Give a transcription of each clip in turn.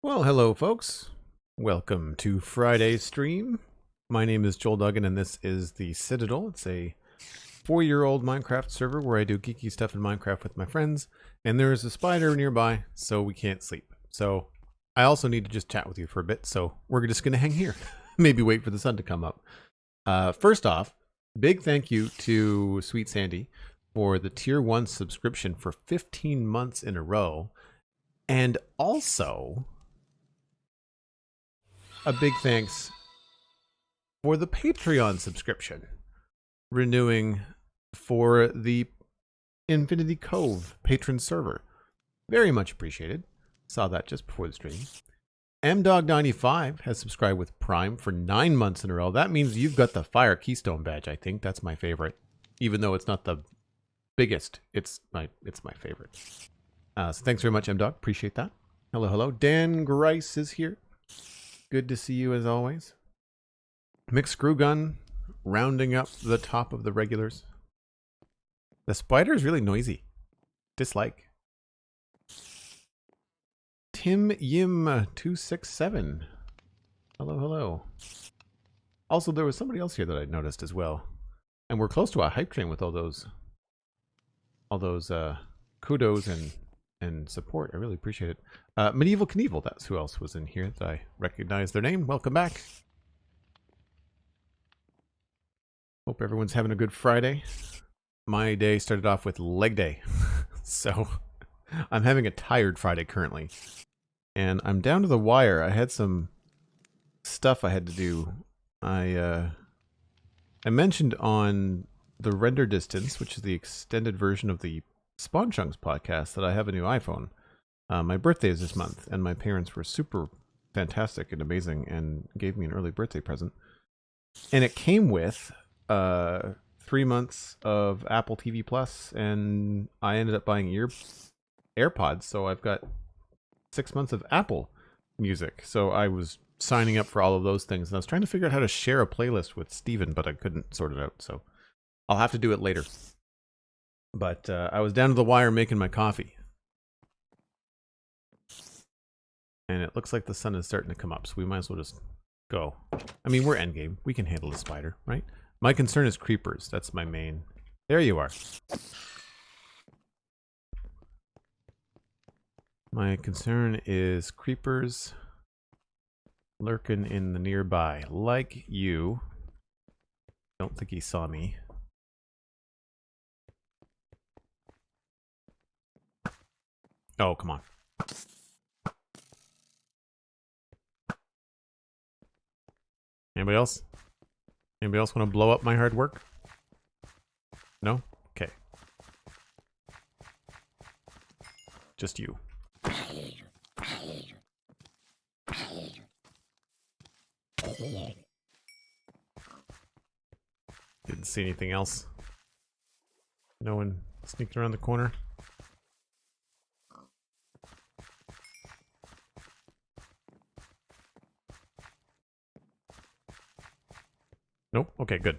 Well, hello folks. Welcome to Friday's stream. My name is Joel Duggan and this is the Citadel. It's a 4-year-old Minecraft server where I do geeky stuff in Minecraft with my friends, and there is a spider nearby, so we can't sleep. So I also need to just chat with you for a bit, so we're just going to hang here. Maybe wait for the sun to come up. First off, big thank you to Sweet Sandy for the Tier 1 subscription for 15 months in a row. And also, a big thanks for the Patreon subscription, renewing for the Infinity Cove patron server. Very much appreciated. Saw that just before the stream. MDog95 has subscribed with Prime for 9 months in a row. That means you've got the Fire Keystone badge, I think. That's my favorite. Even though it's not the biggest, it's my favorite. So thanks very much, MDog. Appreciate that. Hello, hello. Dan Grice is here. Good to see you as always. Mixed Screw Gun, rounding up the top of the regulars. The spider is really noisy. Dislike. Tim Yim 267. Hello, hello. Also, there was somebody else here that I noticed as well. And we're close to a hype train with all those kudos and support. I really appreciate it. Medieval Knievel, that's who else was in here that I recognize their name. Welcome back. Hope everyone's having a good Friday. My day started off with leg day. So I'm having a tired Friday currently. And I'm down to the wire. I had some stuff I had to do. I mentioned on the render distance, which is the extended version of the Spawn Chunks podcast, that I have a new iPhone. My birthday is this month, and my parents were super fantastic and amazing and gave me an early birthday present. And it came with 3 months of Apple TV Plus, and I ended up buying AirPods, so I've got 6 months of Apple Music. So I was signing up for all of those things, and I was trying to figure out how to share a playlist with Steven, but I couldn't sort it out, so I'll have to do it later. But I was down to the wire making my coffee. And it looks like the sun is starting to come up, so we might as well just go. I mean, we're endgame. We can handle the spider, right? My concern is creepers. That's my main. There you are. My concern is creepers lurking in the nearby. Like you. Don't think he saw me. Oh, come on. Anybody else? Anybody else want to blow up my hard work? No? Okay. Just you. Didn't see anything else. No one sneaking around the corner. Nope. Okay, good.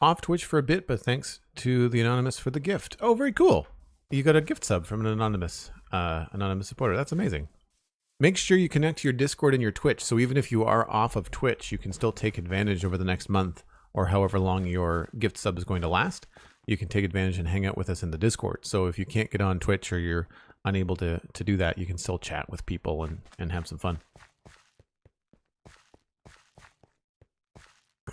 Off Twitch for a bit, but thanks to the Anonymous for the gift. Oh, very cool. You got a gift sub from an anonymous supporter. That's amazing. Make sure you connect to your Discord and your Twitch, so even if you are off of Twitch, you can still take advantage over the next month or however long your gift sub is going to last. You can take advantage and hang out with us in the Discord. So if you can't get on Twitch or you're unable to do that, you can still chat with people and have some fun.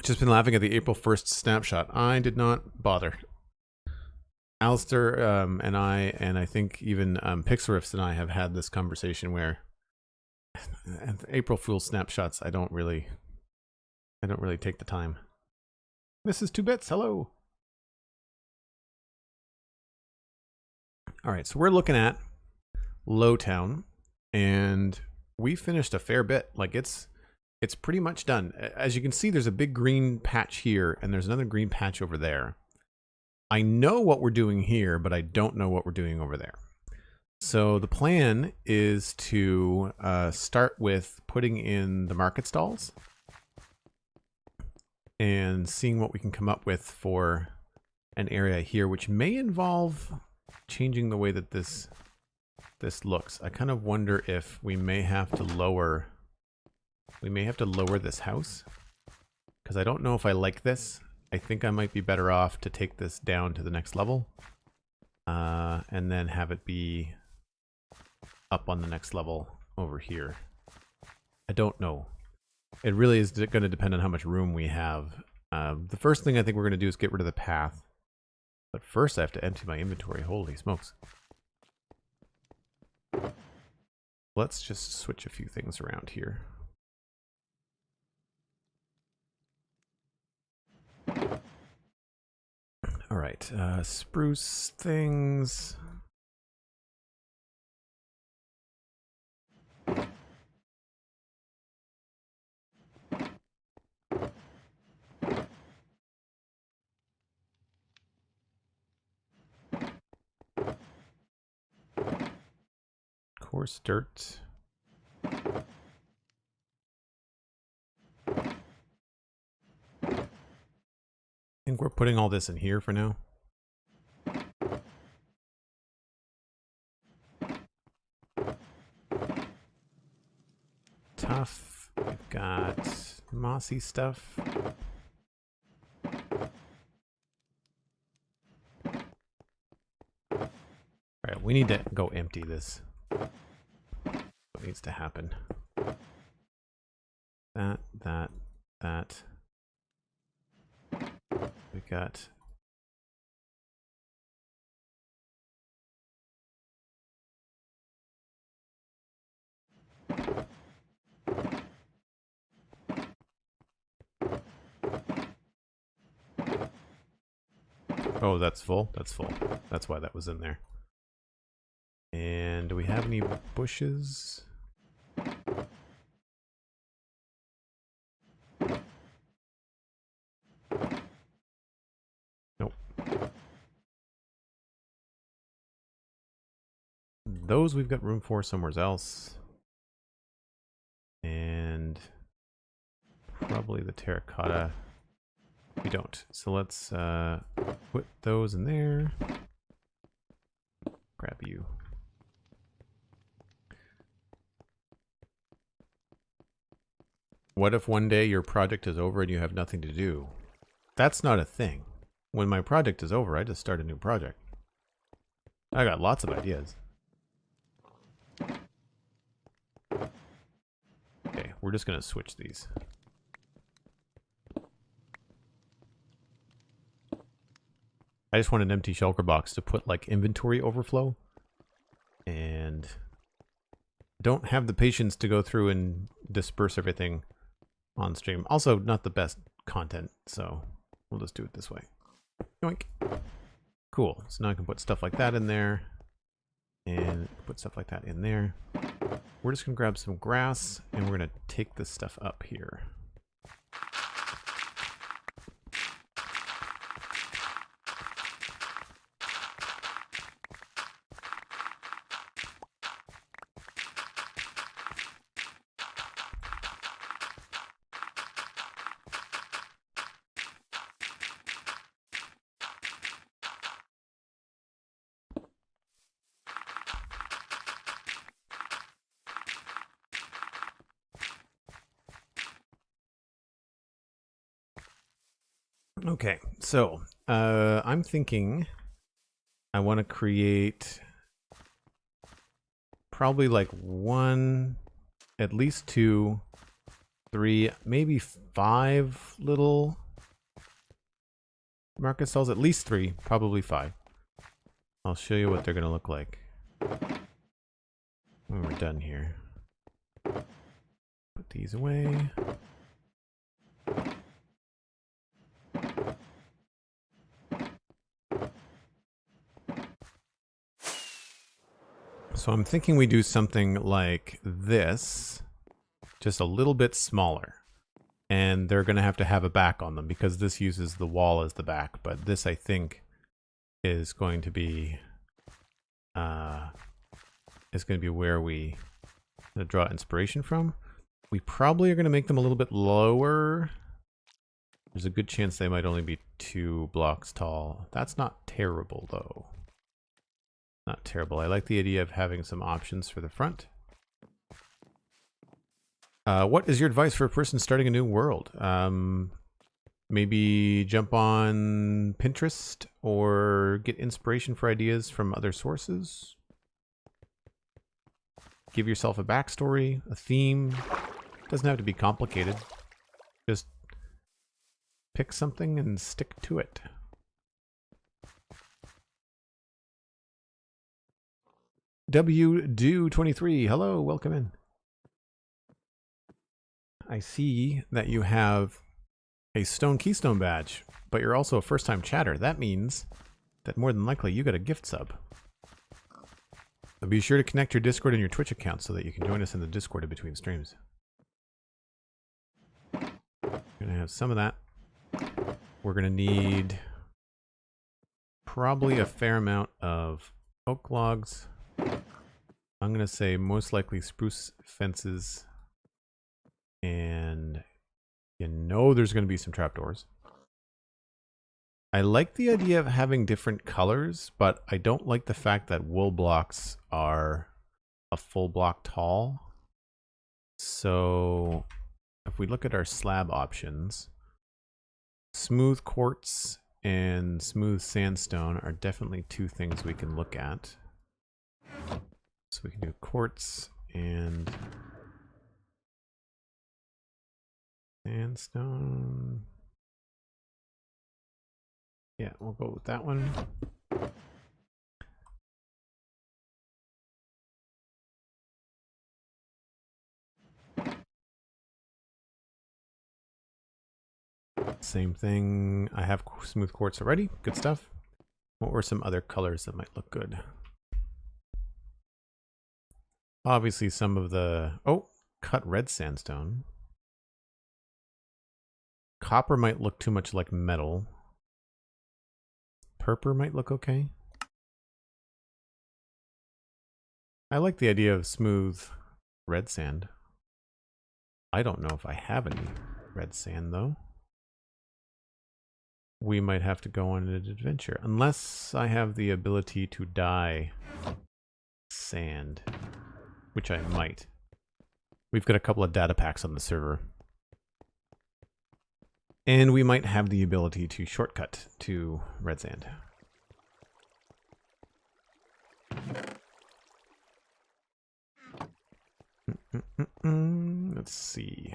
Just been laughing at the April 1st snapshot. I did not bother. Alistair and I think even Pixelriffs and I have had this conversation where April Fool's snapshots, I don't really take the time. Mrs. 2Bits, hello. All right, so we're looking at Lowtown, and we finished a fair bit. Like it's pretty much done. As you can see, there's a big green patch here, and there's another green patch over there. I know what we're doing here, but I don't know what we're doing over there. So the plan is to start with putting in the market stalls and seeing what we can come up with for an area here, which may involve changing the way that this looks. I kind of wonder if we may have to lower We may have to lower this house, because I don't know if I like this. I think I might be better off to take this down to the next level, and then have it be up on the next level over here. I don't know. It really is going to depend on how much room we have. The first thing I think we're going to do is get rid of the path. But first I have to empty my inventory. Holy smokes. Let's just switch a few things around here. All right, spruce things. Coarse dirt. I think we're putting all this in here for now. Tough. We've got mossy stuff. Alright, we need to go empty this. What needs to happen? That. We got... Oh, that's full? That's full. That's why that was in there. And do we have any bushes? Nope. Those we've got room for somewhere else. And probably the terracotta. We don't. So let's put those in there. Grab you. What if one day your project is over and you have nothing to do? That's not a thing. When my project is over, I just start a new project. I got lots of ideas. Okay, we're just gonna switch these. I just want an empty shulker box to put like inventory overflow. And don't have the patience to go through and disperse everything on stream. Also, not the best content, so we'll just do it this way. Yoink. Cool. So now I can put stuff like that in there. And put stuff like that in there. We're just going to grab some grass, and we're going to take this stuff up here. Okay, so I'm thinking I want to create probably like one, at least 2, 3, maybe 5 little market stalls. At least 3, probably 5. I'll show you what they're going to look like when we're done here. Put these away. So I'm thinking we do something like this, just a little bit smaller. And they're going to have a back on them because this uses the wall as the back. But this, I think, is going to be where we draw inspiration from. We probably are going to make them a little bit lower. There's a good chance they might only be 2 blocks tall. That's not terrible, though. Not terrible. I like the idea of having some options for the front. What is your advice for a person starting a new world? Maybe jump on Pinterest or get inspiration for ideas from other sources. Give yourself a backstory, a theme. Doesn't have to be complicated. Just pick something and stick to it. WDo23, hello, welcome in. I see that you have a Stone Keystone badge, but you're also a first-time chatter. That means that more than likely you got a gift sub. So be sure to connect your Discord and your Twitch account so that you can join us in the Discord in between streams. We're gonna have some of that. We're gonna need probably a fair amount of oak logs. I'm gonna say most likely spruce fences, and you know there's gonna be some trapdoors. I like the idea of having different colors, but I don't like the fact that wool blocks are a full block tall. So if we look at our slab options, smooth quartz and smooth sandstone are definitely two things we can look at. So we can do quartz and sandstone. Yeah, we'll go with that one. Same thing. I have smooth quartz already. Good stuff. What were some other colors that might look good? Obviously some of the... Oh, cut red sandstone. Copper might look too much like metal. Purple might look okay. I like the idea of smooth red sand. I don't know if I have any red sand though. We might have to go on an adventure. Unless I have the ability to dye sand, which I might. We've got a couple of data packs on the server. And we might have the ability to shortcut to red sand. Let's see.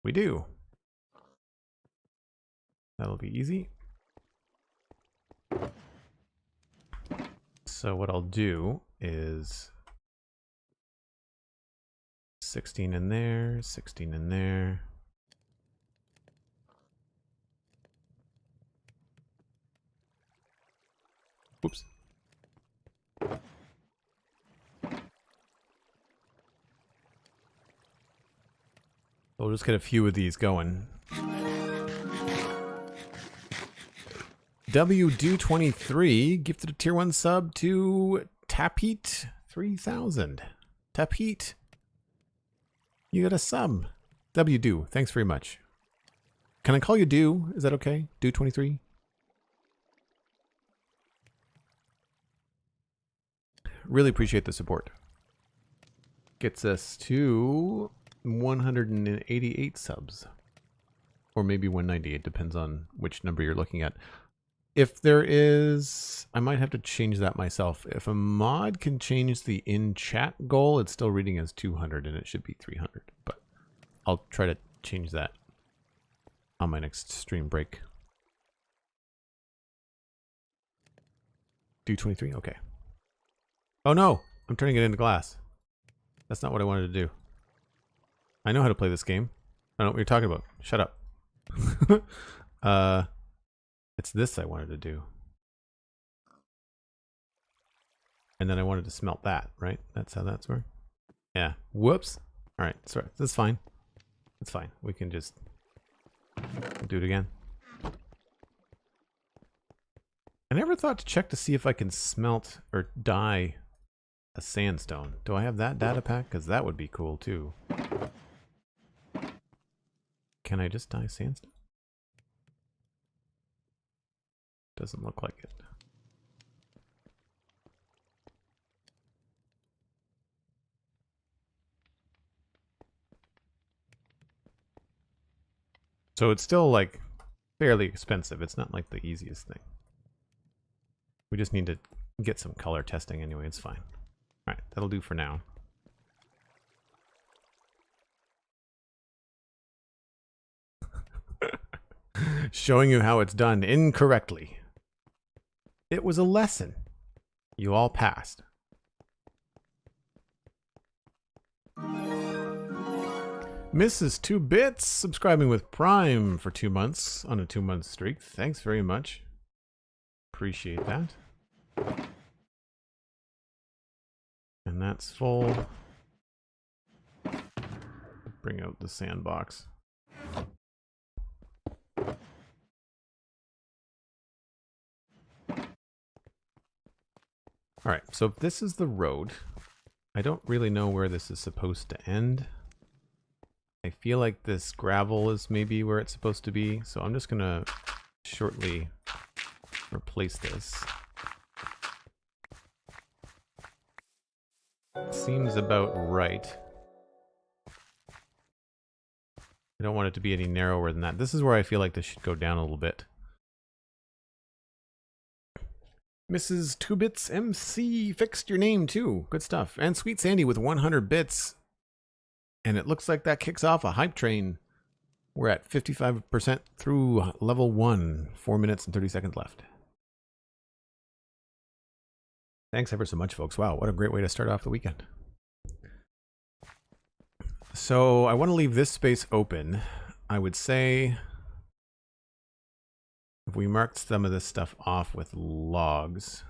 We do. That'll be easy. So what I'll do is 16 in there, 16 in there. Oops. We'll just get a few of these going. WDo23 gifted a tier 1 sub to Tapheat 3000. Tapheat, you got a sub. WDo, thanks very much. Can I call you Do? Is that okay? Do23? Really appreciate the support. Gets us to 188 subs. Or maybe 198, depends on which number you're looking at. If there is, I might have to change that myself. If a mod can change the in-chat goal, it's still reading as 200 and it should be 300. But I'll try to change that on my next stream break. Do23? Okay. Oh no! I'm turning it into glass. That's not what I wanted to do. I know how to play this game. I know what you're talking about. Shut up. It's this I wanted to do. And then I wanted to smelt that, right? That's how that's working? Yeah. Whoops. Alright, sorry. That's fine. That's fine. We can just do it again. I never thought to check to see if I can smelt or dye a sandstone. Do I have that data pack? Because that would be cool too. Can I just dye sandstone? Doesn't look like it. So it's still like fairly expensive. It's not like the easiest thing. We just need to get some color testing anyway. It's fine. All right, that'll do for now. Showing you how it's done incorrectly. It was a lesson. You all passed. Mrs. 2 Bits subscribing with Prime for 2 months on a 2-month streak. Thanks very much. Appreciate that. And that's full. Bring out the sandbox. All right, so this is the road. I don't really know where this is supposed to end. I feel like this gravel is maybe where it's supposed to be, so I'm just gonna shortly replace this. Seems about right. I don't want it to be any narrower than that. This is where I feel like this should go down a little bit. Mrs. 2 Bits MC fixed your name too. Good stuff. And Sweet Sandy with 100 bits. And it looks like that kicks off a hype train. We're at 55% through level 1. 4 minutes and 30 seconds left. Thanks ever so much, folks. Wow, what a great way to start off the weekend. So I want to leave this space open. I would say if we marked some of this stuff off with logs.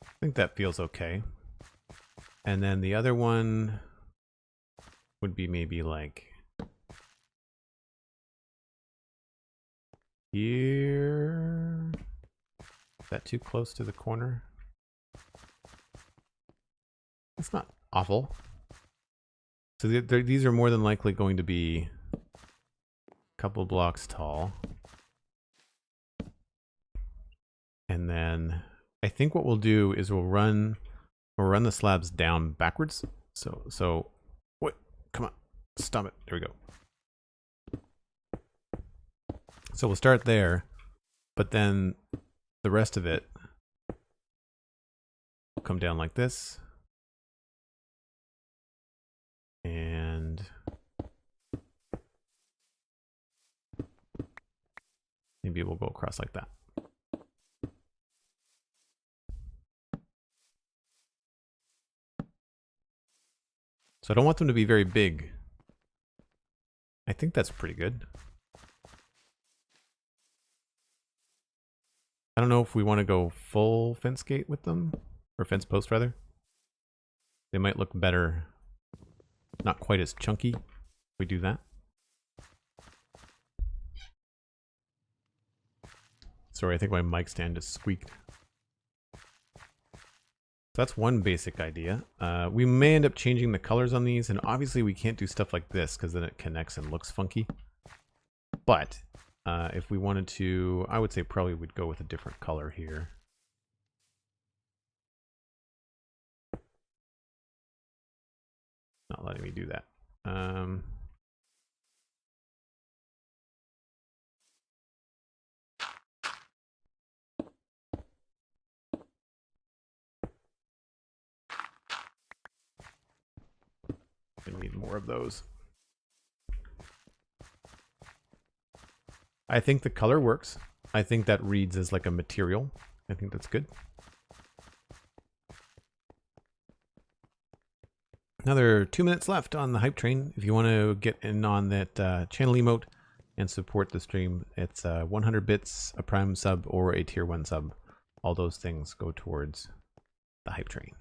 I think that feels okay. And then the other one would be maybe like here. Is that too close to the corner? It's not awful. So these are more than likely going to be a couple blocks tall. And then I think what we'll do is we'll run the slabs down backwards. So what? Come on, stop it. There we go. So we'll start there, but then the rest of it will come down like this. And maybe we'll go across like that. So I don't want them to be very big. I think that's pretty good. I don't know if we want to go full fence gate with them, or fence post rather. They might look better. Not quite as chunky if we do that. Sorry, I think my mic stand just squeaked. So that's one basic idea. We may end up changing the colors on these, and obviously we can't do stuff like this because then it connects and looks funky. But if we wanted to, I would say probably we'd go with a different color here. Not letting me do that. I need more of those. I think the color works. I think that reads as like a material. I think that's good. Another 2 minutes left on the hype train. If you want to get in on that channel emote and support the stream, it's 100 bits, a Prime sub, or a tier 1 sub. All those things go towards the hype train.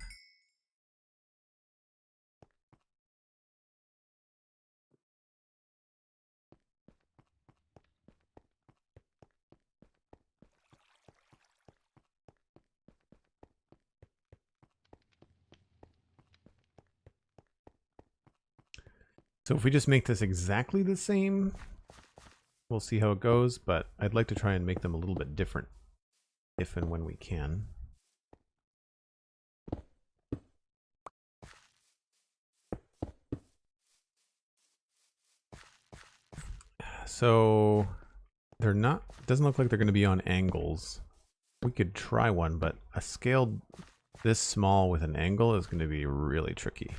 So if we just make this exactly the same, we'll see how it goes, but I'd like to try and make them a little bit different if and when we can. So they're not, doesn't look like they're going to be on angles. We could try one, but a scale this small with an angle is going to be really tricky.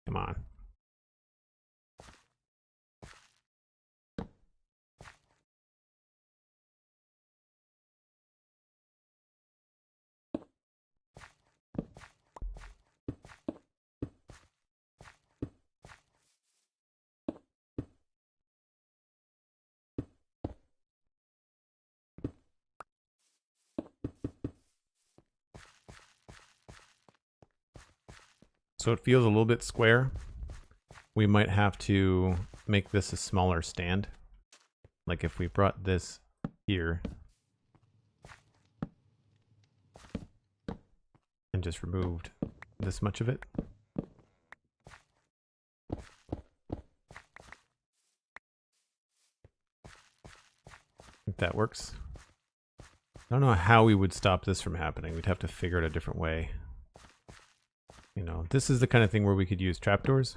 Come on. So it feels a little bit square. We might have to make this a smaller stand. Like if we brought this here and just removed this much of it. If that works. I don't know how we would stop this from happening. We'd have to figure it a different way. You know, this is the kind of thing where we could use trapdoors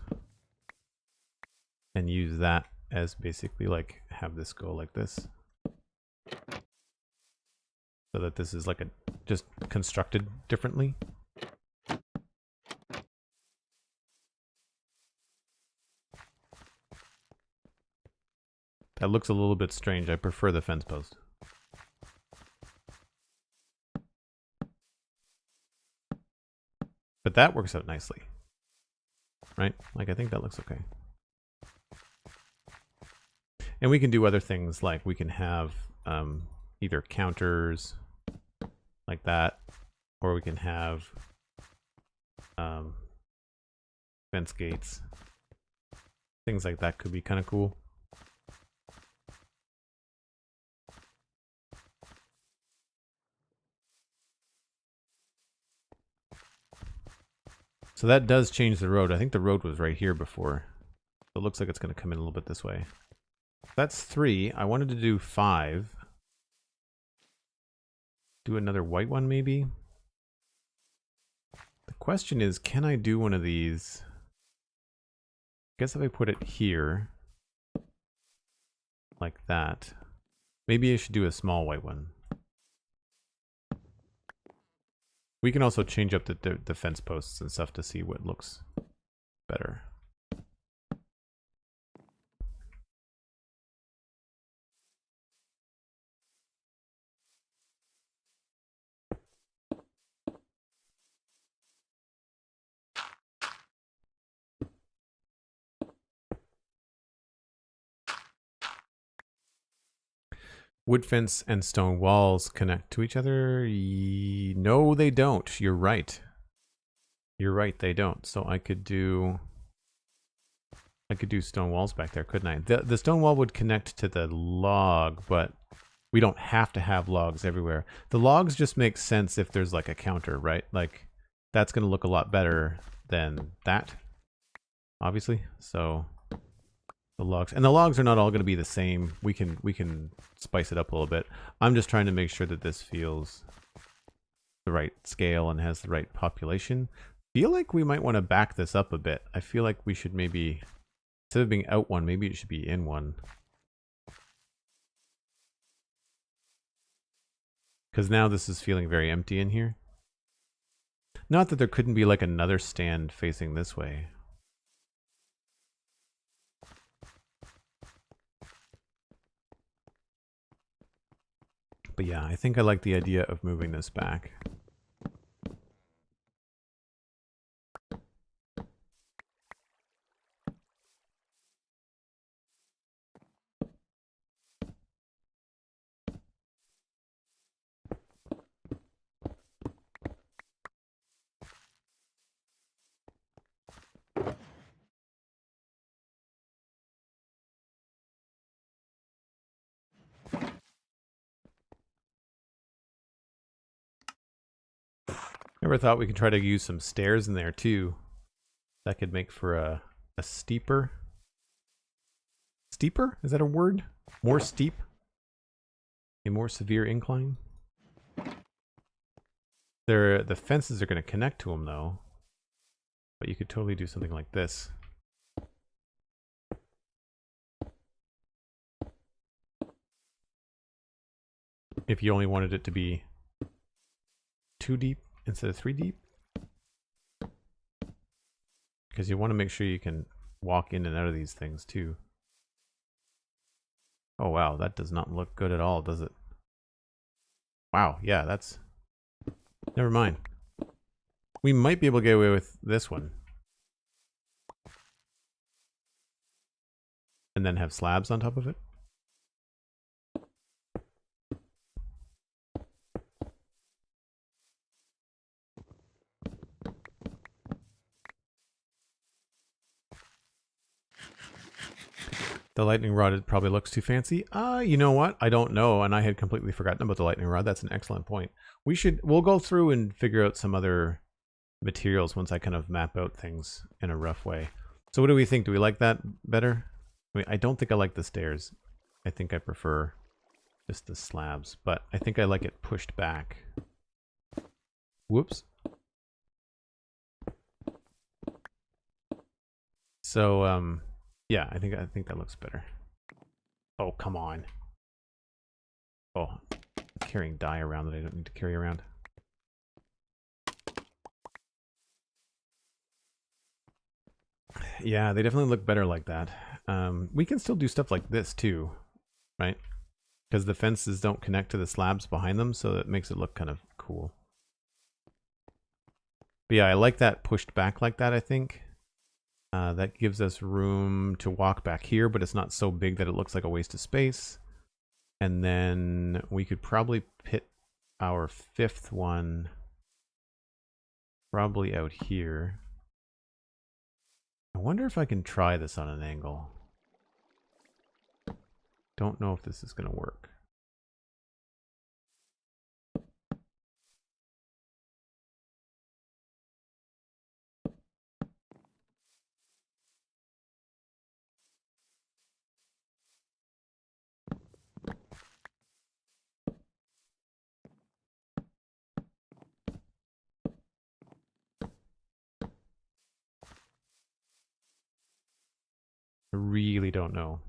and use that as basically like have this go like this. So that this is like a just constructed differently. That looks a little bit strange. I prefer the fence post. But that works out nicely. Right? Like I think that looks okay. And we can do other things like we can have either counters like that, or we can have fence gates. Things like that could be kind of cool. So that does change the road. I think the road was right here before. So it looks like it's going to come in a little bit this way. That's 3. I wanted to do 5. Do another white one maybe? The question is, can I do one of these? I guess if I put it here, like that, maybe I should do a small white one. We can also change up the fence posts and stuff to see what looks better. Wood fence and stone walls connect to each other? No, they don't. You're right. You're right, they don't. So I could do stone walls back there, couldn't I? The stone wall would connect to the log, but we don't have to have logs everywhere. The logs just make sense if there's like a counter, right? Like that's going to look a lot better than that, obviously. So the logs are not all going to be the same. We can spice it up a little bit. I'm just trying to make sure that this feels the right scale and has the right population. Feel like we might want to back this up a bit. I feel like we should maybe, instead of being out one, maybe it should be in one. Because now this is feeling very empty in here. Not that there couldn't be like another stand facing this way. But yeah, I think I like the idea of moving this back. Never thought we could try to use some stairs in there too. That could make for a steeper. Steeper? Is that a word? More steep? A more severe incline? The fences are going to connect to them though. But you could totally do something like this. If you only wanted it to be 2 deep instead of 3 deep. Because you want to make sure you can walk in and out of these things too. Oh wow, that does not look good at all, does it? Wow, yeah, that's... Never mind. We might be able to get away with this one. And then have slabs on top of it. The lightning rod probably looks too fancy. You know what? I don't know, and I had completely forgotten about the lightning rod. That's an excellent point. We'll go through and figure out some other materials once I kind of map out things in a rough way. So what do we think? Do we like that better? I mean, I don't think I like the stairs. I think I prefer just the slabs, but I think I like it pushed back. Whoops. So, yeah, I think that looks better. Oh, come on. Oh, I'm carrying dye around that I don't need to carry around. Yeah, they definitely look better like that. We can still do stuff like this too, right? Because the fences don't connect to the slabs behind them, so it makes it look kind of cool. But yeah, I like that pushed back like that, I think. That gives us room to walk back here, but it's not so big that it looks like a waste of space. And then we could probably pit our 5th one probably out here. I wonder if I can try this on an angle. Don't know if this is going to work. I really don't know.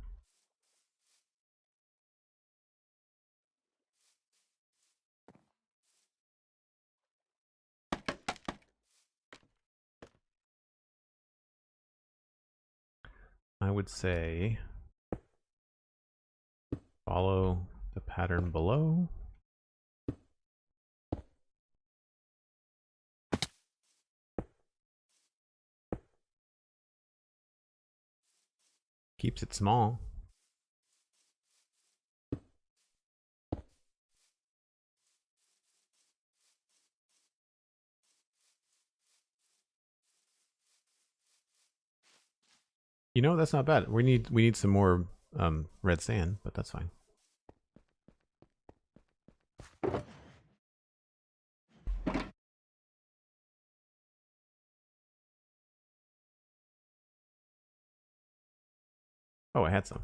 I would say follow the pattern below. Keeps it small. You know, that's not bad. We need some more red sand, but that's fine. Oh, I had some.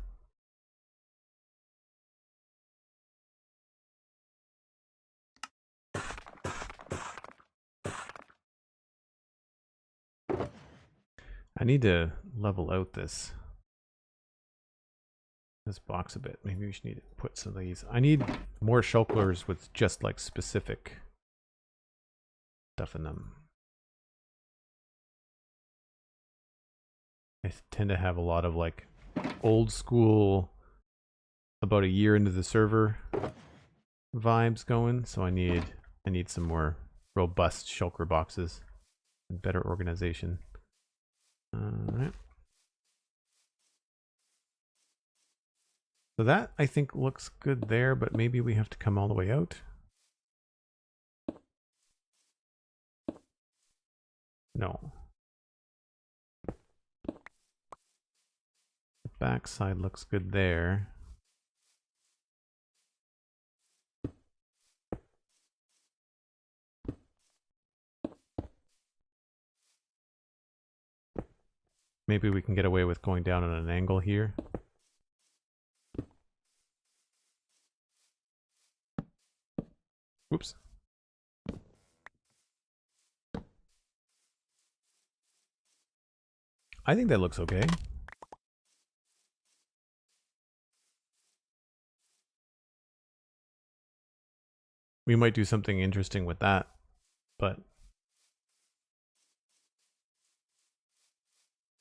I need to level out this box a bit. Maybe we should need to put some of these. I need more shulkers with just like specific stuff in them. I tend to have a lot of like old school, about a year into the server vibes going, so I need some more robust shulker boxes and better organization. Alright. So that I think looks good there, but maybe we have to come all the way out. No. The back side looks good there. Maybe we can get away with going down on an angle here. Whoops. I think that looks okay. We might do something interesting with that, but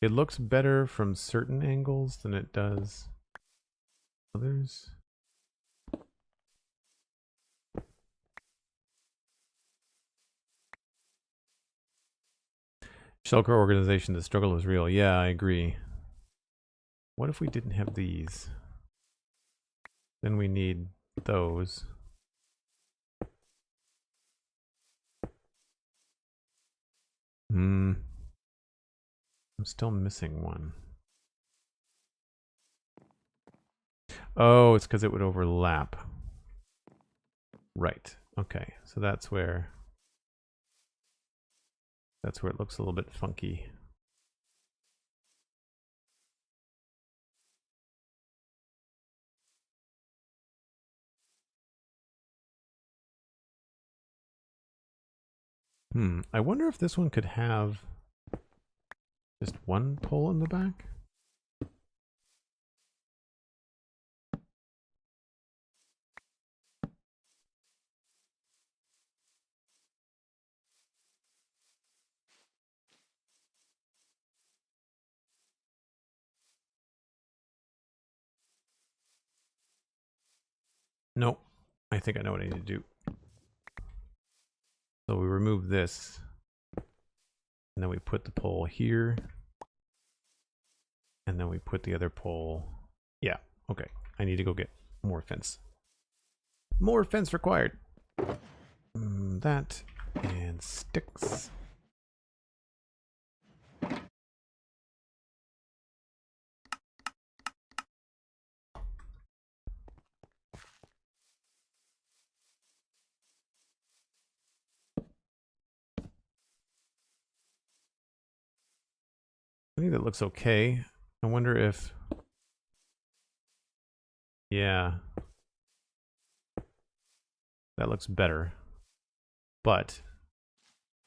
it looks better from certain angles than it does others. Shellcore organization, the struggle is real. Yeah, I agree. What if we didn't have these? Then we need those. I'm still missing one. Oh, it's because it would overlap. Right. Okay. So that's where it looks a little bit funky. I wonder if this one could have just one pole in the back? Nope. I think I know what I need to do. So we remove this, and then we put the pole here, and then we put the other pole. Yeah, okay. I need to go get more fence. More fence required. That and sticks. I think that looks okay. I wonder if... Yeah. That looks better. But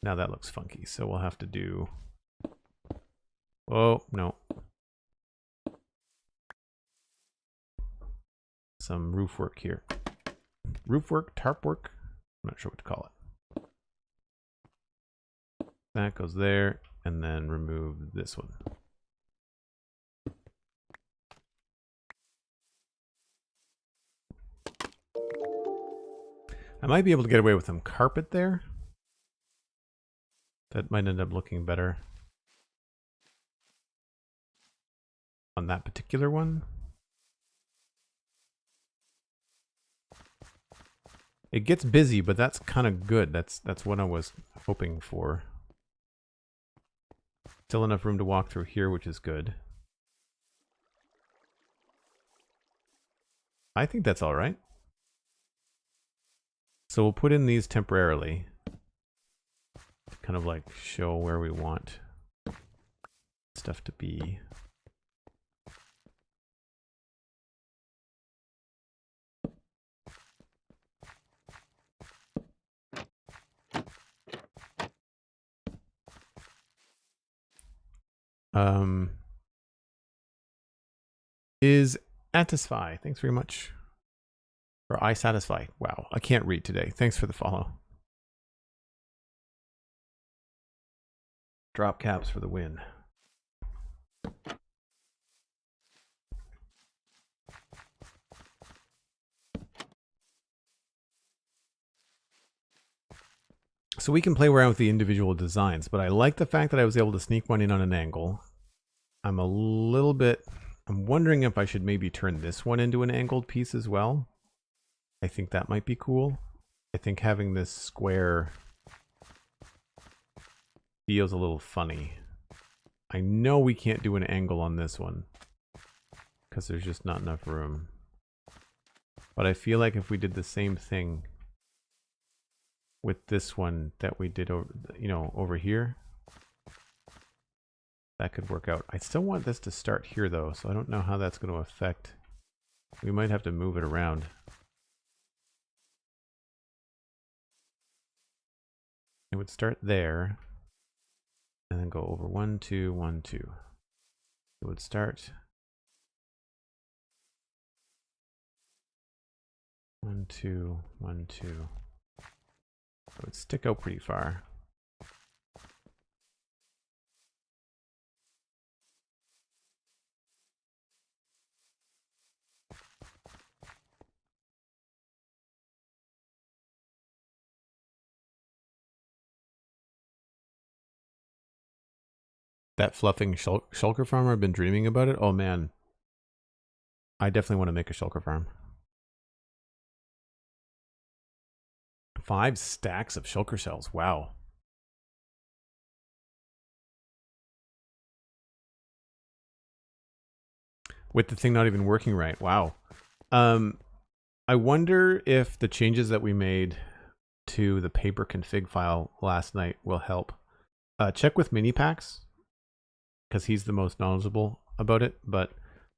now that looks funky, so we'll have to do... Oh, no. Some roof work here. Roof work, tarp work? I'm not sure what to call it. That goes there, and then remove this one. I might be able to get away with some carpet there. That might end up looking better on that particular one. It gets busy, but that's kind of good. That's what I was hoping for. Still enough room to walk through here, which is good. I think that's all right. So we'll put in these temporarily to kind of like show where we want stuff to be. Is Atisfy. Thanks very much. Or I satisfy. Wow, I can't read today. Thanks for the follow. Drop caps for the win. So we can play around with the individual designs, but I like the fact that I was able to sneak one in on an angle. I'm wondering if I should maybe turn this one into an angled piece as well. I think that might be cool. I think having this square feels a little funny. I know we can't do an angle on this one because there's just not enough room. But I feel like if we did the same thing with this one that we did over, over here, That could work out. I still want this to start here though, so I don't know how that's going to affect. We might have to move it around. It would start there and then go over 1, 2, 1, 2. It would start 1, 2, 1, 2. It would stick out pretty far. That fluffing shulker farm, I've been dreaming about it. Oh man, I definitely want to make a shulker farm. 5 stacks of shulker shells. Wow. With the thing not even working right. Wow. I wonder if the changes that we made to the paper config file last night will help. Check with Minipax, because he's the most knowledgeable about it, but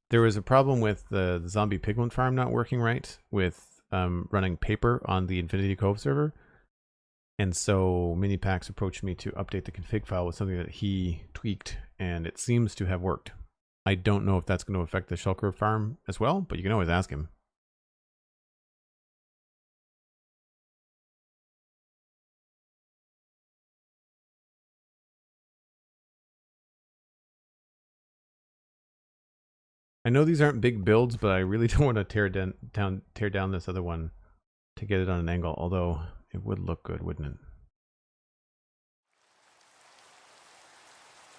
there was a problem with the zombie pigment farm not working right with running paper on the Infinity Cove server. And so Minipax approached me to update the config file with something that he tweaked, and it seems to have worked. I don't know if that's going to affect the shulker farm as well, but you can always ask him. I know these aren't big builds, but I really don't want to tear down this other one to get it on an angle, although it would look good, wouldn't it?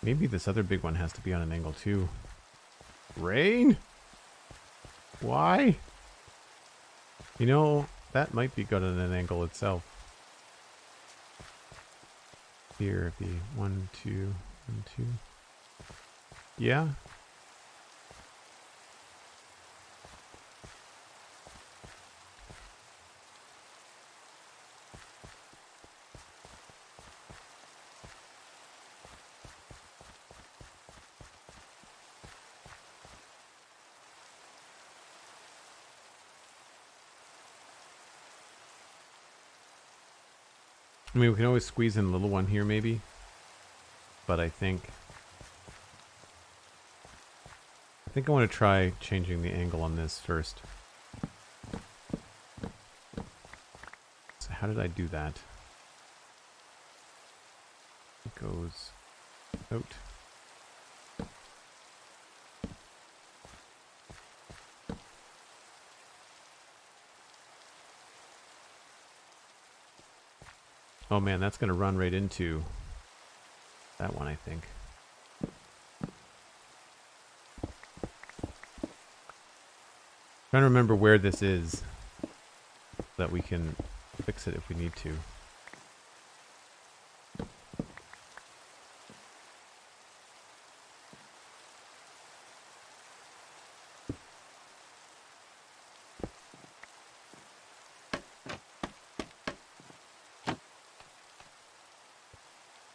Maybe this other big one has to be on an angle too. Rain? Why? You know, that might be good on an angle itself. Here, it'd be 1, 2, 1, 2. Yeah. I mean, we can always squeeze in a little one here, maybe. But I think I want to try changing the angle on this first. So how did I do that? It goes out. Oh man, that's going to run right into that one, I think. Trying to remember where this is so that we can fix it if we need to.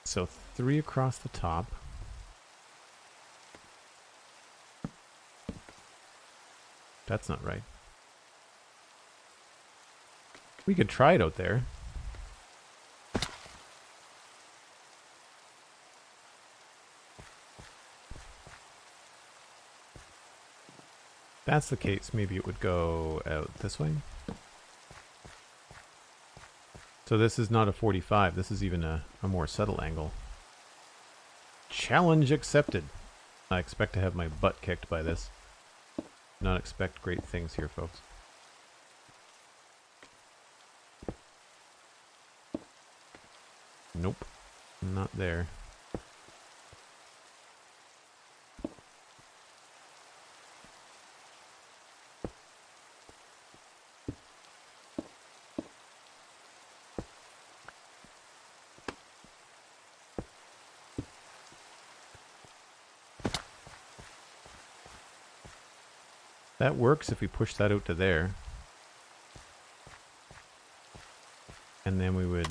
So 3 across the top. That's not right. We could try it out there. If that's the case, maybe it would go out this way. So this is not a 45, this is even a more subtle angle. Challenge accepted. I expect to have my butt kicked by this. Not expect great things here, folks. Nope, not there. That works if we push that out to there. And then we would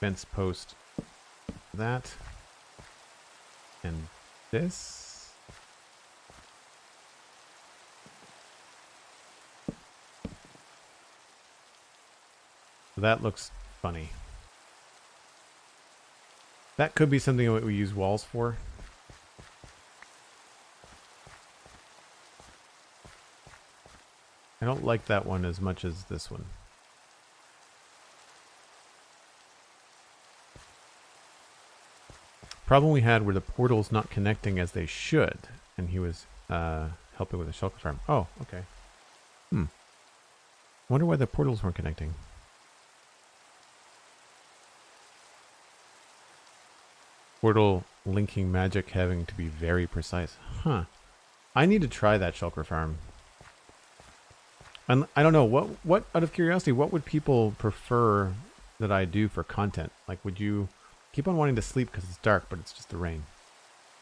fence post that and this. That looks funny. That could be something that we use walls for. I don't like that one as much as this one. Problem we had were the portals not connecting as they should, and he was helping with the shulker farm. Oh, okay. Wonder why the portals weren't connecting. Portal linking magic having to be very precise. Huh. I need to try that shulker farm. And I don't know, what out of curiosity, what would people prefer that I do for content? Like, would you keep on wanting to sleep because it's dark, but it's just the rain?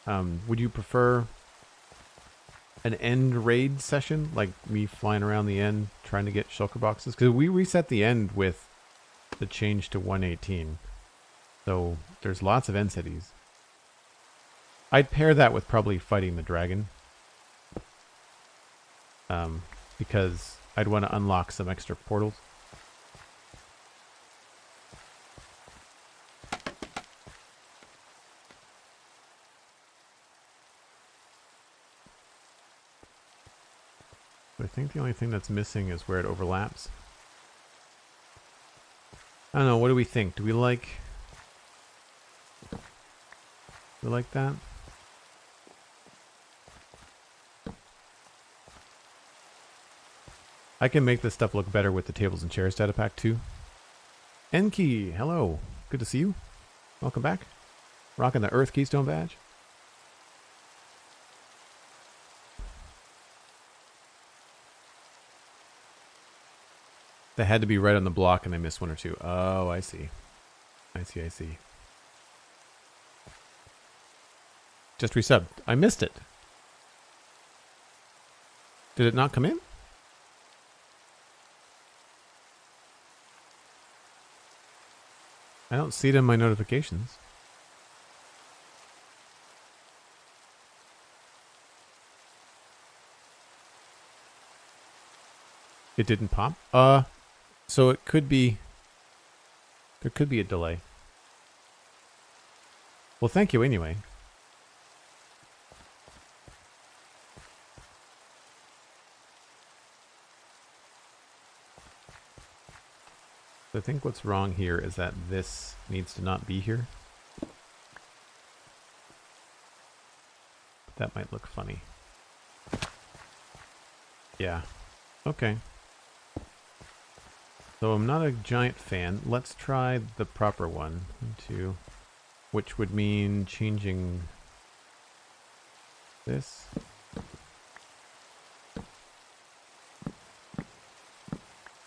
Would you prefer an end raid session, like me flying around the end trying to get shulker boxes? Because we reset the end with the change to 118. So there's lots of end cities. I'd pair that with probably fighting the dragon. Because I'd want to unlock some extra portals. I think the only thing that's missing is where it overlaps. I don't know, what do we think? Do we like that? I can make this stuff look better with the tables and chairs data pack too. Enki, hello. Good to see you. Welcome back. Rocking the Earth Keystone badge. They had to be right on the block and I missed one or two. Oh, I see. I see. Just resubbed. I missed it. Did it not come in? I don't see it in my notifications. It didn't pop? So it could be... There could be a delay. Well, thank you anyway. I think what's wrong here is that this needs to not be here. That might look funny. Yeah. Okay. So I'm not a giant fan. Let's try the proper one. 1, 2, which would mean changing this.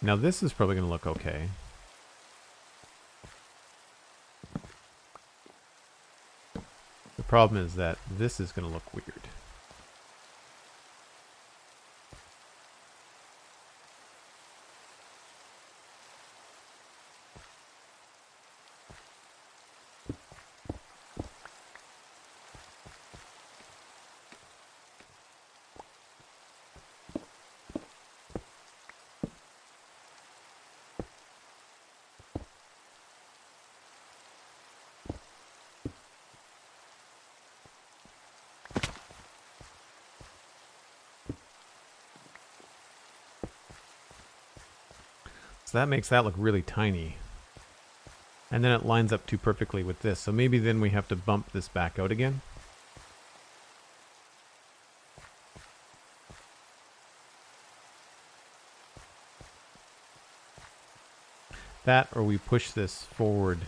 Now this is probably going to look okay. The problem is that this is going to look weird. So that makes that look really tiny. And then it lines up too perfectly with this. So maybe then we have to bump this back out again. That, or we push this forward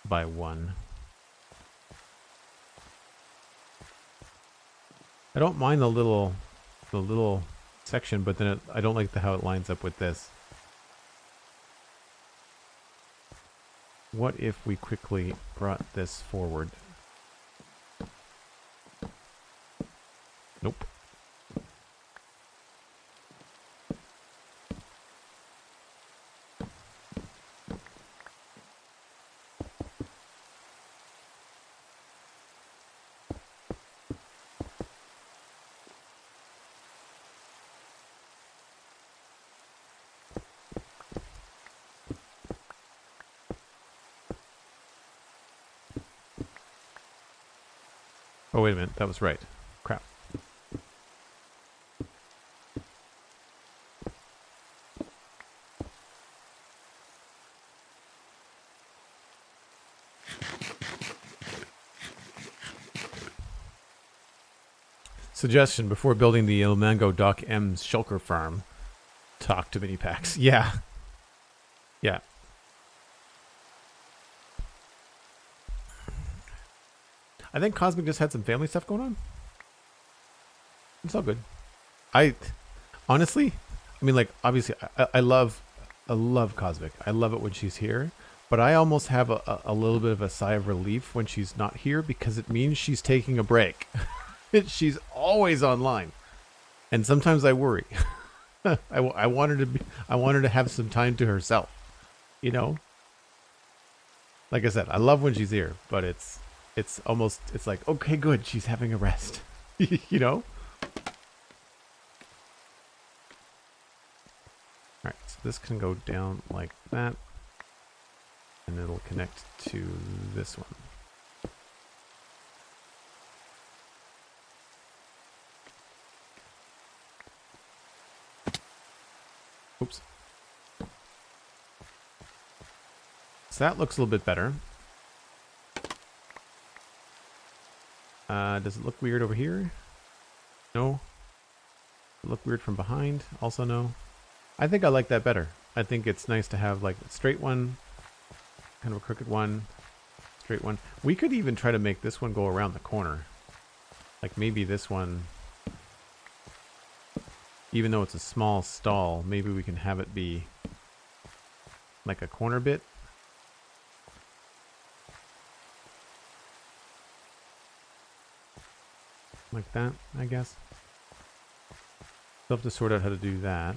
by 1. I don't mind the little section, but then I don't like how it lines up with this. What if we quickly brought this forward? Nope. Oh, wait a minute. That was right. Crap. Suggestion: before building the El Mango Doc M's shulker farm, talk to mini packs. Yeah. Yeah. I think Cosmic just had some family stuff going on. It's all good. I honestly, I mean, like, obviously, I love Cosmic. I love it when she's here, but I almost have a little bit of a sigh of relief when she's not here because it means she's taking a break. She's always online, and sometimes I worry. I want her to be. I want her to have some time to herself. You know, like I said, I love when she's here, but it's almost, it's like, okay, good, she's having a rest. You know. All right, so this can go down like that, and it'll connect to this one. Oops. So that looks a little bit better. Does it look weird over here? No. Does it look weird from behind? Also no. I think I like that better. I think it's nice to have like a straight one, kind of a crooked one, straight one. We could even try to make this one go around the corner. Like maybe this one, even though it's a small stall, maybe we can have it be like a corner bit. Like that, I guess. Still have to sort out how to do that.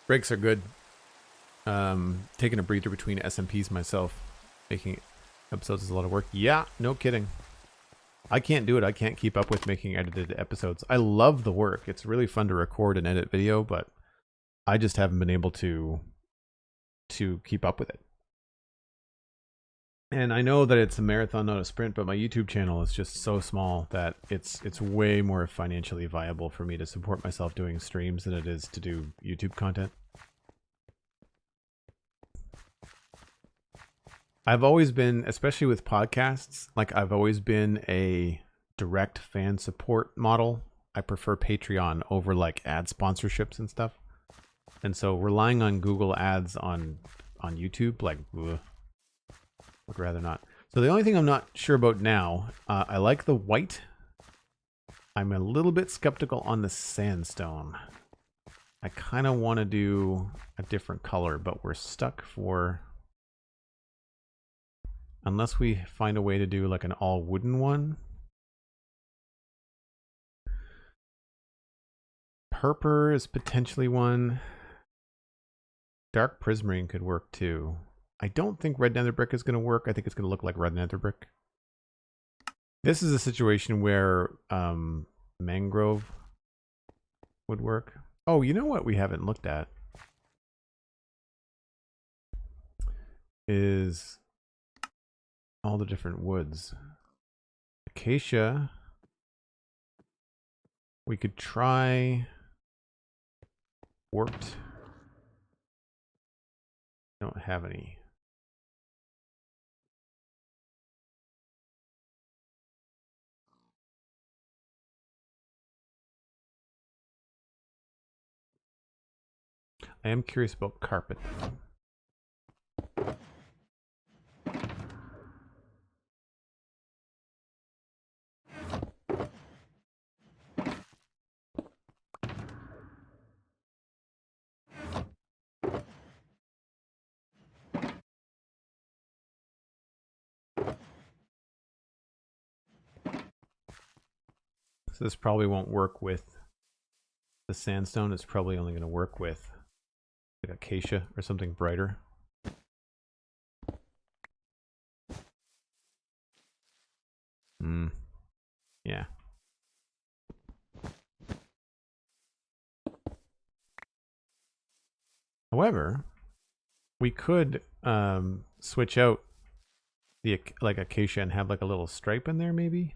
Breaks are good. Taking a breather between SMPs myself. Making episodes is a lot of work. Yeah, no kidding. I can't do it. I can't keep up with making edited episodes. I love the work. It's really fun to record and edit video, but I just haven't been able to keep up with it. And I know that it's a marathon, not a sprint, but my YouTube channel is just so small that it's way more financially viable for me to support myself doing streams than it is to do YouTube content. I've always been, especially with podcasts, like I've always been a direct fan support model. I prefer Patreon over like ad sponsorships and stuff. And so relying on Google ads on YouTube, like, ugh, would rather not. So the only thing I'm not sure about now, I like the white. I'm a little bit skeptical on the sandstone. I kind of want to do a different color, but we're stuck for... Unless we find a way to do like an all wooden one. Purple is potentially one. Dark prismarine could work too. I don't think red nether brick is going to work. I think it's going to look like red nether brick. This is a situation where mangrove would work. Oh, you know what we haven't looked at is all the different woods. Acacia. We could try warped. Don't have any. I am curious about carpet. So this probably won't work with the sandstone. It's probably only going to work with like acacia or something brighter. Yeah. However, We could switch out the like acacia and have like a little stripe in there, maybe.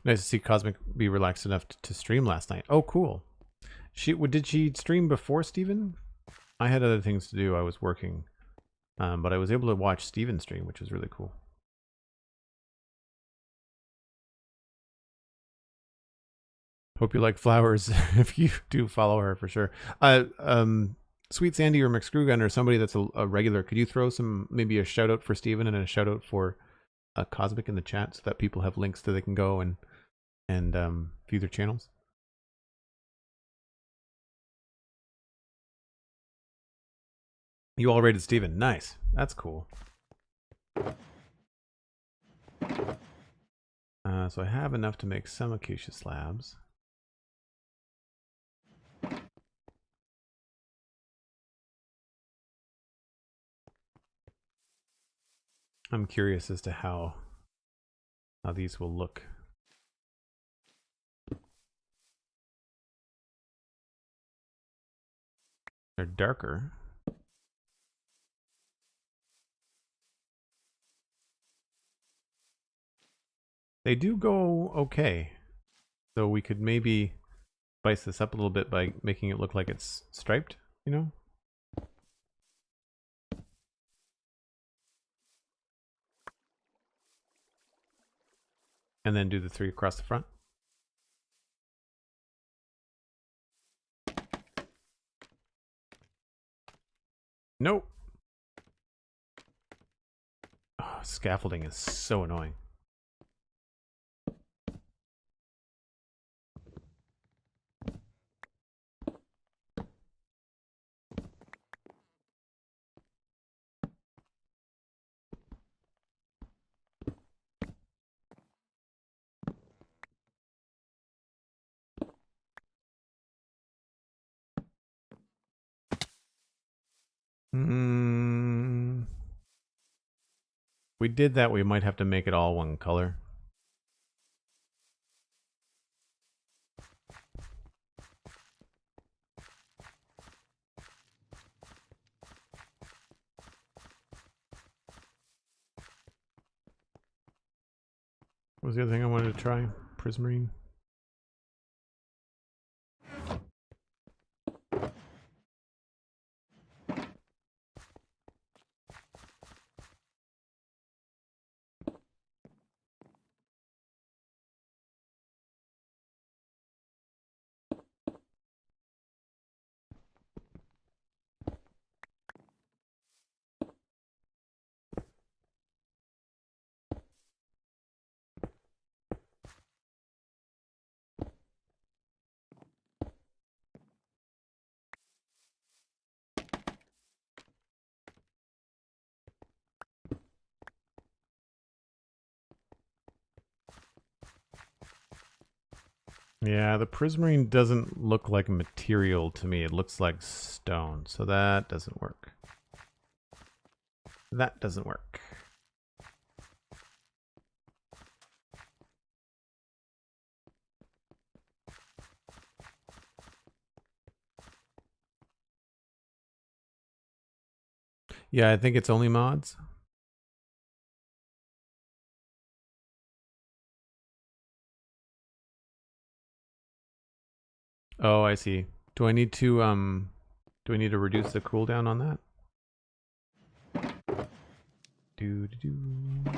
Nice to see Cosmic be relaxed enough to stream last night. Oh, cool. Did she stream before Steven? I had other things to do. I was working, but I was able to watch Steven stream, which was really cool. Hope you like flowers if you do follow her for sure. Sweet Sandy or McScrewgun or somebody that's a regular, could you throw some, maybe a shout out for Steven and a shout out for Cosmic in the chat so that people have links so they can go and view their channels? You all rated Steven. Nice. That's cool. So I have enough to make some acacia slabs. I'm curious as to how these will look. They're darker. They do go okay. So we could maybe spice this up a little bit by making it look like it's striped, you know? And then do the 3 across the front. Nope. Oh, scaffolding is so annoying. We did that, we might have to make it all one color. What was the other thing I wanted to try? Prismarine. Yeah, the prismarine doesn't look like material to me. It looks like stone, so that doesn't work. That doesn't work. Yeah, I think it's only mods. Oh, I see. Do I need to reduce the cooldown on that? Do do do.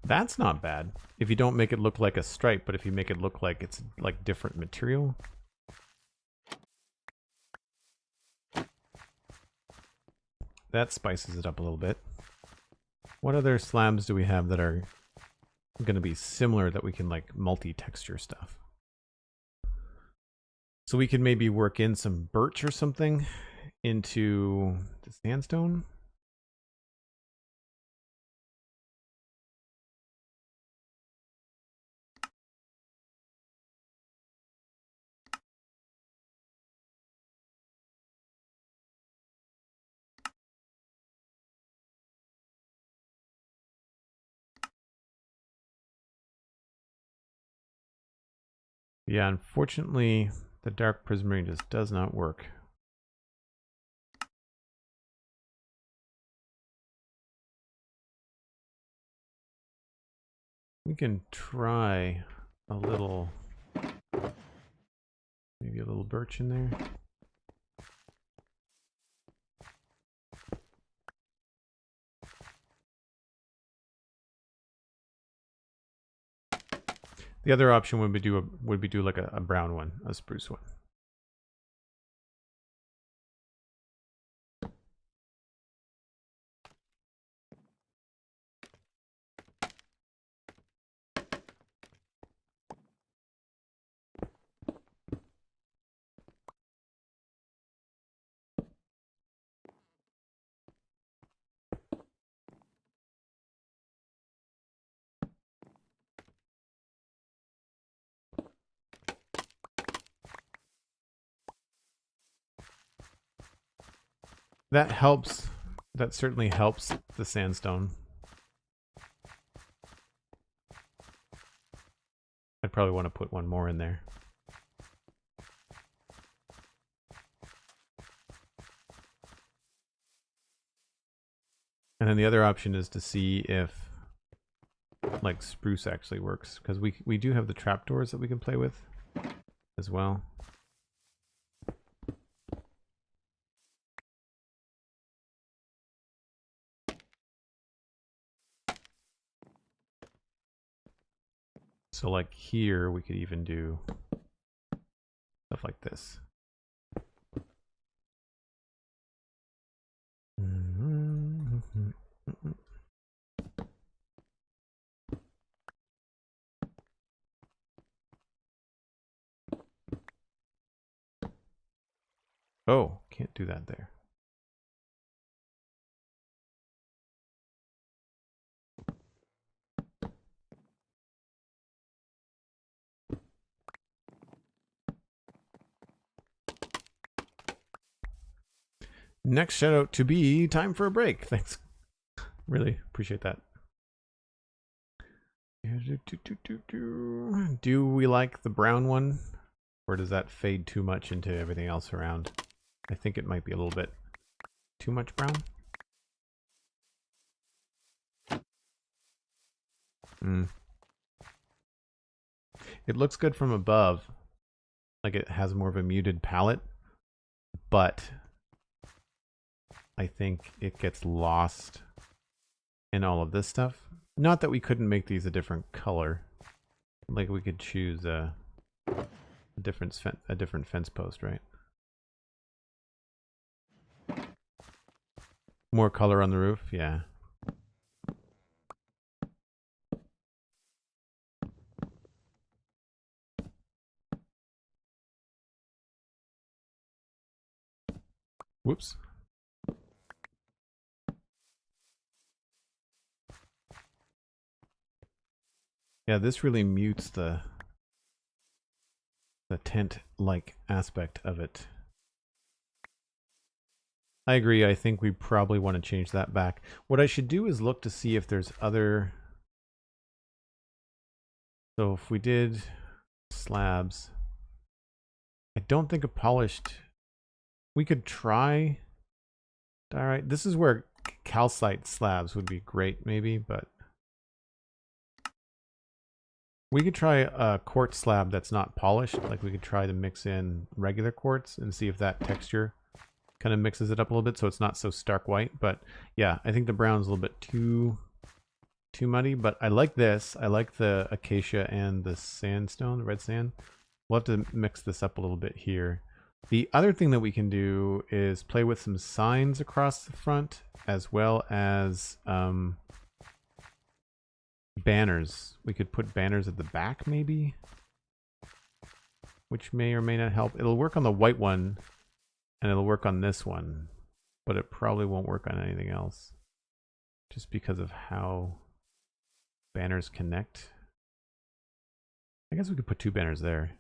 That's not bad. If you don't make it look like a stripe, but if you make it look like it's like different material. That spices it up a little bit. What other slabs do we have that are going to be similar that we can like multi-texture stuff. So we could maybe work in some birch or something into the sandstone. Yeah, unfortunately, the dark prismarine just does not work. We can try a little, maybe a little birch in there. The other option would be do like a brown one, a spruce one. That helps. That certainly helps the sandstone. I'd probably want to put one more in there. And then the other option is to see if like spruce actually works, because we do have the trapdoors that we can play with as well. So like here we could even do stuff like this. Oh, can't do that there. Next shout out to be time for a break. Thanks. Really appreciate that. Do we like the brown one? Or does that fade too much into everything else around? I think it might be a little bit too much brown. It looks good from above. Like it has more of a muted palette. But I think it gets lost in all of this stuff. Not that we couldn't make these a different color. Like we could choose a different fence post, right? More color on the roof, yeah. Whoops. Yeah, this really mutes the tent-like aspect of it. I agree. I think we probably want to change that back. What I should do is look to see if there's other... So if we did slabs, I don't think a polished... We could try... Alright, this is where calcite slabs would be great, maybe, but... We could try a quartz slab that's not polished. Like we could try to mix in regular quartz and see if that texture kind of mixes it up a little bit so it's not so stark white. But yeah, I think the brown's a little bit too muddy, but I like this. I like the acacia and the sandstone, the red sand. We'll have to mix this up a little bit here. The other thing that we can do is play with some signs across the front, as well as banners. We could put banners at the back, maybe? Which may or may not help. It'll work on the white one, and it'll work on this one. But it probably won't work on anything else. Just because of how banners connect. I guess we could put 2 banners there.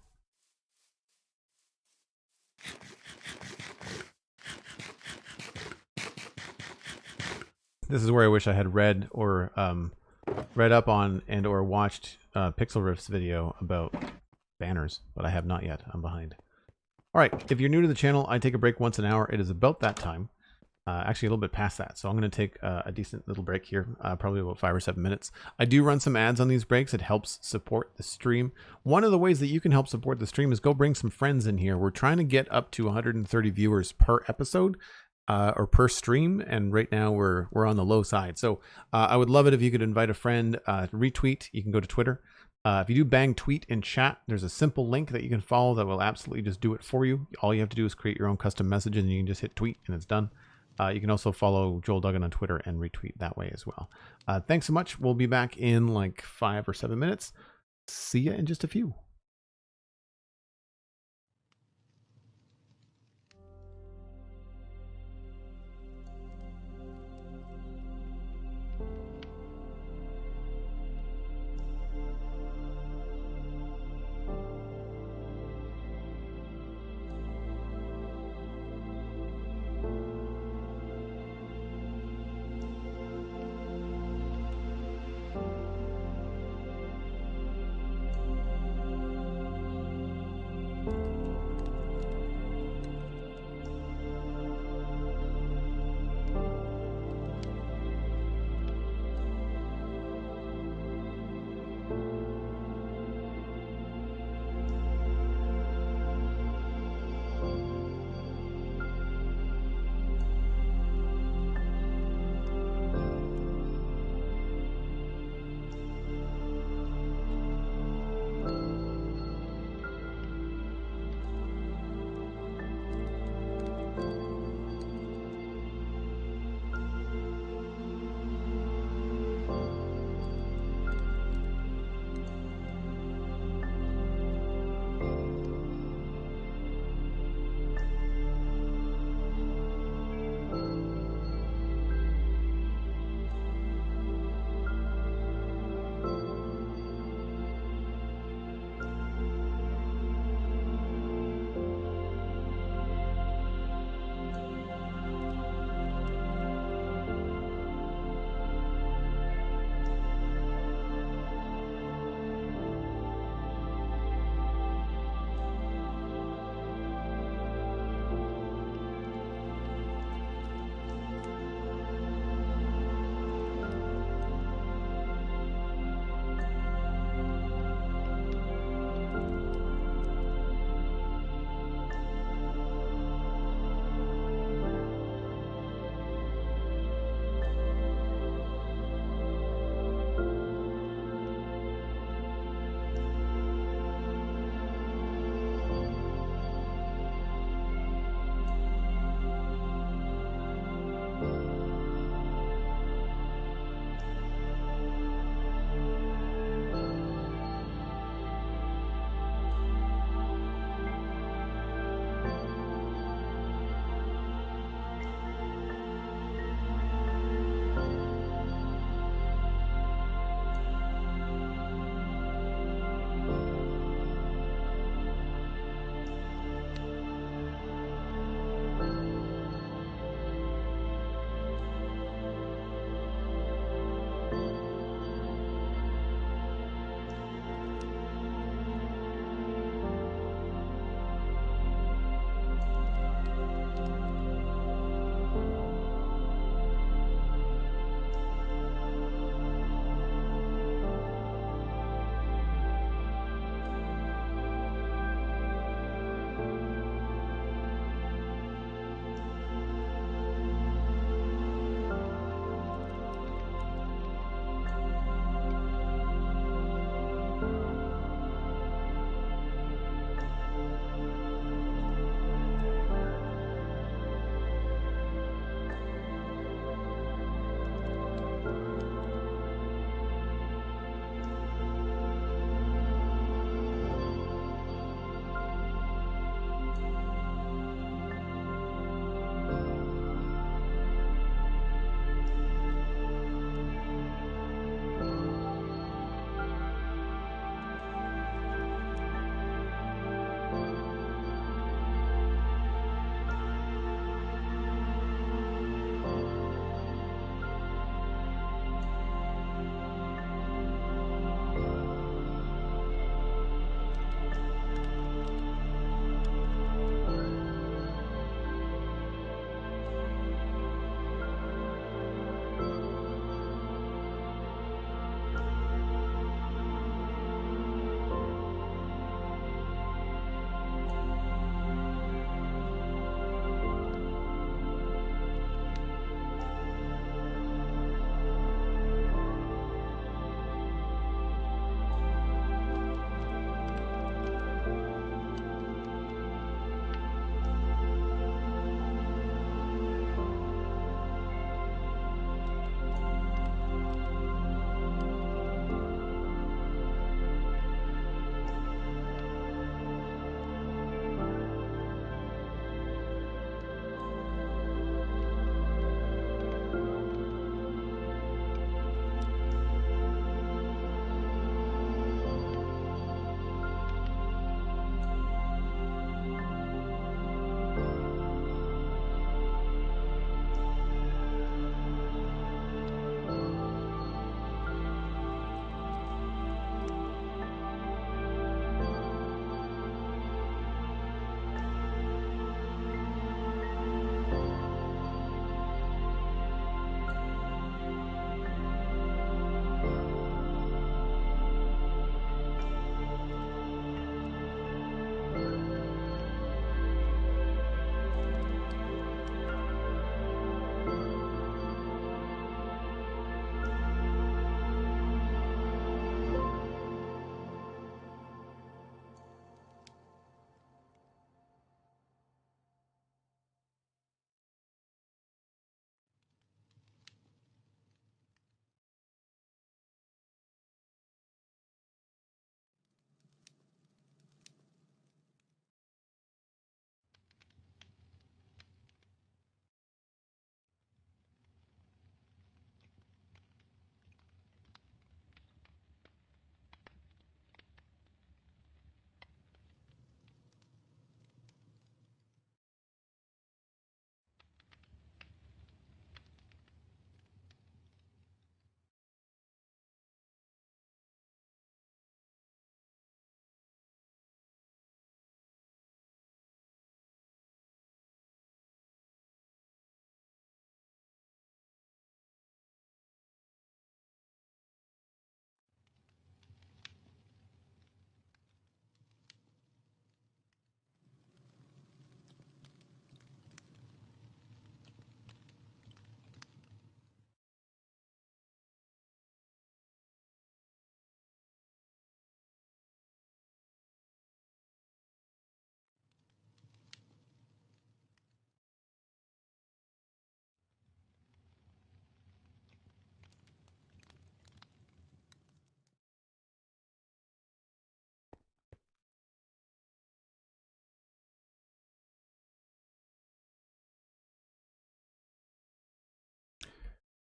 This is where I wish I had read or read up on and or watched Pixel Riff's video about banners, but I have not yet. I'm behind. All right, if you're new to the channel, I take a break once an hour. It is about that time. Actually, a little bit past that. So I'm going to take a decent little break here, probably about 5 or 7 minutes. I do run some ads on these breaks. It helps support the stream. One of the ways that you can help support the stream is go bring some friends in here. We're trying to get up to 130 viewers per episode. Or per stream, and right now we're on the low side. So I would love it if you could invite a friend, retweet. You can go to Twitter. If you do bang tweet in chat, there's a simple link that you can follow that will absolutely just do it for you. All you have to do is create your own custom message, and you can just hit tweet, and it's done. You can also follow Joel Duggan on Twitter and retweet that way as well. Thanks so much. We'll be back in like 5 or 7 minutes. See ya in just a few.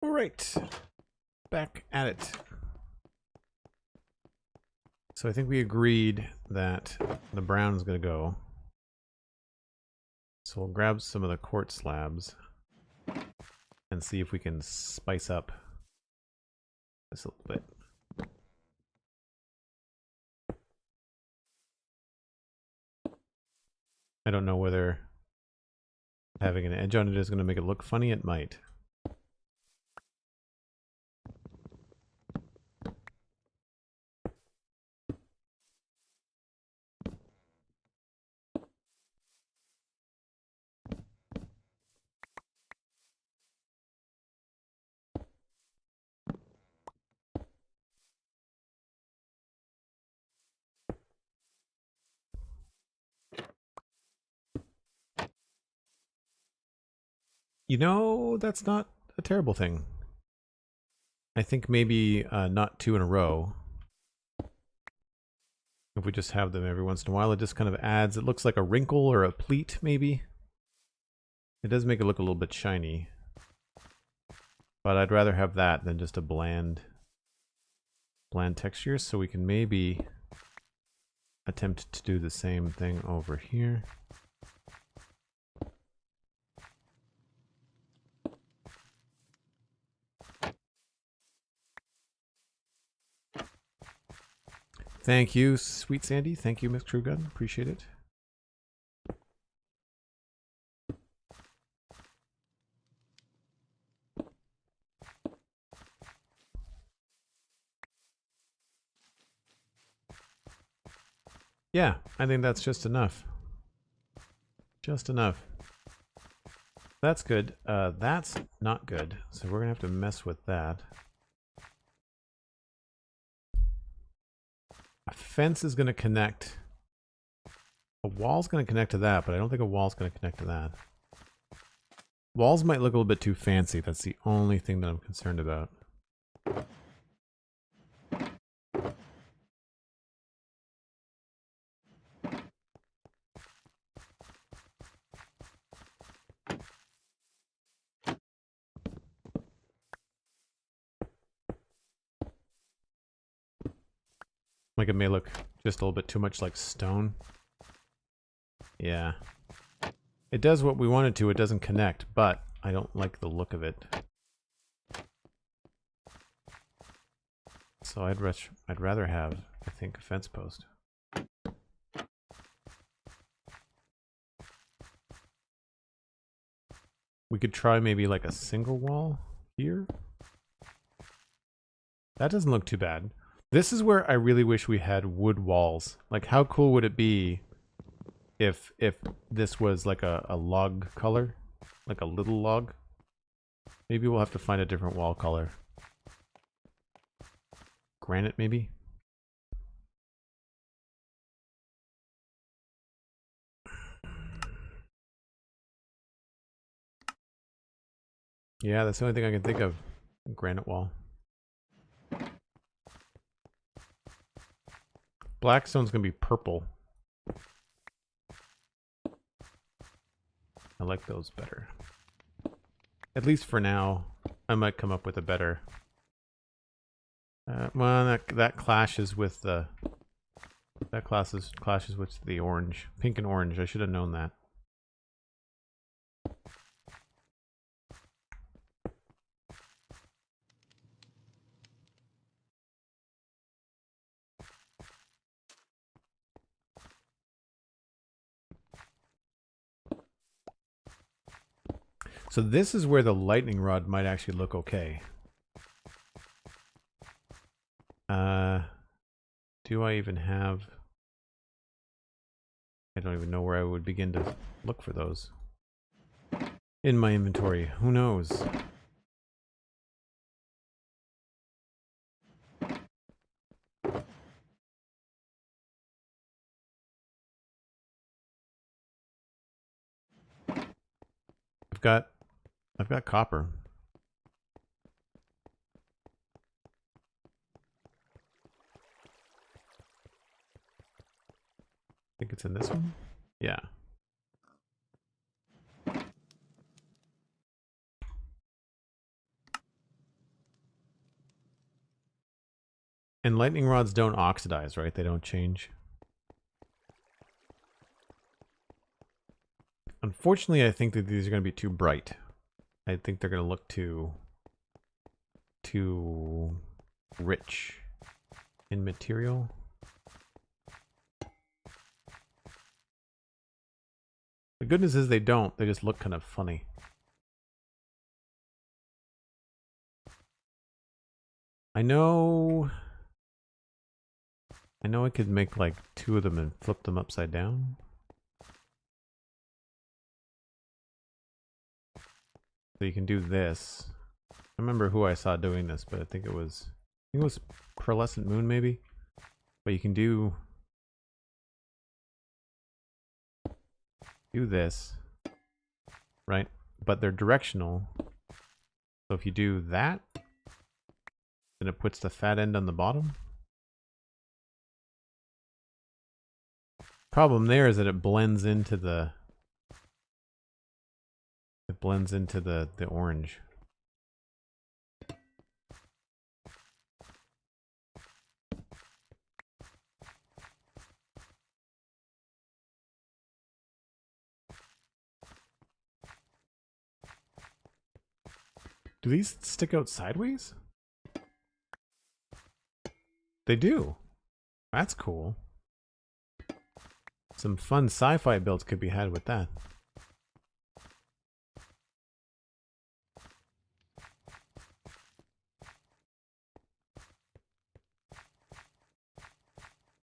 All right, back at it. So I think we agreed that the brown is going to go. So we'll grab some of the quartz slabs and see if we can spice up this a little bit. I don't know whether having an edge on it is going to make it look funny. It might. You know, that's not a terrible thing. I think maybe not 2 in a row. If we just have them every once in a while, it just kind of adds, it looks like a wrinkle or a pleat, maybe. It does make it look a little bit shiny. But I'd rather have that than just a bland texture, so we can maybe attempt to do the same thing over here. Thank you, Sweet Sandy. Thank you, Miss Duggan. Appreciate it. Yeah, I think that's just enough. Just enough. That's good. That's not good. So we're going to have to mess with that. A fence is going to connect. A wall's going to connect to that, but I don't think a wall's going to connect to that. Walls might look a little bit too fancy. That's the only thing that I'm concerned about. Like it may look just a little bit too much like stone. Yeah. It does what we want it to. It doesn't connect, but I don't like the look of it. So I'd rather have, I think, a fence post. We could try maybe like a single wall here. That doesn't look too bad. This is where I really wish we had wood walls. Like, how cool would it be if this was like a log color? Like a little log? Maybe we'll have to find a different wall color. Granite, maybe? Yeah, that's the only thing I can think of. Granite wall. Blackstone's gonna be purple. I like those better. At least for now. I might come up with a better... well, that clashes with the... That clashes with the orange. Pink and orange. I should have known that. So this is where the lightning rod might actually look okay. Do I even have... I don't even know where I would begin to look for those. In my inventory. Who knows? I've got copper. I think it's in this one? Yeah. And lightning rods don't oxidize, right? They don't change. Unfortunately, I think that these are going to be too bright. I think they're going to look too rich in material. The good news is they don't. They just look kind of funny. I know I could make like 2 of them and flip them upside down. So you can do this. I remember who I saw doing this, but I think it was Pearlescent Moon maybe. But you can do this, right? But they're directional. So if you do that, then it puts the fat end on the bottom. Problem there is that it blends into the orange. Do these stick out sideways? They do. That's cool. Some fun sci-fi builds could be had with that.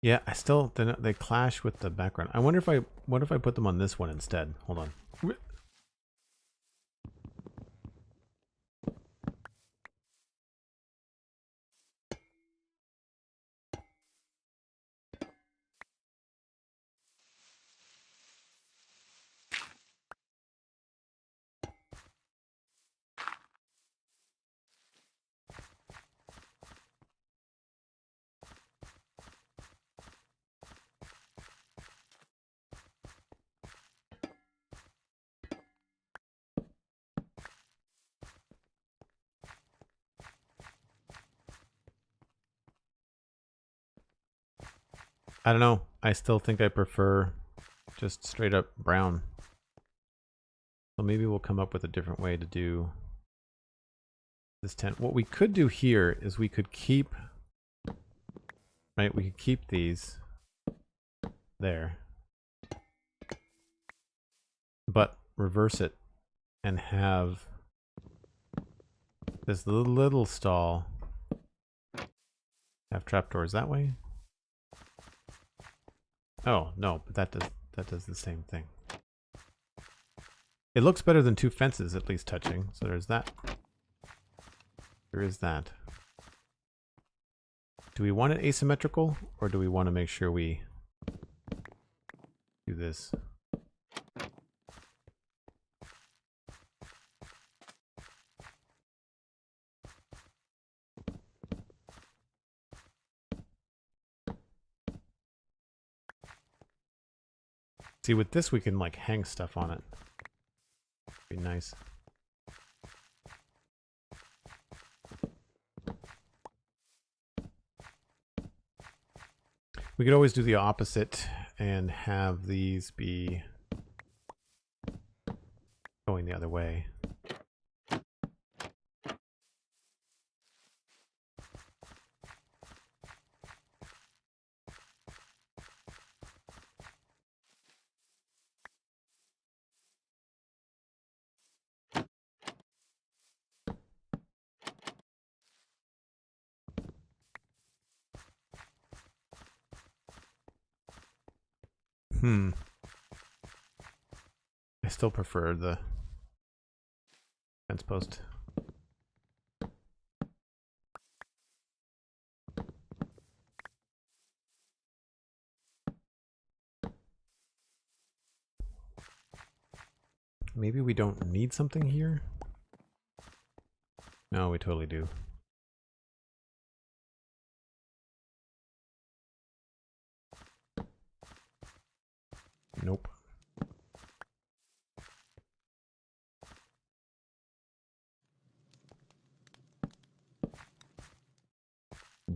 Yeah, I still they clash with the background. I wonder if what if I put them on this one instead? Hold on. I don't know. I still think I prefer just straight up brown. So maybe we'll come up with a different way to do this tent. What we could do here is we could keep, right? We could keep these there, but reverse it and have this little stall have trapdoors that way. Oh no, but that does the same thing. It looks better than 2 fences at least touching. So there's that. There is that. Do we want it asymmetrical, or do we want to make sure we do this? See, with this we can like hang stuff on it. Be nice. We could always do the opposite and have these be going the other way. I still prefer the fence post. Maybe we don't need something here? No, we totally do. Nope.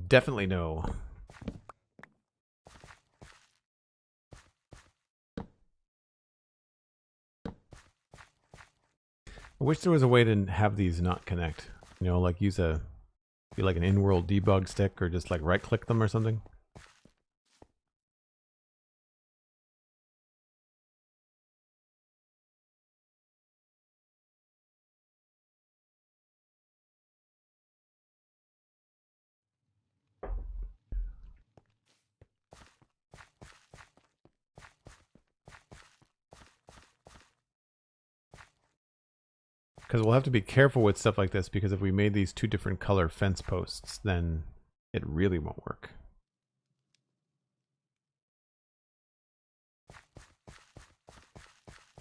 definitely no. I wish there was a way to have these not connect. You know, like use be like an in-world debug stick or just like right-click them or something. Because we'll have to be careful with stuff like this, because if we made these two different color fence posts, then it really won't work.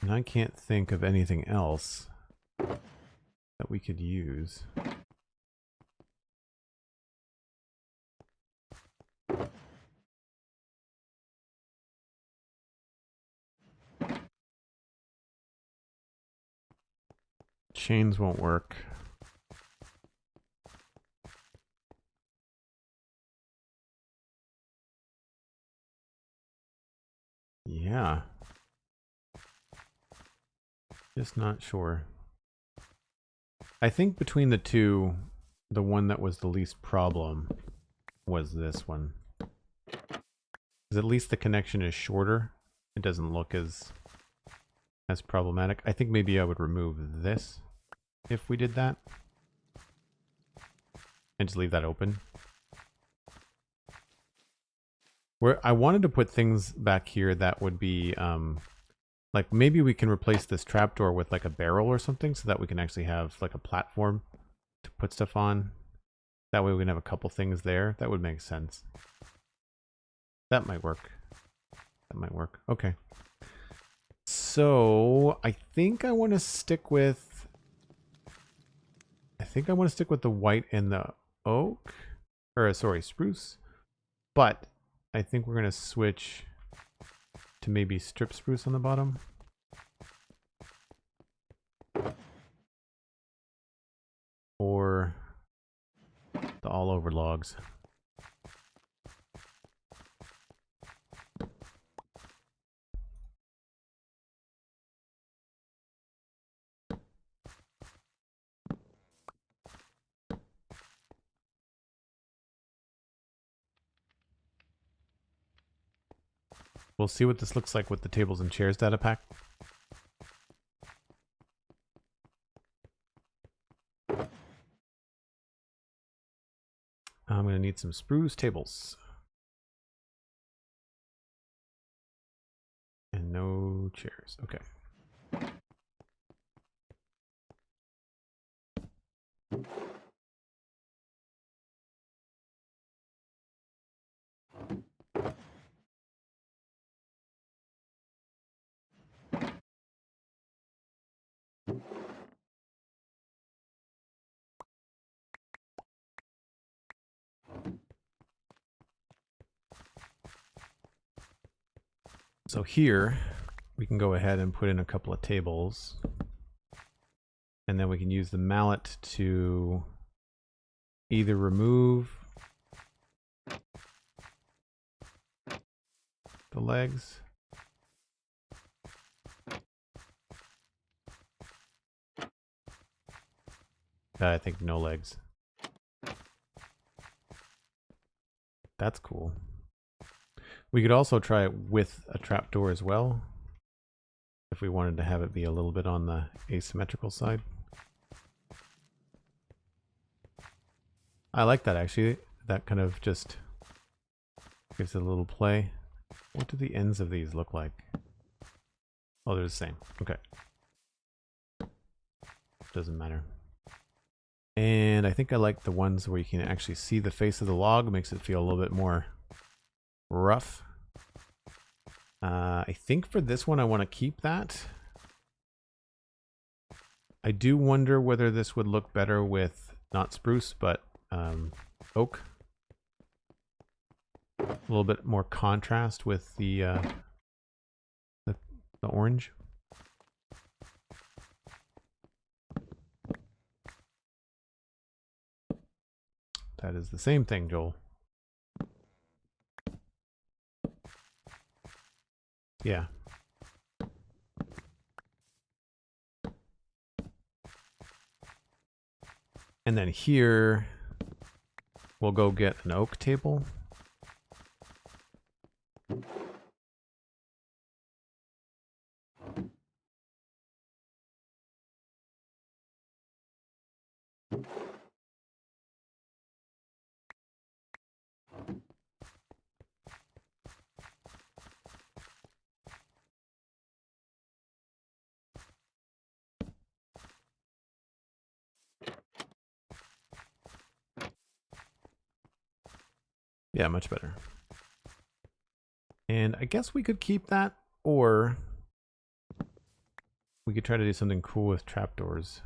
And I can't think of anything else that we could use. Chains won't work. Yeah. Just not sure. I think between the two, the one that was the least problem was this one. Because at least the connection is shorter. It doesn't look as problematic. I think maybe I would remove this if we did that. And just leave that open. Where I wanted to put things back here that would be like maybe we can replace this trapdoor with like a barrel or something so that we can actually have like a platform to put stuff on. That way we can have a couple things there. That would make sense. That might work. That might work. Okay. So I think I want to stick with the white and the oak. Or sorry, spruce. But I think we're gonna switch to maybe strip spruce on the bottom. Or the all over logs. We'll see what this looks like with the tables and chairs data pack. I'm going to need some spruce tables. And no chairs. Okay. So here, we can go ahead and put in a couple of tables. And then we can use the mallet to either remove the legs. I think no legs. That's cool. We could also try it with a trapdoor as well, if we wanted to have it be a little bit on the asymmetrical side. I like that actually. That kind of just gives it a little play. What do the ends of these look like? Oh, they're the same. Okay. Doesn't matter. And I think I like the ones where you can actually see the face of the log. It makes it feel a little bit more rough. I think for this one I want to keep that. I do wonder whether this would look better with not spruce but oak. A little bit more contrast with the orange. That is the same thing, Joel. Yeah. And then here, we'll go get an oak table. Yeah, much better. And I guess we could keep that, or we could try to do something cool with trapdoors.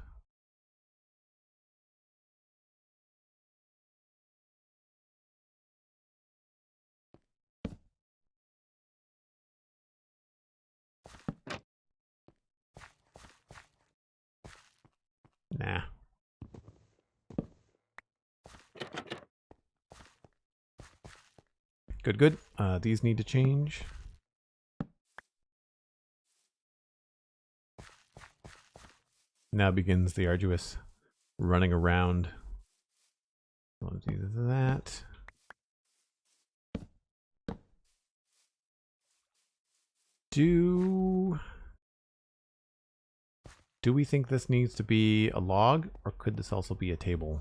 Nah. Good, good. These need to change. Now begins the arduous running around. I'll do that. Do we think this needs to be a log, or could this also be a table?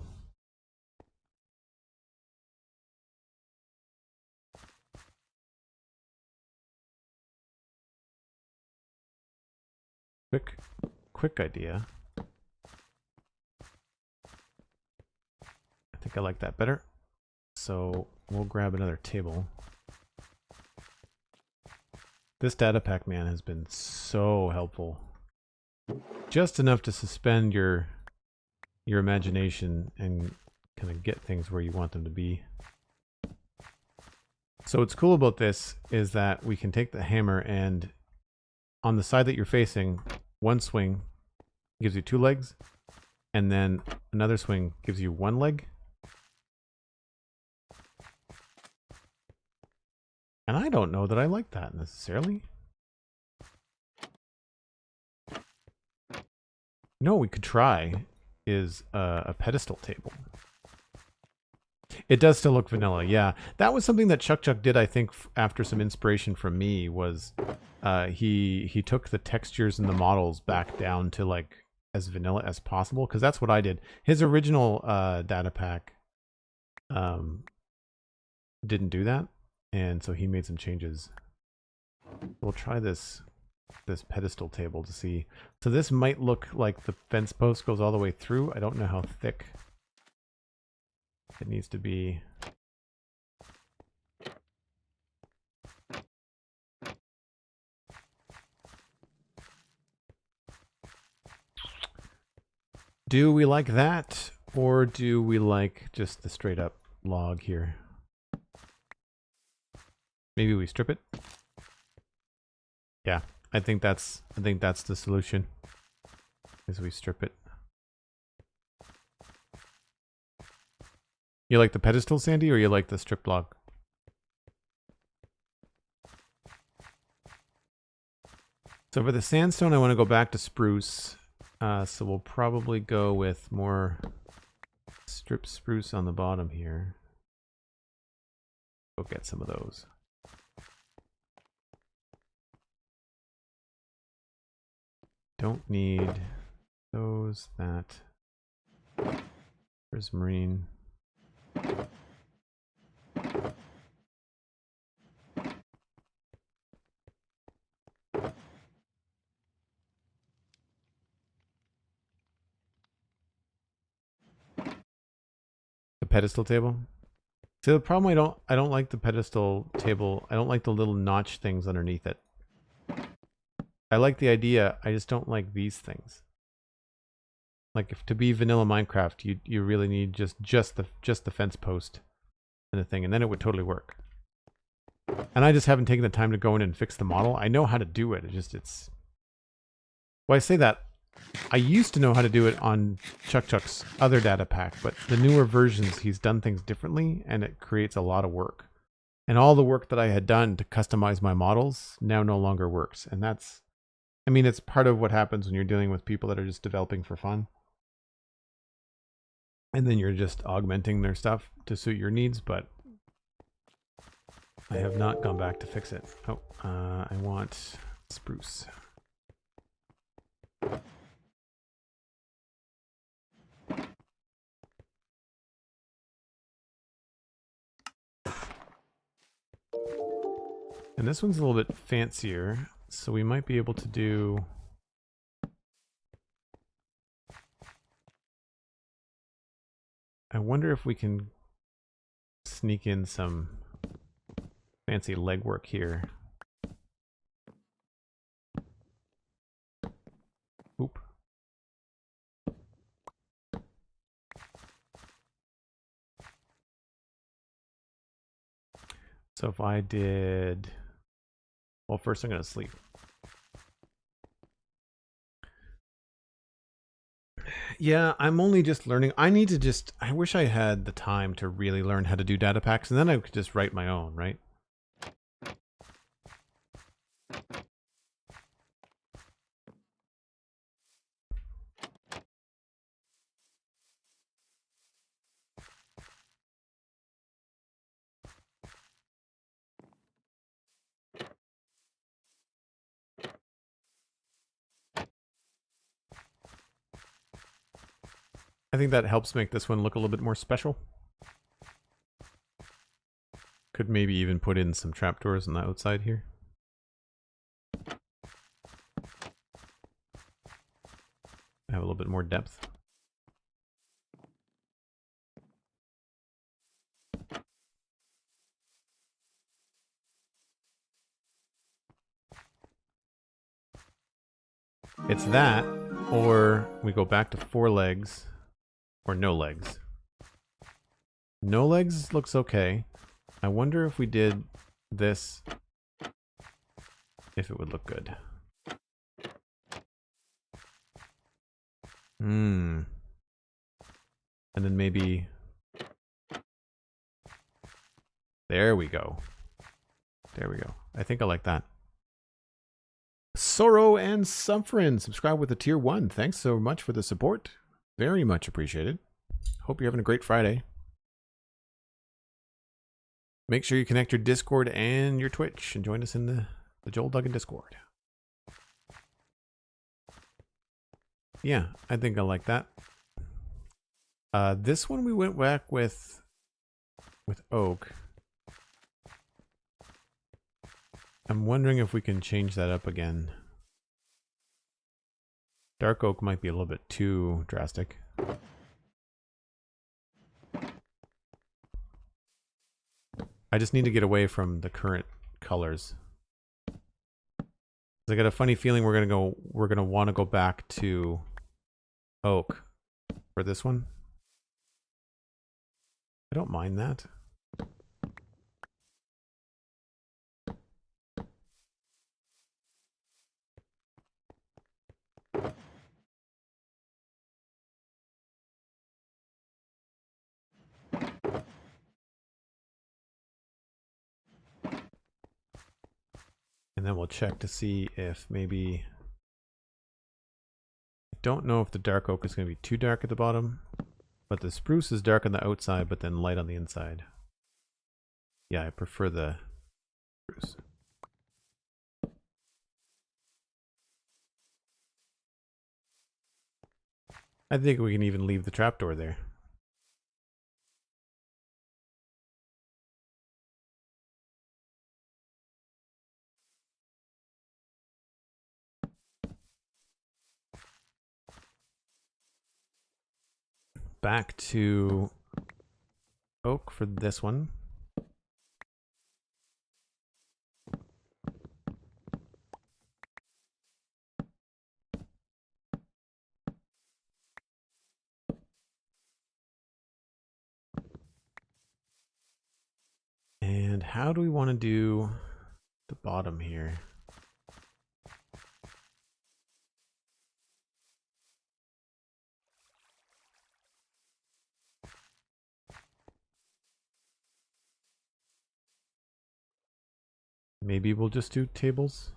Quick idea. I think I like that better. So we'll grab another table. This data pack, man, has been so helpful. Just enough to suspend your imagination and kind of get things where you want them to be. So what's cool about this is that we can take the hammer, and on the side that you're facing, one swing gives you 2 legs, and then another swing gives you 1 leg. And I don't know that I like that necessarily. You know what we could try is a pedestal table. It does still look vanilla, yeah. That was something that Chuck did, I think, after some inspiration from me, was he took the textures and the models back down to like as vanilla as possible, because that's what I did. His original data pack didn't do that, and so he made some changes. We'll try this pedestal table to see. So this might look like the fence post goes all the way through. I don't know how thick it needs to be. Do we like that, or do we like just the straight up log here? Maybe we strip it. Yeah, I think that's the solution. Is we strip it. You like the pedestal, Sandy, or you like the strip log? So for the sandstone, I want to go back to spruce. So we'll probably go with more strip spruce on the bottom here. Go get some of those. Don't need those, that. Prismarine. The pedestal table. See, the problem, I don't like the pedestal table. I don't like the little notch things underneath it. I like the idea, I just don't like these things. Like, if to be vanilla Minecraft, you really need just the fence post and the thing, and then it would totally work. And I just haven't taken the time to go in and fix the model. I know how to do it. It's well, I say that I used to know how to do it on Chuck's other data pack, but the newer versions, he's done things differently, and it creates a lot of work. And all the work that I had done to customize my models now no longer works. And that's, I mean, it's part of what happens when you're dealing with people that are just developing for fun. And then you're just augmenting their stuff to suit your needs, but I have not gone back to fix it. Oh, I want spruce. And this one's a little bit fancier, so we might be able to do... I wonder if we can sneak in some fancy legwork here. Oop. So if I did... Well, first I'm going to sleep. Yeah, I'm only just learning. I need to just... I wish I had the time to really learn how to do data packs, and then I could just write my own, right? I think that helps make this one look a little bit more special. Could maybe even put in some trapdoors on the outside here. Have a little bit more depth. It's that, or we go back to 4 legs, or no legs. No legs looks okay. I wonder if we did this, if it would look good. And then maybe... There we go. There we go. I think I like that. Sorrow and Suffering, subscribe with a tier 1. Thanks so much for the support. Very much appreciated. Hope you're having a great Friday. Make sure you connect your Discord and your Twitch and join us in the Joel Duggan Discord. Yeah, I think I like that. This one we went back with oak. I'm wondering if we can change that up again. Dark oak might be a little bit too drastic. I just need to get away from the current colors. I got a funny feeling we're gonna want to go back to oak for this one. I don't mind that. And then we'll check to see if maybe... I don't know if the dark oak is going to be too dark at the bottom, but the spruce is dark on the outside, but then light on the inside. Yeah, I prefer the spruce. I think we can even leave the trapdoor there. Back to oak for this one. And how do we want to do the bottom here? Maybe we'll just do tables.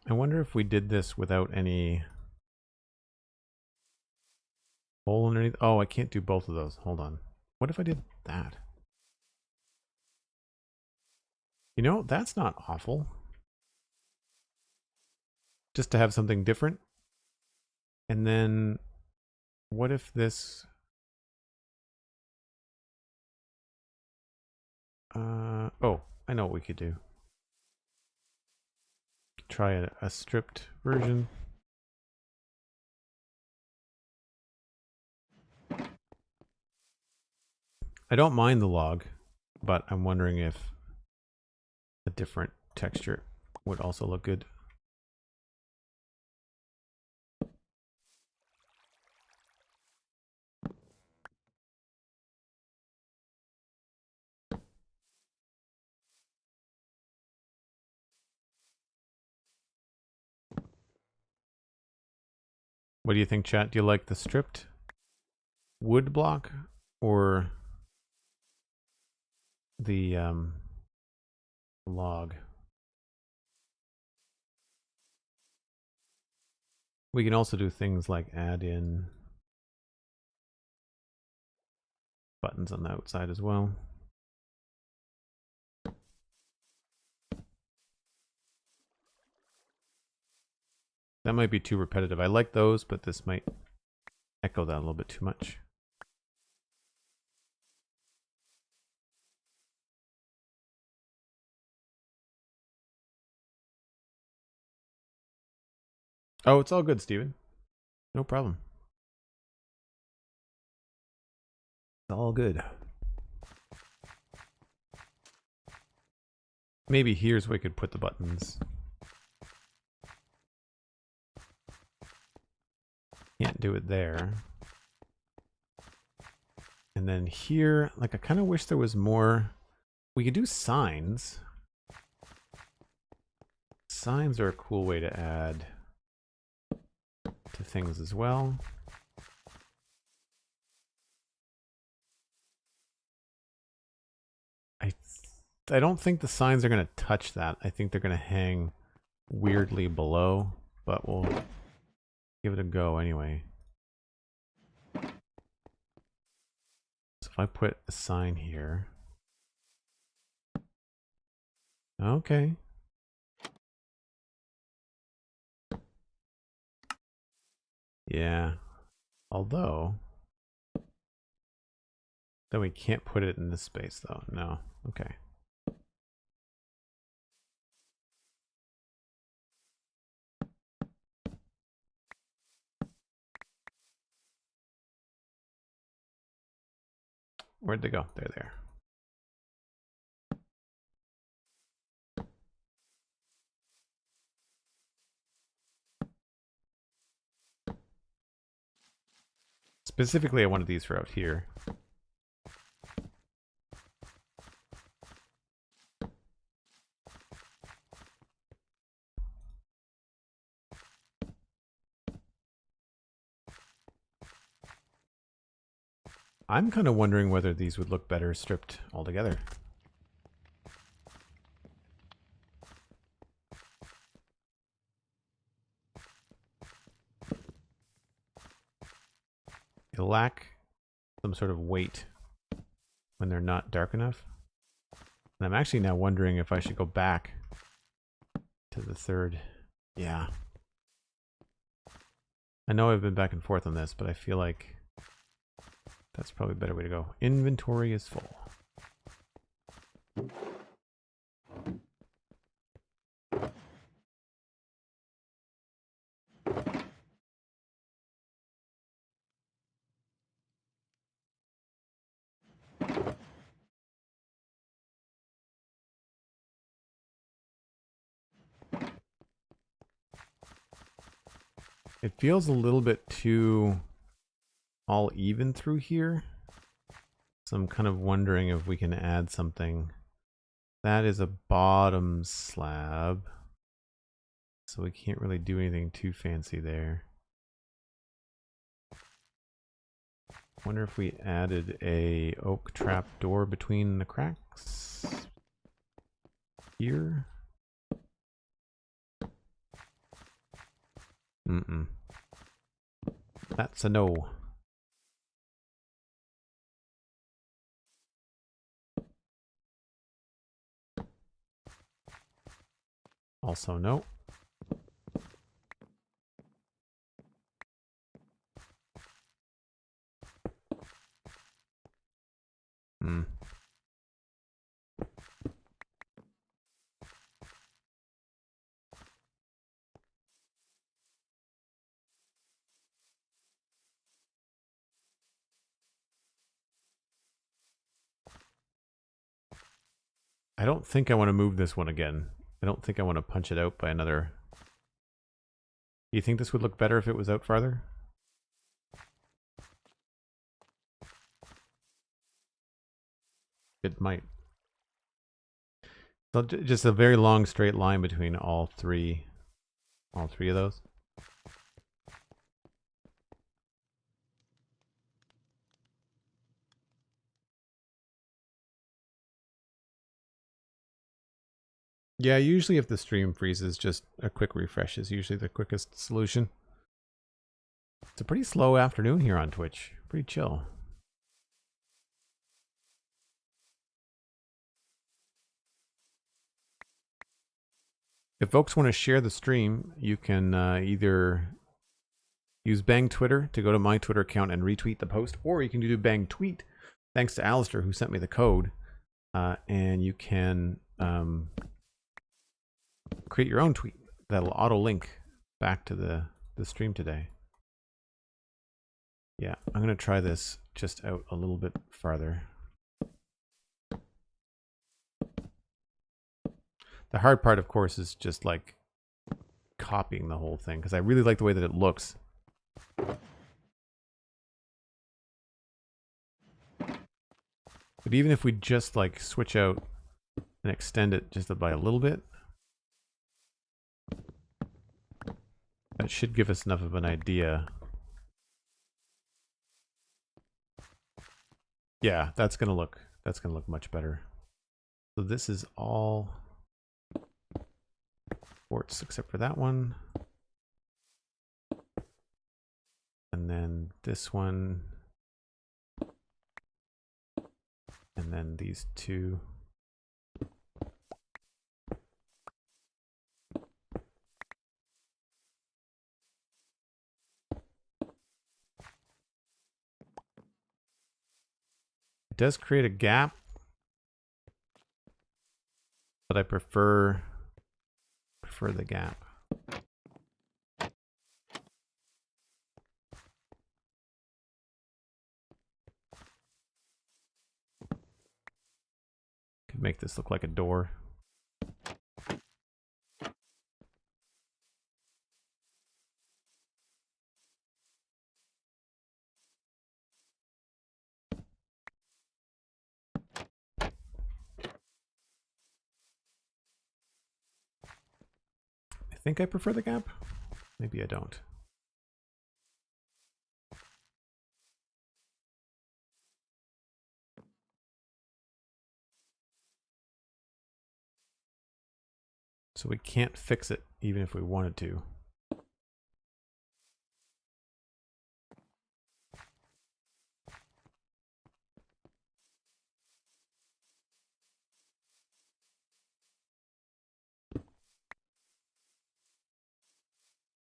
I wonder if we did this without any hole underneath. Oh, I can't do both of those. Hold on. What if I did that? You know, that's not awful. Just to have something different. And then what if this... oh, I know what we could do. Try a stripped version. I don't mind the log, but I'm wondering if a different texture would also look good. What do you think, chat? Do you like the stripped wood block or the log? We can also do things like add in buttons on the outside as well. That might be too repetitive. I like those, but this might echo that a little bit too much. Oh, it's all good, Steven. No problem. It's all good. Maybe here's where we could put the buttons. Can't do it there. And then here, like I kind of wish there was more. We could do signs. Signs are a cool way to add to things as well. I don't think the signs are going to touch that. I think they're going to hang weirdly below, but we'll give it a go anyway. So if I put a sign here. Okay. Yeah. Although, then we can't put it in this space though. No. Okay. Where'd they go? They're there. Specifically, I wanted these for out here. I'm kind of wondering whether these would look better stripped altogether. They lack some sort of weight when they're not dark enough. And I'm actually now wondering if I should go back to the third. Yeah. I know I've been back and forth on this, but I feel like that's probably a better way to go. Inventory is full. It feels a little bit too all even through here. So I'm kind of wondering if we can add something. That is a bottom slab. So we can't really do anything too fancy there. Wonder if we added a oak trap door between the cracks here. Mm-mm. That's a no. Also no. Hmm. I don't think I want to move this one again. I don't think I want to punch it out by another. Do you think this would look better if it was out farther? It might. So just a very long straight line between all three of those. Yeah, usually if the stream freezes, just a quick refresh is usually the quickest solution. It's a pretty slow afternoon here on Twitch. Pretty chill. If folks want to share the stream, you can either use Bang Twitter to go to my Twitter account and retweet the post, or you can do Bang Tweet, thanks to Alistair who sent me the code, and you can create your own tweet that'll auto-link back to the stream today. Yeah, I'm going to try this just out a little bit farther. The hard part, of course, is just like copying the whole thing, because I really like the way that it looks. But even if we just like switch out and extend it just by a little bit, that should give us enough of an idea. Yeah, that's gonna look much better. So this is all ports except for that one. And then this one. And then these two. It does create a gap, but I prefer the gap. Could make this look like a door. I think I prefer the gap. Maybe I don't. So we can't fix it even if we wanted to.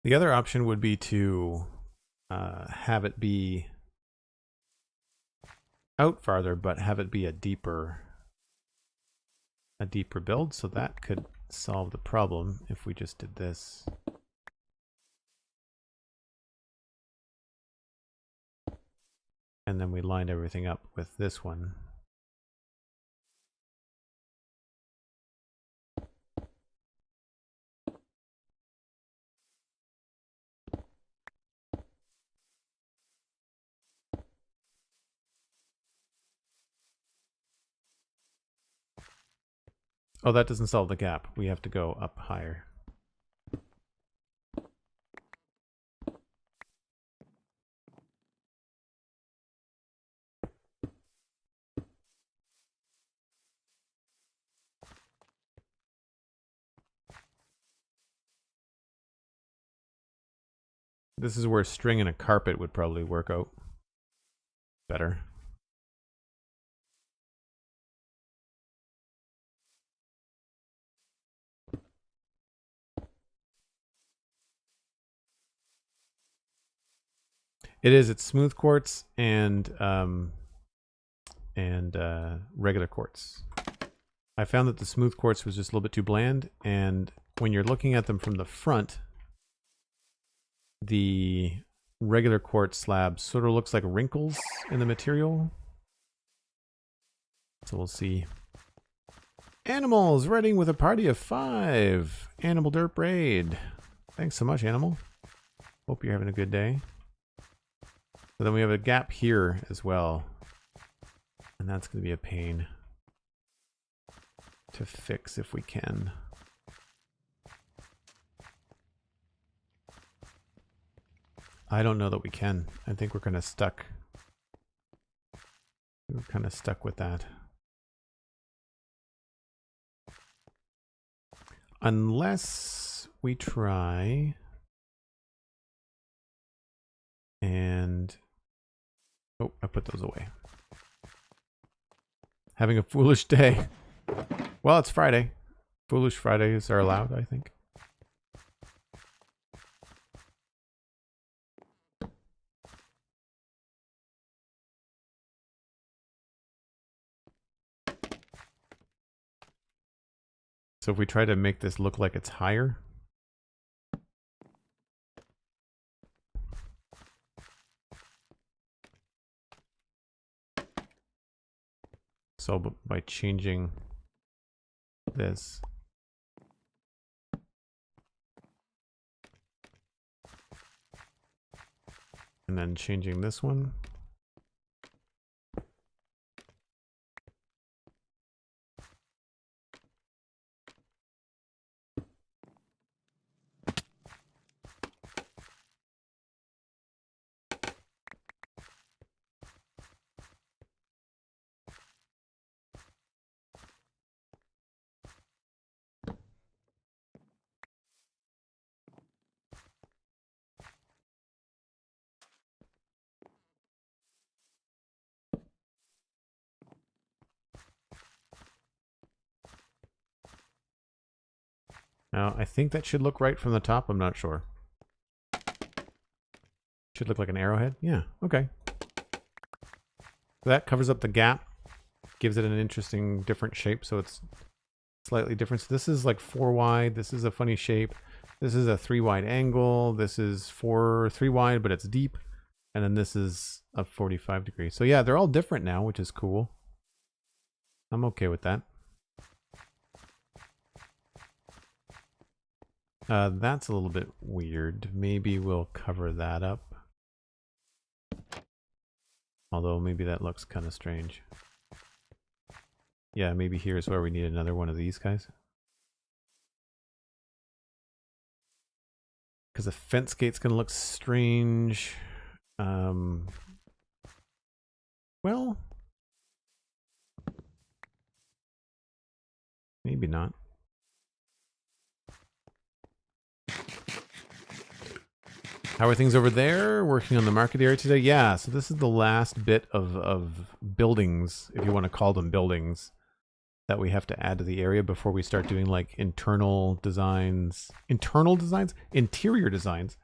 The other option would be to have it be out farther, but have it be a deeper build. So that could solve the problem if we just did this. And then we lined everything up with this one. Oh, that doesn't solve the gap. We have to go up higher. This is where string and a carpet would probably work out better. It is. It's smooth quartz and regular quartz. I found that the smooth quartz was just a little bit too bland, and when you're looking at them from the front, the regular quartz slab sort of looks like wrinkles in the material. So we'll see. Animals riding with a party of 5. Animal Derp Raid. Thanks so much, Animal. Hope you're having a good day. So then we have a gap here as well. And that's going to be a pain to fix if we can. I don't know that we can. I think we're kind of stuck. We're kind of stuck with that. Unless we try and... Oh, I put those away. Having a foolish day. Well, it's Friday. Foolish Fridays are allowed, I think. So if we try to make this look like it's higher. So by changing this. And then changing this one. Now, I think that should look right from the top. I'm not sure. Should look like an arrowhead. Yeah, okay. That covers up the gap. Gives it an interesting, different shape, so it's slightly different. So this is like 4 wide. This is a funny shape. This is a 3 wide angle. This is 3 wide, but it's deep. And then this is a 45 degree. So yeah, they're all different now, which is cool. I'm okay with that. That's a little bit weird. Maybe we'll cover that up. Although maybe that looks kind of strange. Yeah, maybe here's where we need another one of these guys. Because the fence gate's going to look strange. Well, maybe not. How are things over there? Working on the market area today? Yeah, so this is the last bit of buildings, if you want to call them buildings, that we have to add to the area before we start doing like internal designs. Internal designs? Interior designs.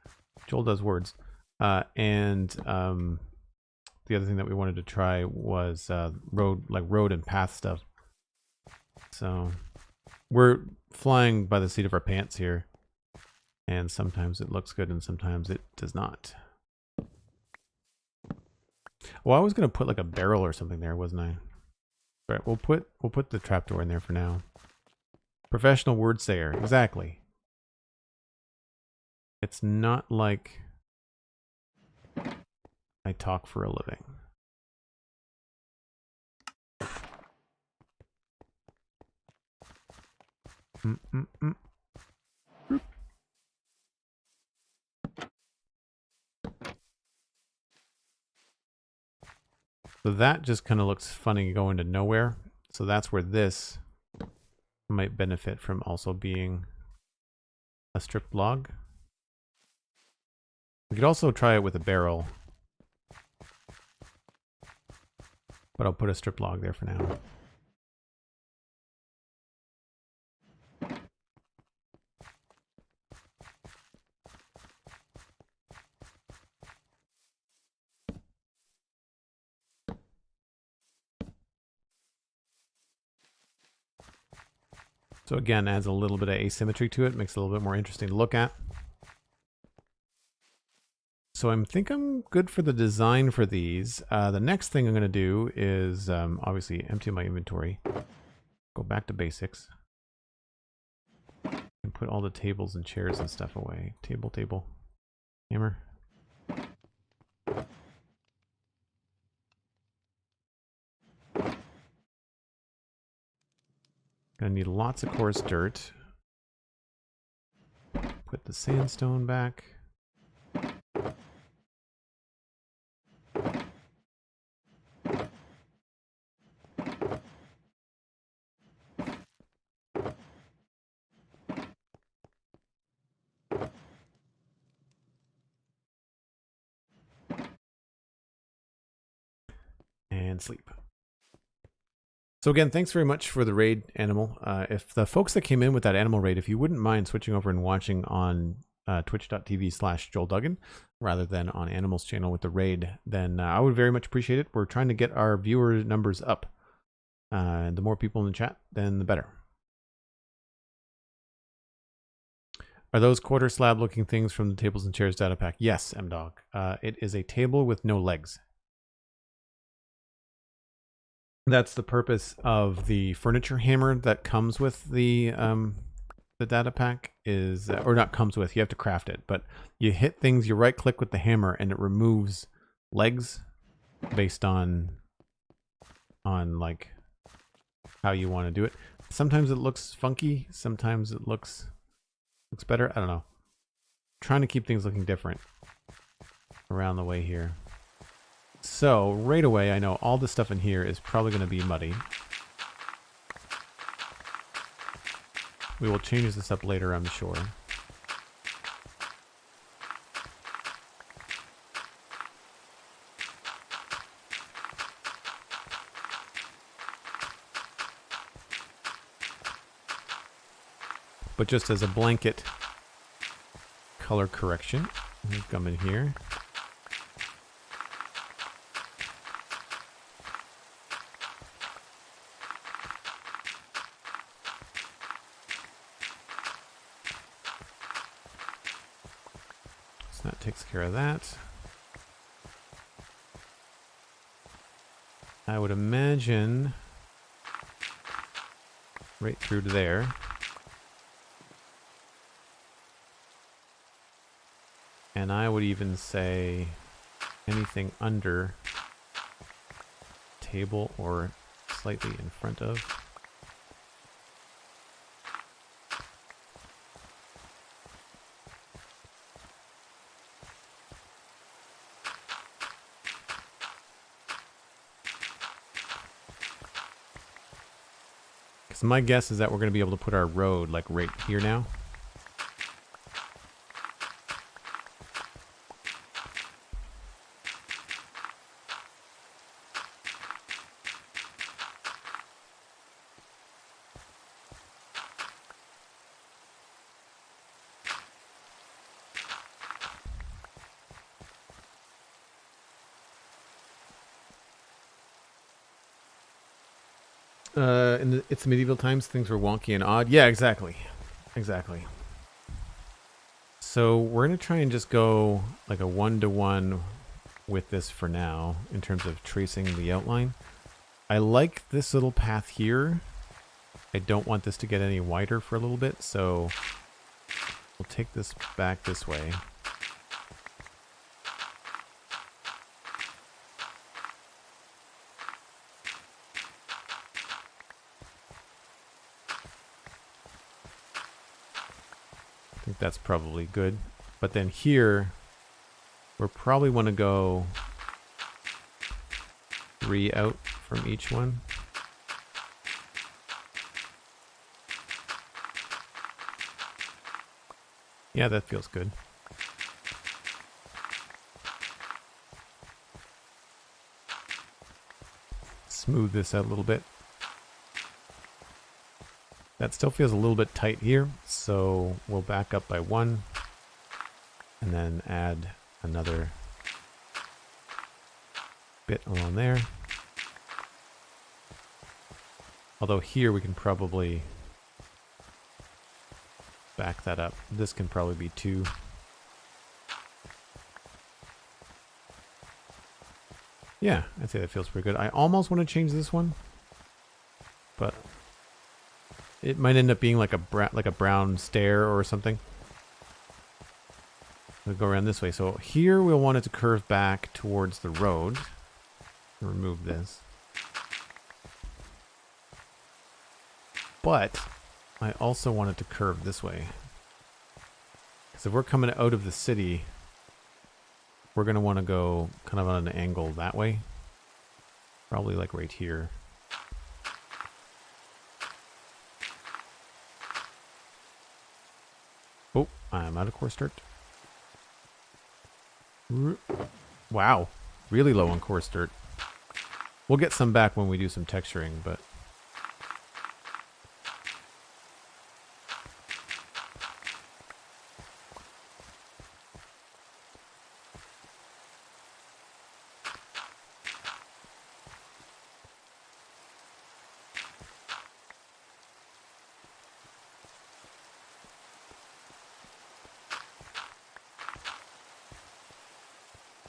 Joel does words. And the other thing that we wanted to try was road and path stuff. So we're flying by the seat of our pants here. And sometimes it looks good and sometimes it does not. Well, I was going to put like a barrel or something there, wasn't I? All right, we'll put the trapdoor in there for now. Professional word sayer, exactly. It's not like I talk for a living. Mm-mm-mm. So that just kind of looks funny going to nowhere. So that's where this might benefit from also being a stripped log. We could also try it with a barrel, but I'll put a stripped log there for now. So again, adds a little bit of asymmetry to it, makes it a little bit more interesting to look at. So I think I'm good for the design for these. The next thing I'm going to do is obviously empty my inventory, go back to basics, and put all the tables and chairs and stuff away. Table, hammer. Gonna need lots of coarse dirt. Put the sandstone back. And sleep. So again, thanks very much for the raid, Animal. If the folks that came in with that Animal raid, if you wouldn't mind switching over and watching on twitch.tv/JoelDuggan rather than on Animal's channel with the raid, then I would very much appreciate it. We're trying to get our viewer numbers up. The more people in the chat, then the better. Are those quarter slab looking things from the tables and chairs data pack? Yes, MDog. It is a table with no legs. That's the purpose of the furniture hammer that comes with the data pack is, or not comes with, you have to craft it, but you hit things, you right click with the hammer and it removes legs based on like how you want to do it. Sometimes it looks funky, sometimes it looks better. I don't know. Trying to keep things looking different around the way here. So right away, I know all this stuff in here is probably going to be muddy. We will change this up later, I'm sure. But just as a blanket color correction, we come in here. So that takes care of that. I would imagine right through to there. And I would even say anything under table or slightly in front of. Because my guess is that we're going to be able to put our road like right here now. In its medieval times, things were wonky and odd. Yeah, exactly. Exactly. So we're going to try and just go like a 1-to-1 with this for now in terms of tracing the outline. I like this little path here. I don't want this to get any wider for a little bit, so we'll take this back this way. I think that's probably good. But then here, we'll probably want to go 3 out from each one. Yeah, that feels good. Smooth this out a little bit. That still feels a little bit tight here, so we'll back up by 1 and then add another bit along there. Although here we can probably back that up. This can probably be 2. Yeah, I'd say that feels pretty good. I almost want to change this one, but it might end up being like a brown stair or something. We'll go around this way. So here we'll want it to curve back towards the road. Remove this. But I also want it to curve this way. Because if we're coming out of the city, we're going to want to go kind of on an angle that way. Probably like right here. Oh, I'm out of course dirt. Wow, really low on coarse dirt. We'll get some back when we do some texturing, but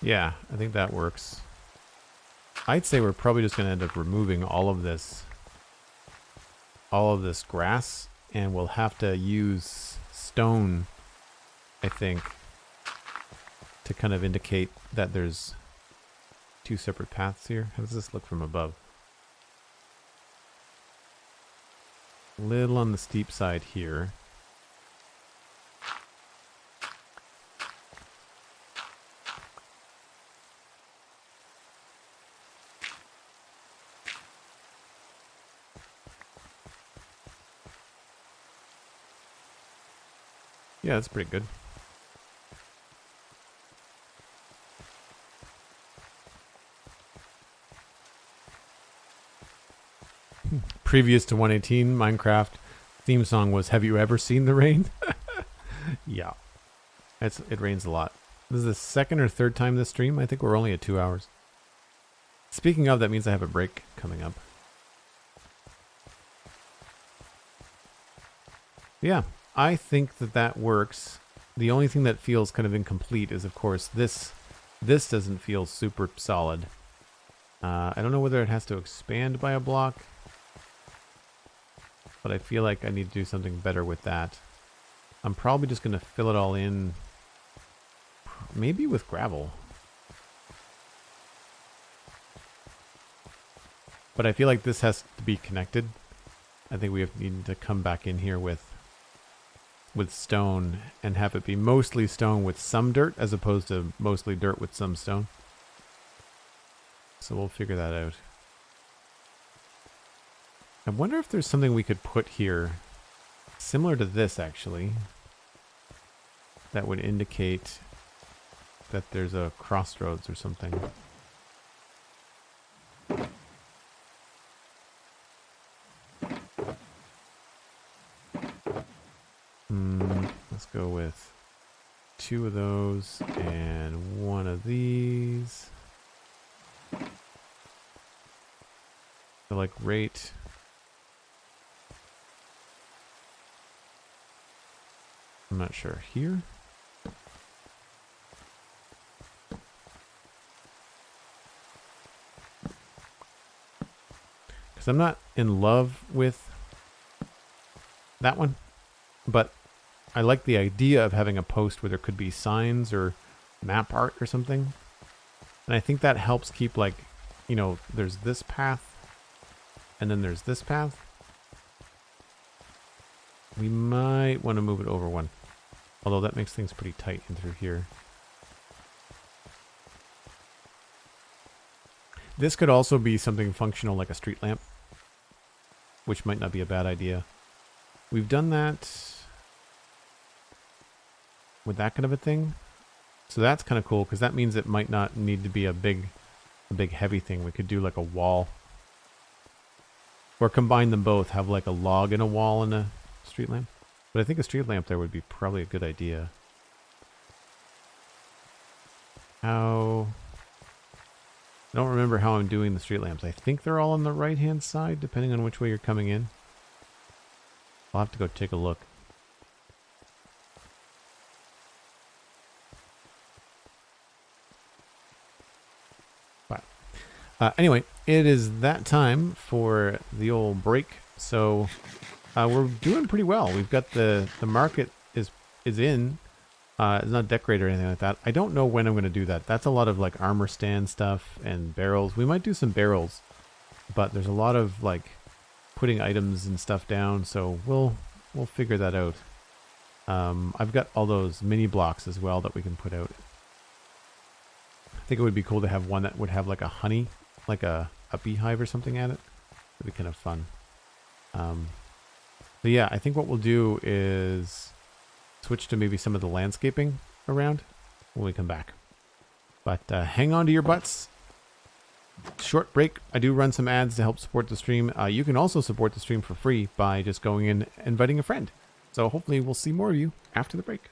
yeah, I think that works. I'd say we're probably just going to end up removing all of this grass, and we'll have to use stone, I think, to kind of indicate that there's 2 separate paths here. How does this look from above? A little on the steep side here. Yeah, that's pretty good. Previous to 118, Minecraft theme song was "Have you ever seen the rain?" Yeah, it rains a lot. This is the 2nd or 3rd time this stream. I think we're only at 2 hours. Speaking of, that means I have a break coming up. Yeah, I think that works. The only thing that feels kind of incomplete is, of course, this doesn't feel super solid. I don't know whether it has to expand by a block, but I feel like I need to do something better with that. I'm probably just going to fill it all in, maybe with gravel. But I feel like this has to be connected. I think we need to come back in here with stone and have it be mostly stone with some dirt as opposed to mostly dirt with some stone. So we'll figure that out. I wonder if there's something we could put here similar to this, actually, that would indicate that there's a crossroads or something. Let's go with 2 of those and 1 of these. So like right I'm not sure here. Because I'm not in love with that one, but I like the idea of having a post where there could be signs or map art or something. And I think that helps keep, like, you know, there's this path and then there's this path. We might want to move it over 1. Although that makes things pretty tight in through here. This could also be something functional like a street lamp, which might not be a bad idea. We've done that with that kind of a thing. So that's kind of cool because that means it might not need to be a big heavy thing. We could do like a wall. Or combine them both, have like a log and a wall and a street lamp. But I think a street lamp there would be probably a good idea. How... I don't remember how I'm doing the street lamps. I think they're all on the right-hand side, depending on which way you're coming in. I'll have to go take a look. But anyway, it is that time for the old break. So we're doing pretty well. We've got the market is in. It's not decorated or anything like that. I don't know when I'm going to do that. That's a lot of like armor stand stuff and barrels. We might do some barrels, but there's a lot of like putting items and stuff down. So we'll figure that out. I've got all those mini blocks as well that we can put out. I think it would be cool to have one that would have like a honey, like a beehive or something at it. It'd be kind of fun. So yeah, I think what we'll do is switch to maybe some of the landscaping around when we come back. But hang on to your butts. Short break. I do run some ads to help support the stream. You can also support the stream for free by just going in and inviting a friend. So hopefully we'll see more of you after the break.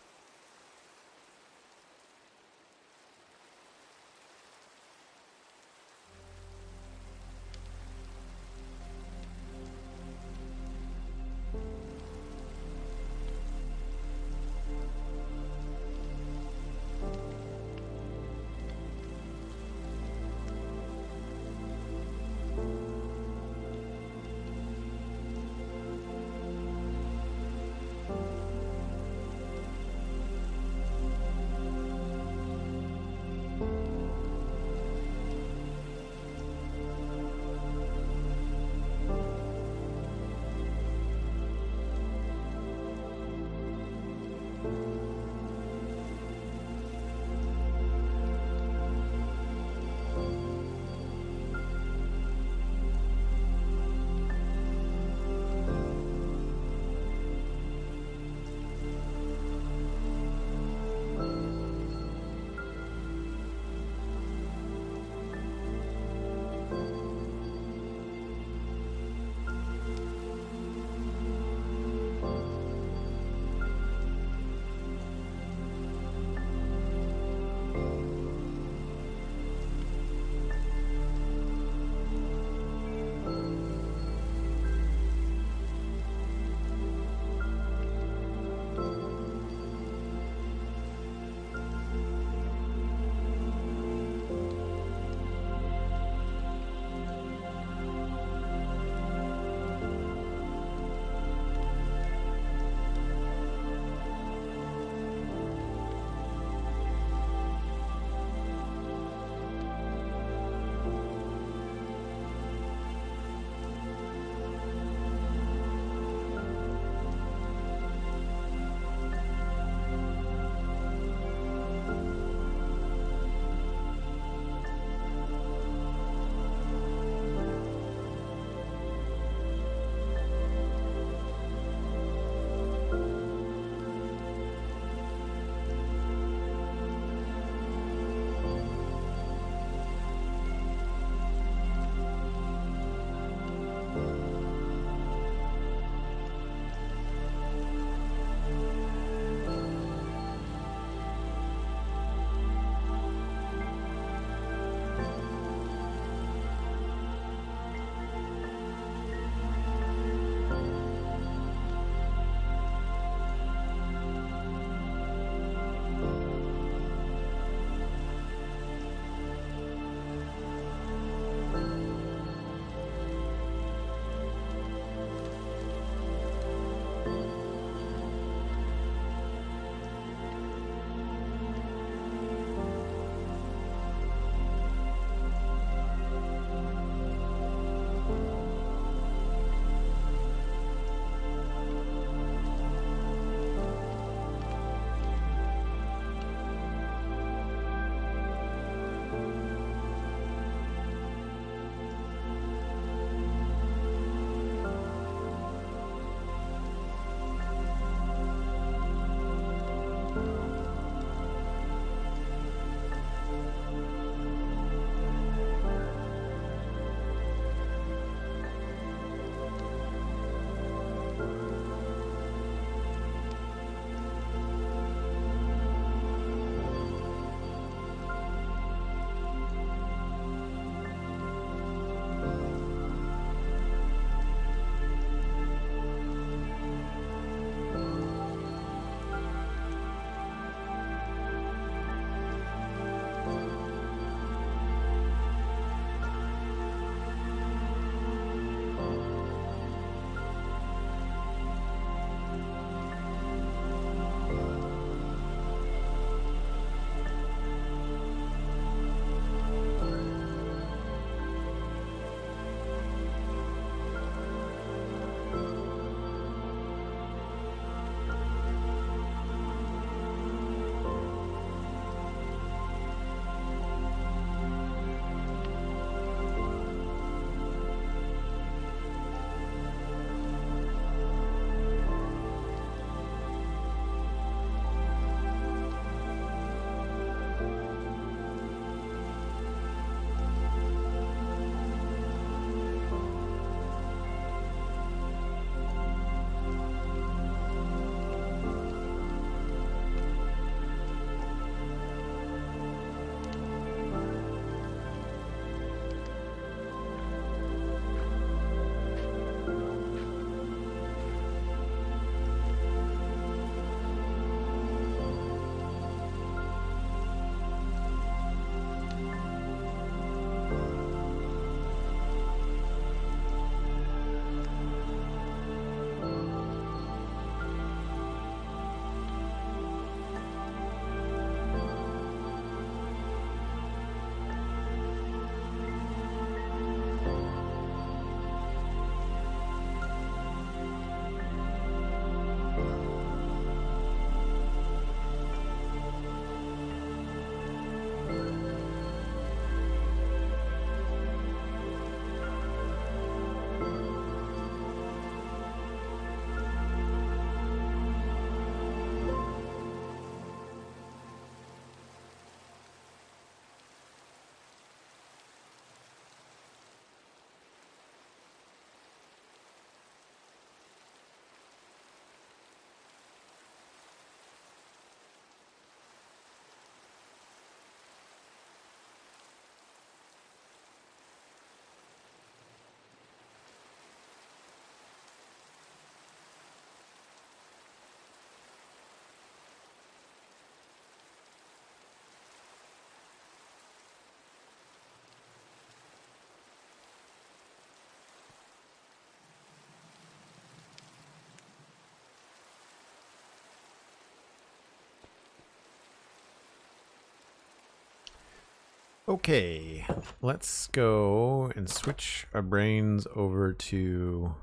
Okay, let's go and switch our brains over to,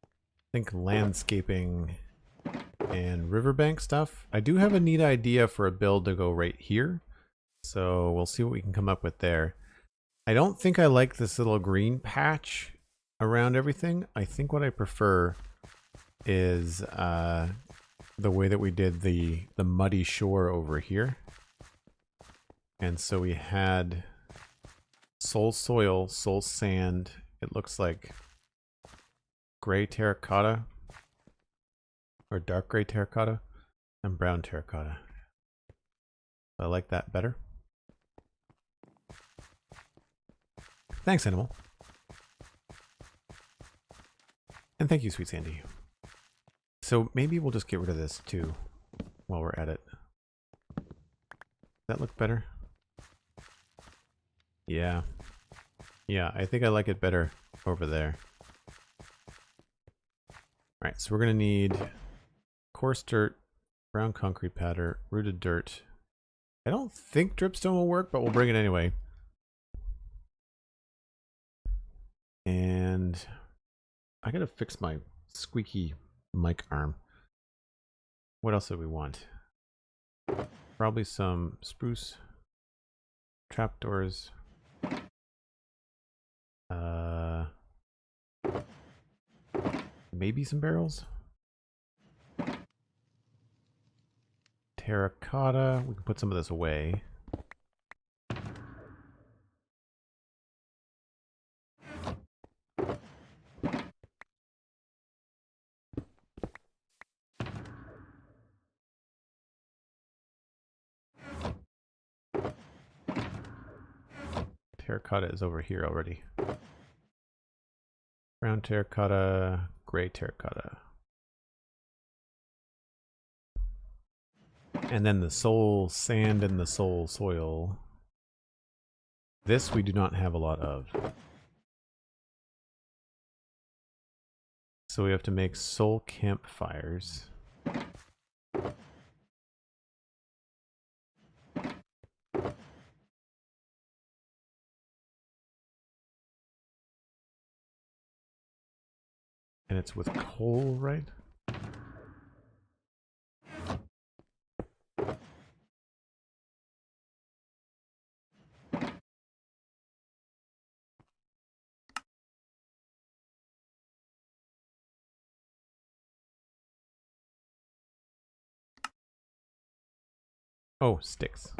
I think, landscaping and riverbank stuff. I do have a neat idea for a build to go right here, so we'll see what we can come up with there. I don't think I like this little green patch around everything. I think what I prefer is the way that we did the muddy shore over here. And so we had soul soil, soul sand. It looks like gray terracotta or dark gray terracotta and brown terracotta. I like that better. Thanks, Animal. And thank you, Sweet Sandy. So maybe we'll just get rid of this too while we're at it. Does that look better? Yeah. Yeah, I think I like it better over there. Alright, so we're going to need coarse dirt, brown concrete powder, rooted dirt. I don't think dripstone will work, but we'll bring it anyway. And I gotta fix my squeaky mic arm. What else do we want? Probably some spruce, trapdoors. Maybe some barrels. Terracotta. We can put some of this away. Terracotta is over here already. Brown terracotta, gray terracotta. And then the soul sand and the soul soil. This we do not have a lot of. So we have to make soul campfires. And it's with coal, right? Oh, sticks.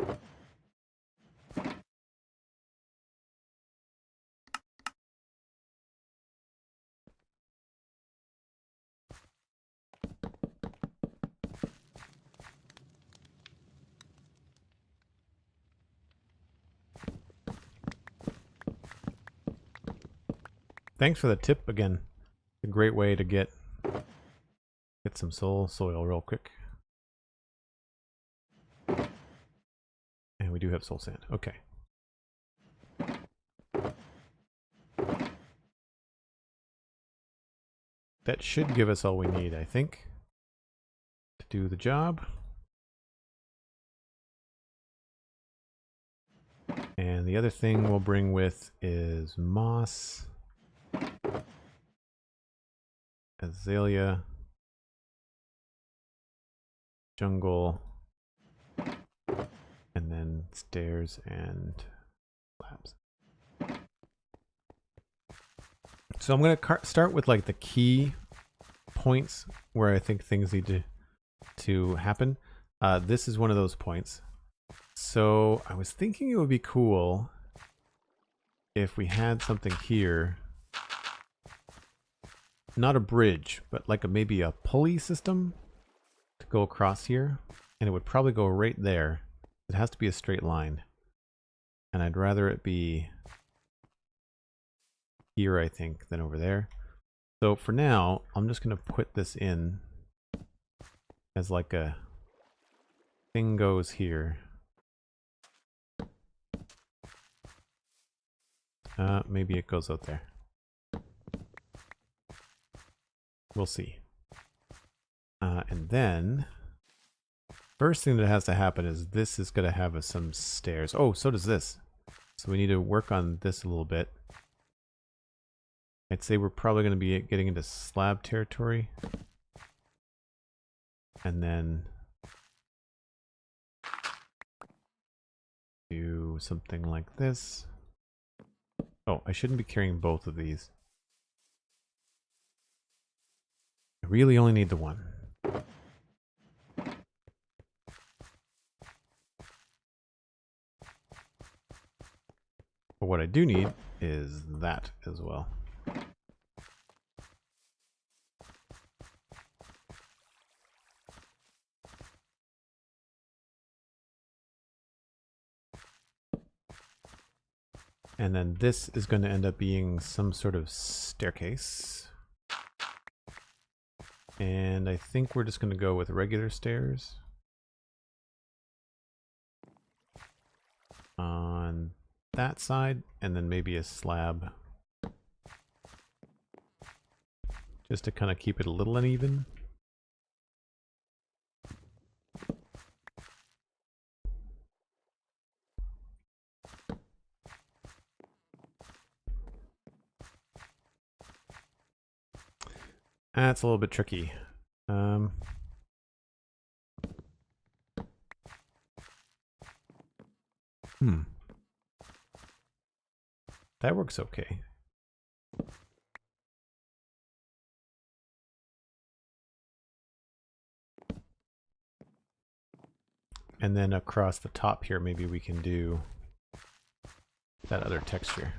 Thanks for the tip again. A great way to get some soul soil real quick. And we do have soul sand. Okay. That should give us all we need, I think, to do the job. And the other thing we'll bring with is moss, azalea, jungle, and then stairs and slabs. So I'm going to start with like the key points where I think things need to happen. This is one of those points. So I was thinking it would be cool if we had something here. Not a bridge, but like maybe a pulley system to go across here. And it would probably go right there. It has to be a straight line. And I'd rather it be here, I think, than over there. So for now, I'm just going to put this in as like a thing goes here. Maybe it goes out there. We'll see. And then, first thing that has to happen is this is going to have some stairs. Oh, so does this. So we need to work on this a little bit. I'd say we're probably going to be getting into slab territory. And then do something like this. Oh, I shouldn't be carrying both of these. I really only need the one. But what I do need is that as well. And then this is going to end up being some sort of staircase. And I think we're just going to go with regular stairs. On that side, and then maybe a slab. Just to kind of keep it a little uneven. That's a little bit tricky. That works okay. And then across the top here, maybe we can do that other texture.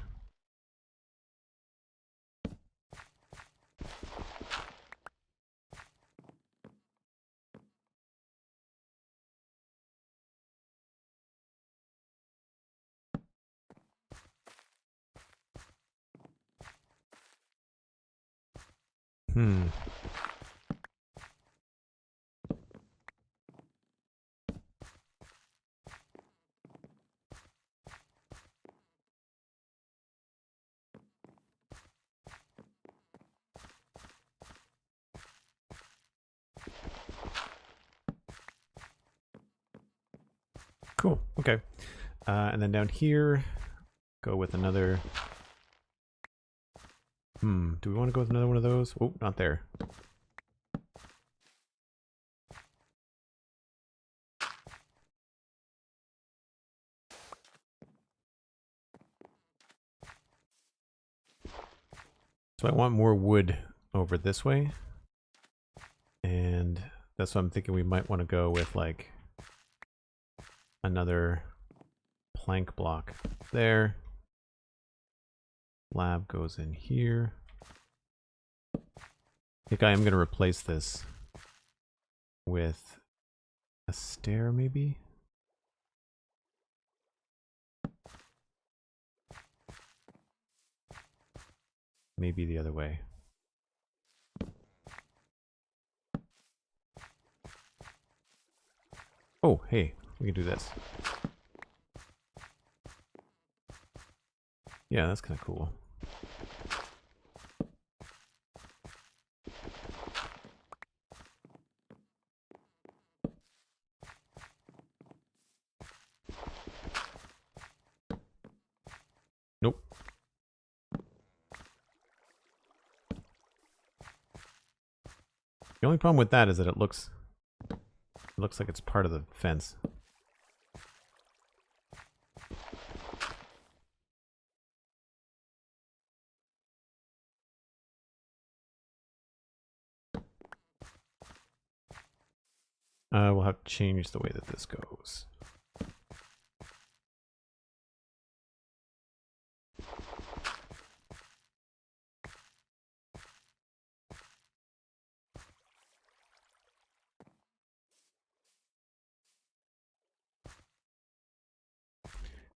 Cool. Okay. And then down here, go with another. Do we want to go with another one of those? Oh, not there. So I want more wood over this way. And that's what I'm thinking we might want to go with, like, another plank block there. Lab goes in here. I think I am going to replace this with a stair, maybe? Maybe the other way. Oh, hey, we can do this. Yeah, that's kind of cool. Nope. The only problem with that is that it looks like it's part of the fence. We'll have to change the way that this goes.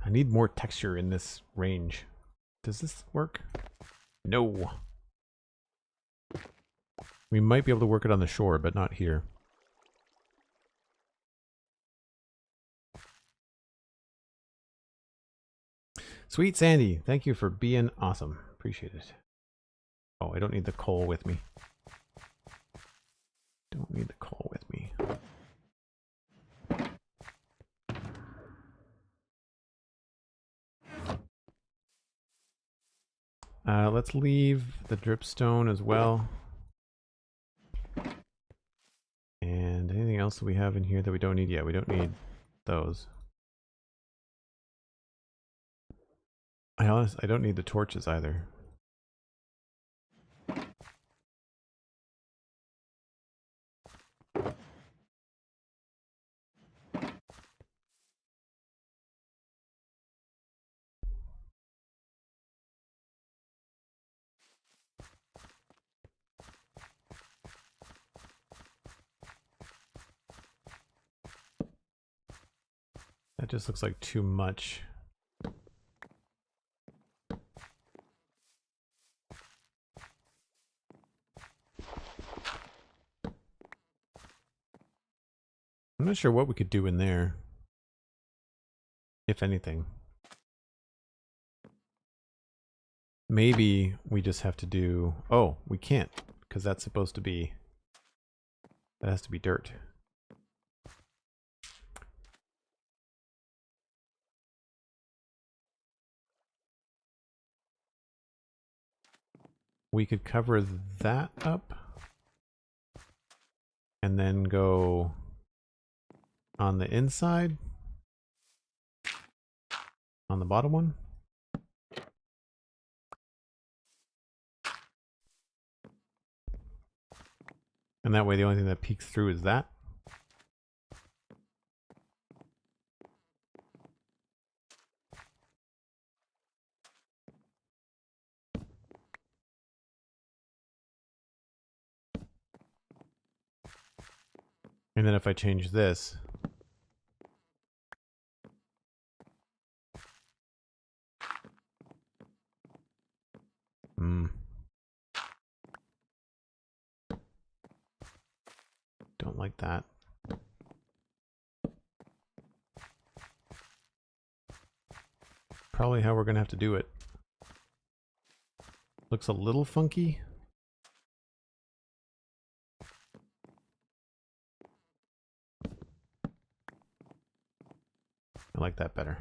I need more texture in this range. Does this work? No. We might be able to work it on the shore, but not here. Sweet Sandy, thank you for being awesome. Appreciate it. Oh, I don't need the coal with me. Don't need the coal with me. Let's leave the dripstone as well. And anything else that we have in here that we don't need yet? We don't need those. I don't need the torches either. That just looks like too much. I'm not sure what we could do in there, if anything. Maybe we just have to do... Oh, we can't, because that's supposed to be... That has to be dirt. We could cover that up and then go on the inside, on the bottom one. And that way the only thing that peeks through is that. And then if I change this, don't like that. Probably how we're gonna have to do it. Looks a little funky. I like that better.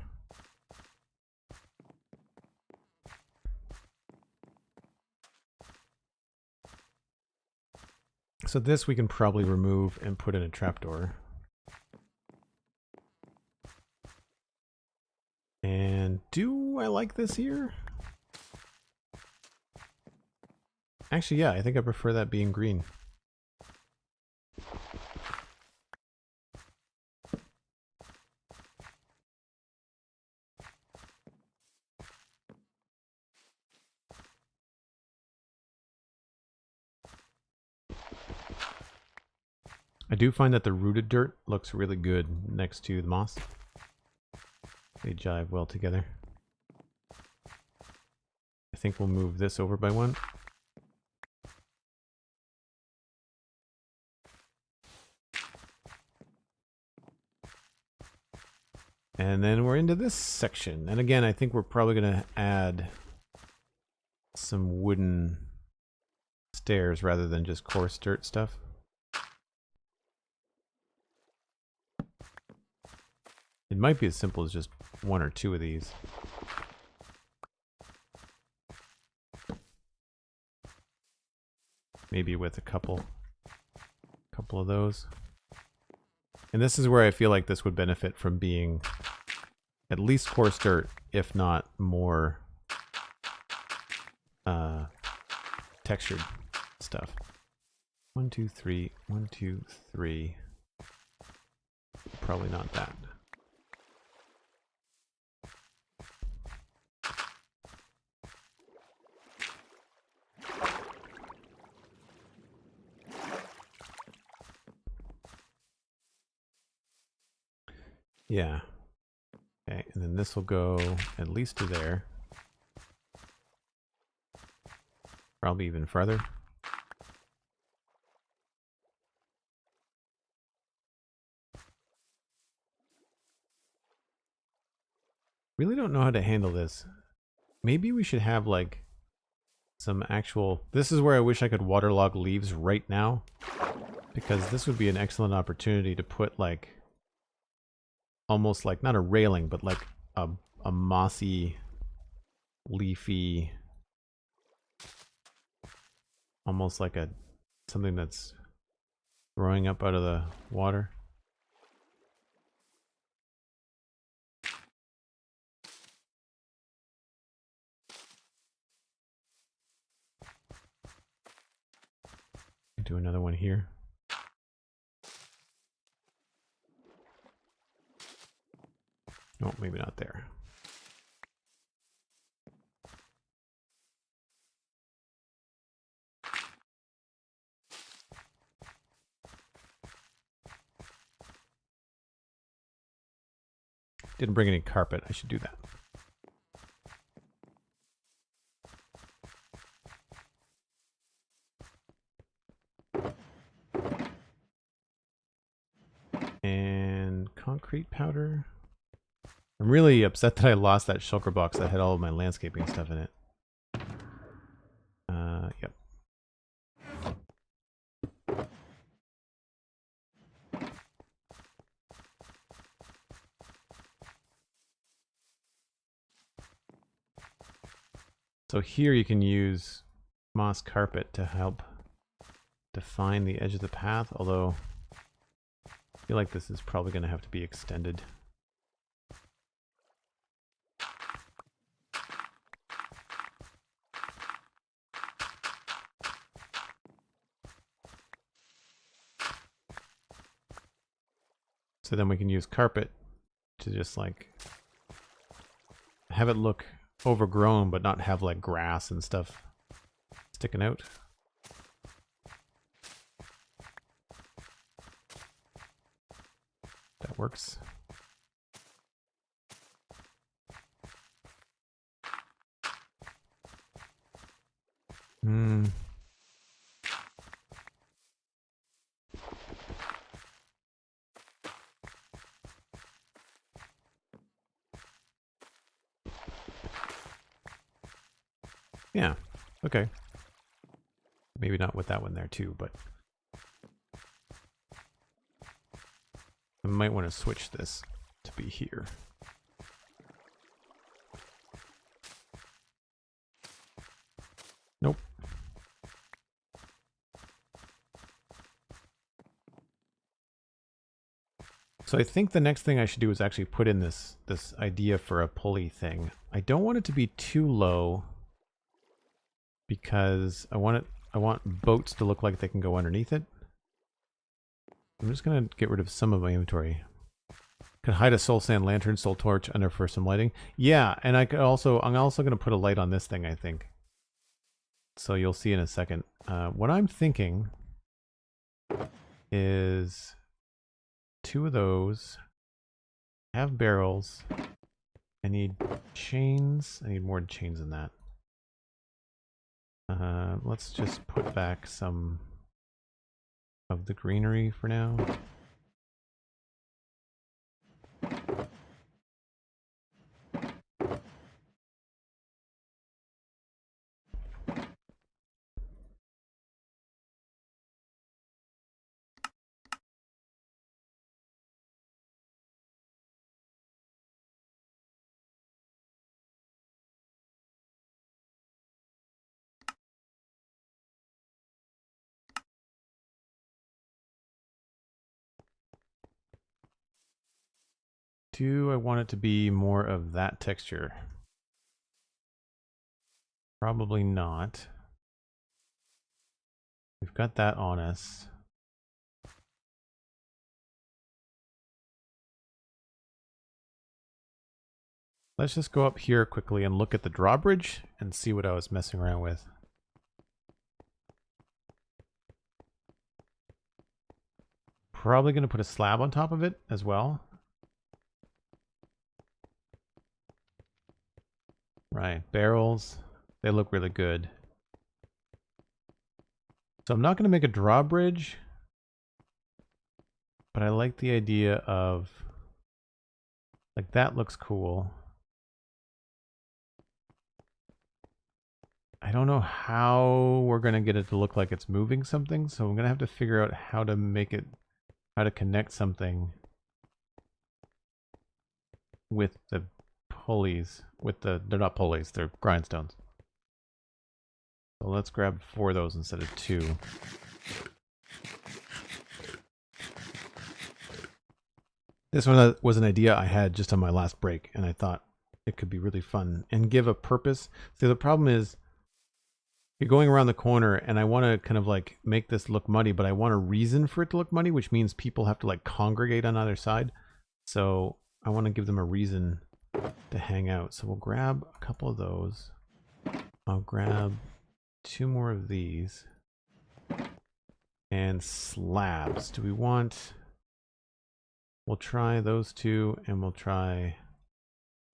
So this we can probably remove and put in a trapdoor. And do I like this here? Actually, yeah, I think I prefer that being green. I do find that the rooted dirt looks really good next to the moss. They jive well together. I think we'll move this over by one. And then we're into this section. And again, I think we're probably going to add some wooden stairs rather than just coarse dirt stuff. It might be as simple as just one or two of these. Maybe with a couple of those. And this is where I feel like this would benefit from being at least coarse dirt, if not more textured stuff. 1, 2, 3, 1, 2, 3. Probably not that. Yeah. Okay, and then this will go at least to there. Probably even farther. Really don't know how to handle this. Maybe we should have like some actual... This is where I wish I could waterlog leaves right now, because this would be an excellent opportunity to put like almost like not a railing, but like a mossy, leafy almost like something that's growing up out of the water. Do another one here. Oh, maybe not there. Didn't bring any carpet. I should do that. And concrete powder. I'm really upset that I lost that shulker box that had all of my landscaping stuff in it. Yep. So here you can use moss carpet to help define the edge of the path, although I feel like this is probably going to have to be extended. So then we can use carpet to just like have it look overgrown but not have like grass and stuff sticking out. That works. Yeah, okay. Maybe not with that one there too, but I might want to switch this to be here. Nope. So I think the next thing I should do is actually put in this idea for a pulley thing. I don't want it to be too low because I want boats to look like they can go underneath it. I'm just gonna get rid of some of my inventory. Could hide a soul sand lantern, soul torch under for some lighting. Yeah, and I'm also gonna put a light on this thing, I think. So you'll see in a second. What I'm thinking is 2 of those. Have barrels. I need chains. I need more chains than that. Let's just put back some of the greenery for now. Do I want it to be more of that texture? Probably not. We've got that on us. Let's just go up here quickly and look at the drawbridge and see what I was messing around with. Probably going to put a slab on top of it as well. Right, barrels. They look really good. So I'm not going to make a drawbridge, but I like the idea of, like, that looks cool. I don't know how we're going to get it to look like it's moving something, so I'm going to have to figure out how to make it, how to connect something with the pulleys, they're not pulleys, they're grindstones. So let's grab 4 of those instead of 2. This one was an idea I had just on my last break, and I thought it could be really fun and give a purpose. See, the problem is you're going around the corner, and I want to kind of like make this look muddy, but I want a reason for it to look muddy, which means people have to like congregate on either side. So I want to give them a reason to hang out. So we'll grab a couple of those. I'll grab 2 more of these. And slabs. Do we want... We'll try those 2, and we'll try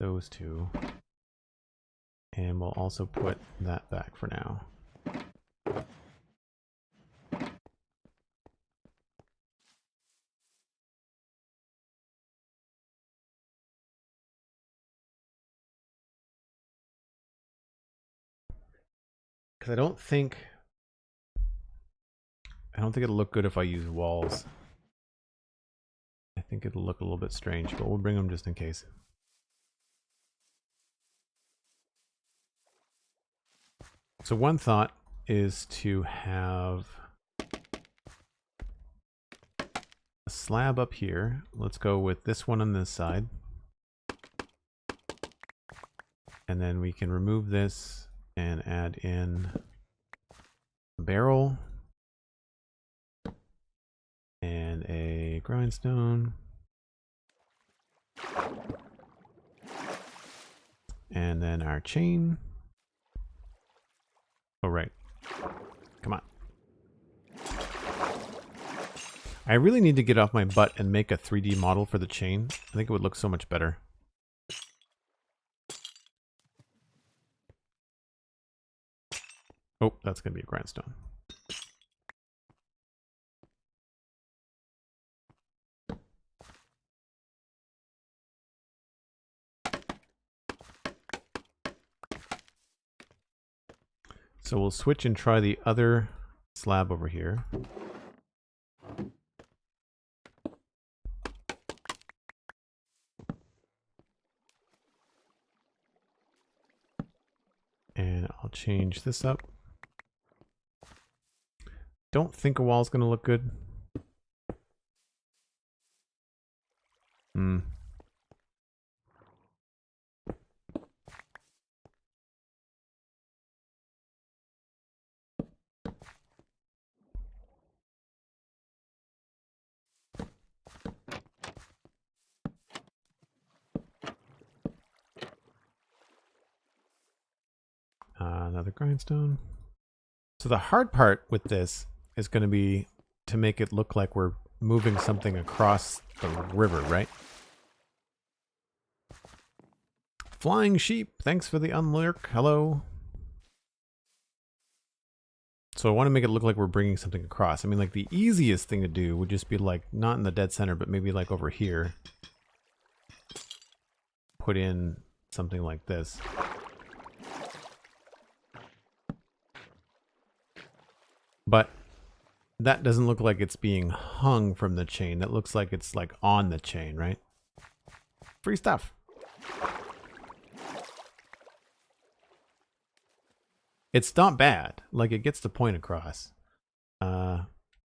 those 2. And we'll also put that back for now. Because I don't think it'll look good if I use walls. I think it'll look a little bit strange, but we'll bring them just in case. So one thought is to have a slab up here. Let's go with this one on this side. And then we can remove this and add in a barrel and a grindstone. And then our chain. Oh, right. Come on. I really need to get off my butt and make a 3D model for the chain. I think it would look so much better. Oh, that's going to be a grindstone. So we'll switch and try the other slab over here. And I'll change this up. Don't think a wall's going to look good. Another grindstone. So the hard part with this is going to be to make it look like we're moving something across the river, right? Flying sheep, thanks for the unlurk. Hello. So I want to make it look like we're bringing something across. I mean, like the easiest thing to do would just be like not in the dead center, but maybe like over here. Put in something like this. But that doesn't look like it's being hung from the chain. That looks like it's like on the chain, right? Free stuff. It's not bad. Like it gets the point across. I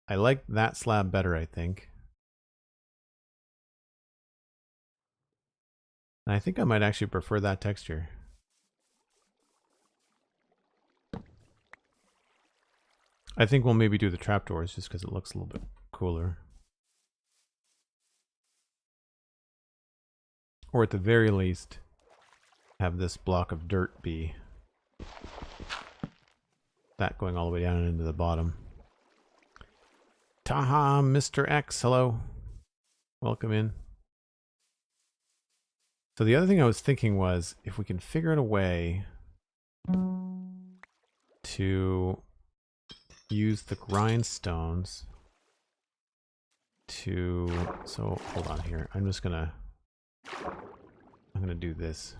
like that slab better, I think. And I think I might actually prefer that texture. I think we'll maybe do the trapdoors just because it looks a little bit cooler. Or at the very least, have this block of dirt be that going all the way down into the bottom. Taha, Mr. X, hello. Welcome in. So the other thing I was thinking was if we can figure out a way to use the grindstones to, so hold on here. I'm gonna do this.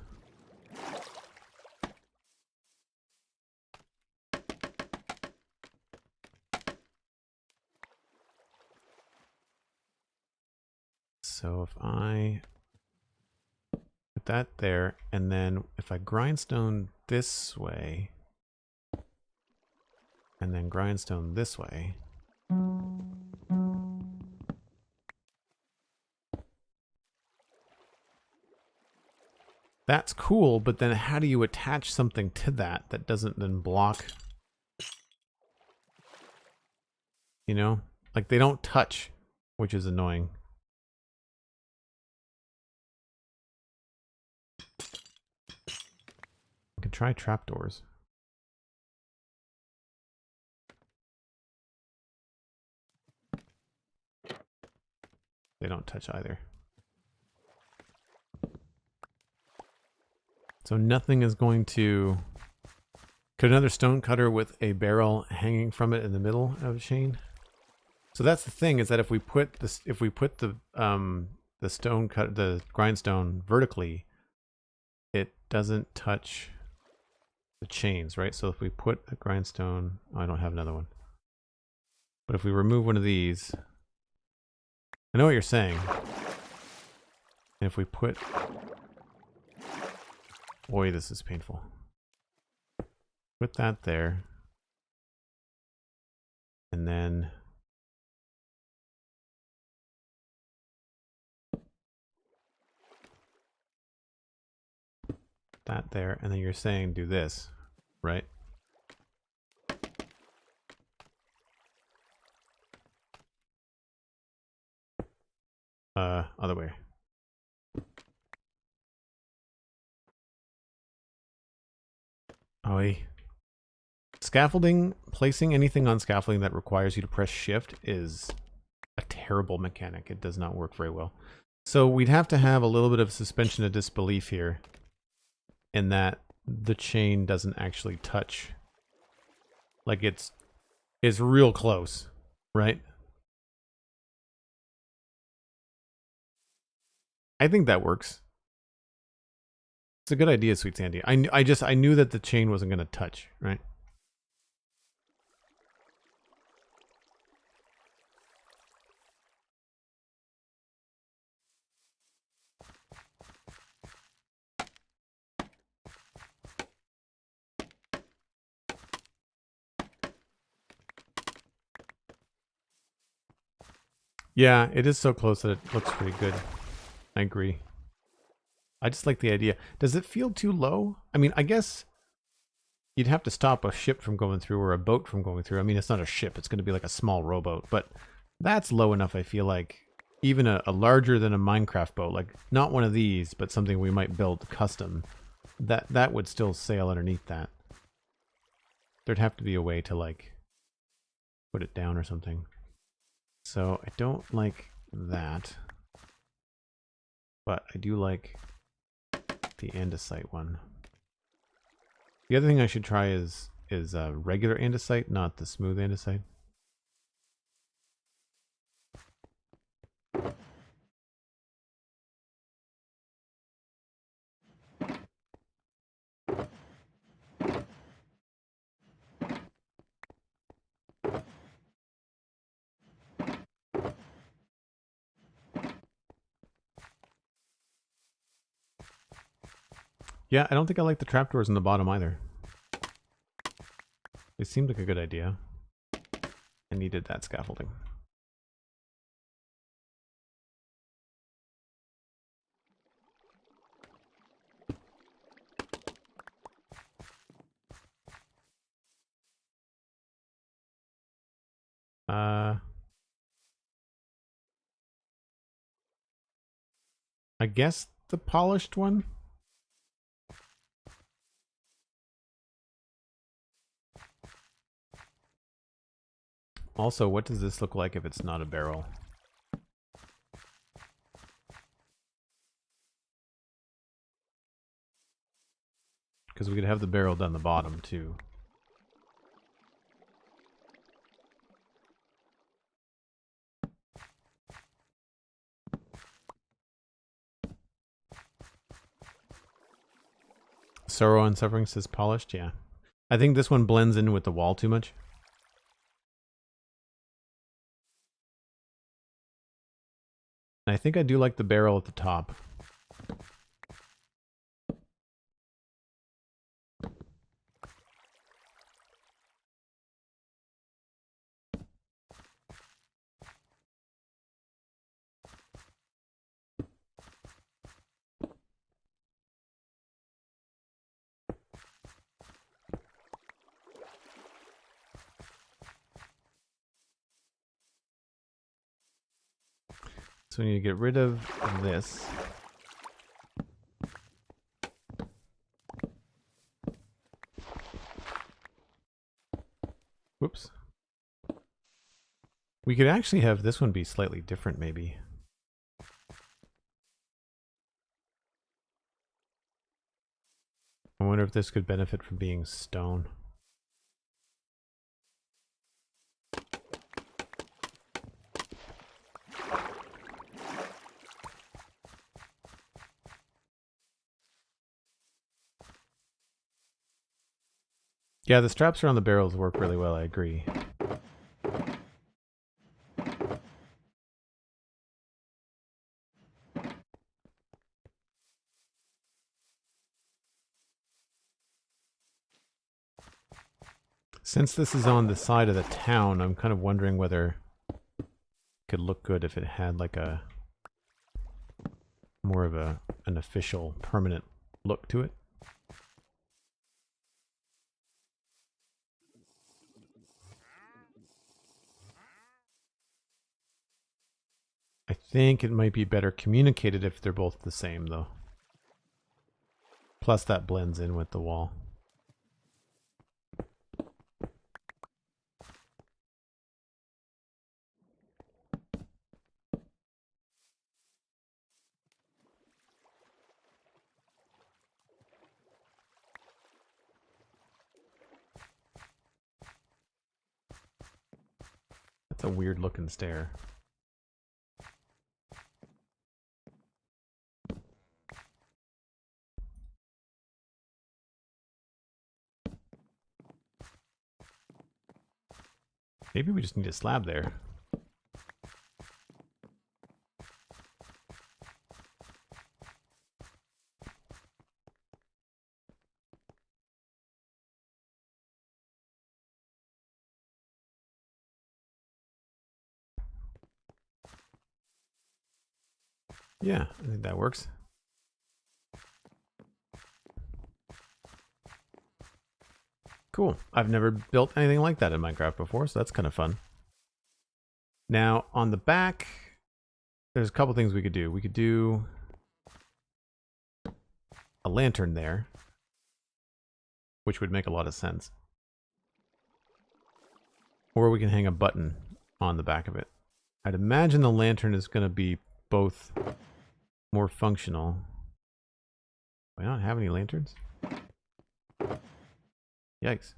So if I put that there, and then if I grindstone this way, and then grindstone this way. That's cool, but then how do you attach something to that that doesn't then block? You know? Like, they don't touch, which is annoying. I can try trapdoors. They don't touch either. So nothing is going to... Could another stone cutter with a barrel hanging from it in the middle of a chain? So that's the thing, is that if we put this, if we put the stone cut, the grindstone vertically, it doesn't touch the chains, right? So if we put a grindstone, oh, I don't have another one. But if we remove one of these, I know what you're saying. And if we put, boy, this is painful. Put that there. And then that there, and then you're saying do this, right? Other way. Oh, scaffolding, placing anything on scaffolding that requires you to press shift is a terrible mechanic. It does not work very well. So we'd have to have a little bit of suspension of disbelief here, in that the chain doesn't actually touch. Like it's real close, right? I think that works. It's a good idea, Sweet Sandy. I knew that the chain wasn't going to touch, right? Yeah, it is so close that it looks pretty good. I agree. I just like the idea. Does it feel too low? I mean, I guess you'd have to stop a ship from going through or a boat from going through. I mean, it's not a ship. It's going to be like a small rowboat. But that's low enough, I feel like. Even a larger than a Minecraft boat. Like, not one of these, but something we might build custom. That would still sail underneath that. There'd have to be a way to, like, put it down or something. So, I don't like that. But I do like the andesite one. The other thing I should try is regular andesite, not the smooth andesite. Yeah, I don't think I like the trapdoors in the bottom either. It seemed like a good idea. I needed that scaffolding. I guess the polished one? Also, what does this look like if it's not a barrel? Because we could have the barrel down the bottom too. Sorrow and Suffering says polished, yeah. I think this one blends in with the wall too much. And I think I do like the barrel at the top. So we need to get rid of this. Whoops. We could actually have this one be slightly different, maybe. I wonder if this could benefit from being stone. Yeah, the straps around the barrels work really well, I agree. Since this is on the side of the town, I'm kind of wondering whether it could look good if it had like a more of an official, permanent look to it. I think it might be better communicated if they're both the same, though. Plus that blends in with the wall. That's a weird looking stair. Maybe we just need a slab there. Yeah, I think that works. Cool. I've never built anything like that in Minecraft before, so that's kind of fun. Now, on the back, there's a couple things we could do. We could do a lantern there, which would make a lot of sense. Or we can hang a button on the back of it. I'd imagine the lantern is going to be both more functional. Do I not have any lanterns? Yikes.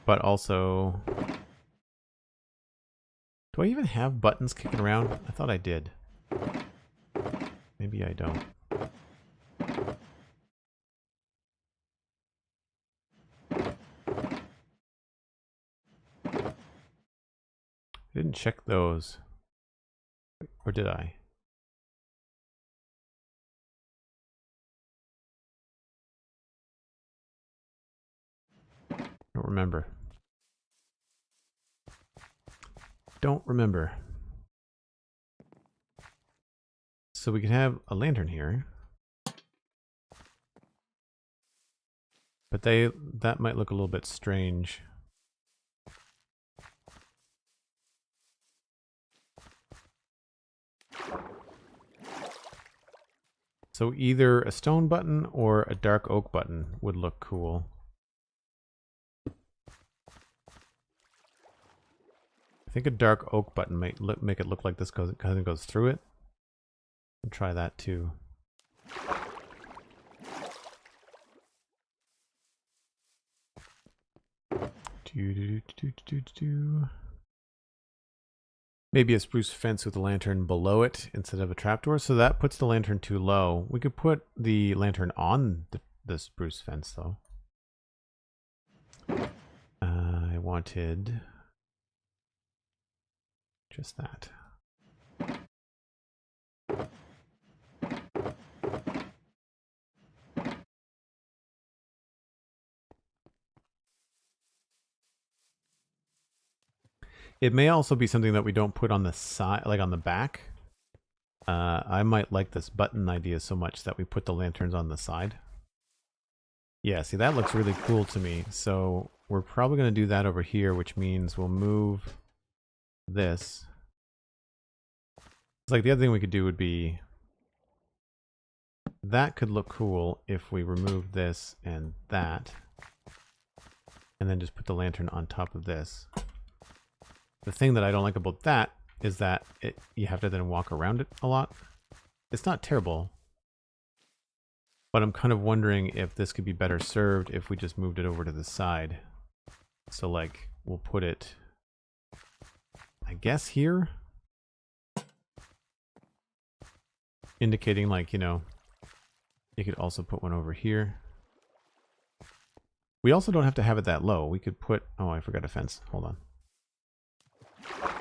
But also, do I even have buttons kicking around? I thought I did. Maybe I don't. I didn't check those. Or did I? I don't remember. Don't remember. So we can have a lantern here. But that might look a little bit strange. So either a stone button or a dark oak button would look cool. I think a dark oak button might make it look like this kind of goes through it. I'll try that too. Maybe a spruce fence with a lantern below it instead of a trapdoor. So that puts the lantern too low. We could put the lantern on the spruce fence though. I wanted just that. It may also be something that we don't put on the side, like on the back. I might like this button idea so much that we put the lanterns on the side. Yeah, see, that looks really cool to me. So we're probably going to do that over here, which means we'll move this. It's like the other thing we could do would be, that could look cool if we remove this and that, and then just put the lantern on top of this. The thing that I don't like about that is that you have to then walk around it a lot. It's not terrible, but I'm kind of wondering if this could be better served if we just moved it over to the side. So like, we'll put it, I guess, here. Indicating like, you know, you could also put one over here. We also don't have to have it that low. We could put, oh, I forgot a fence. Hold on.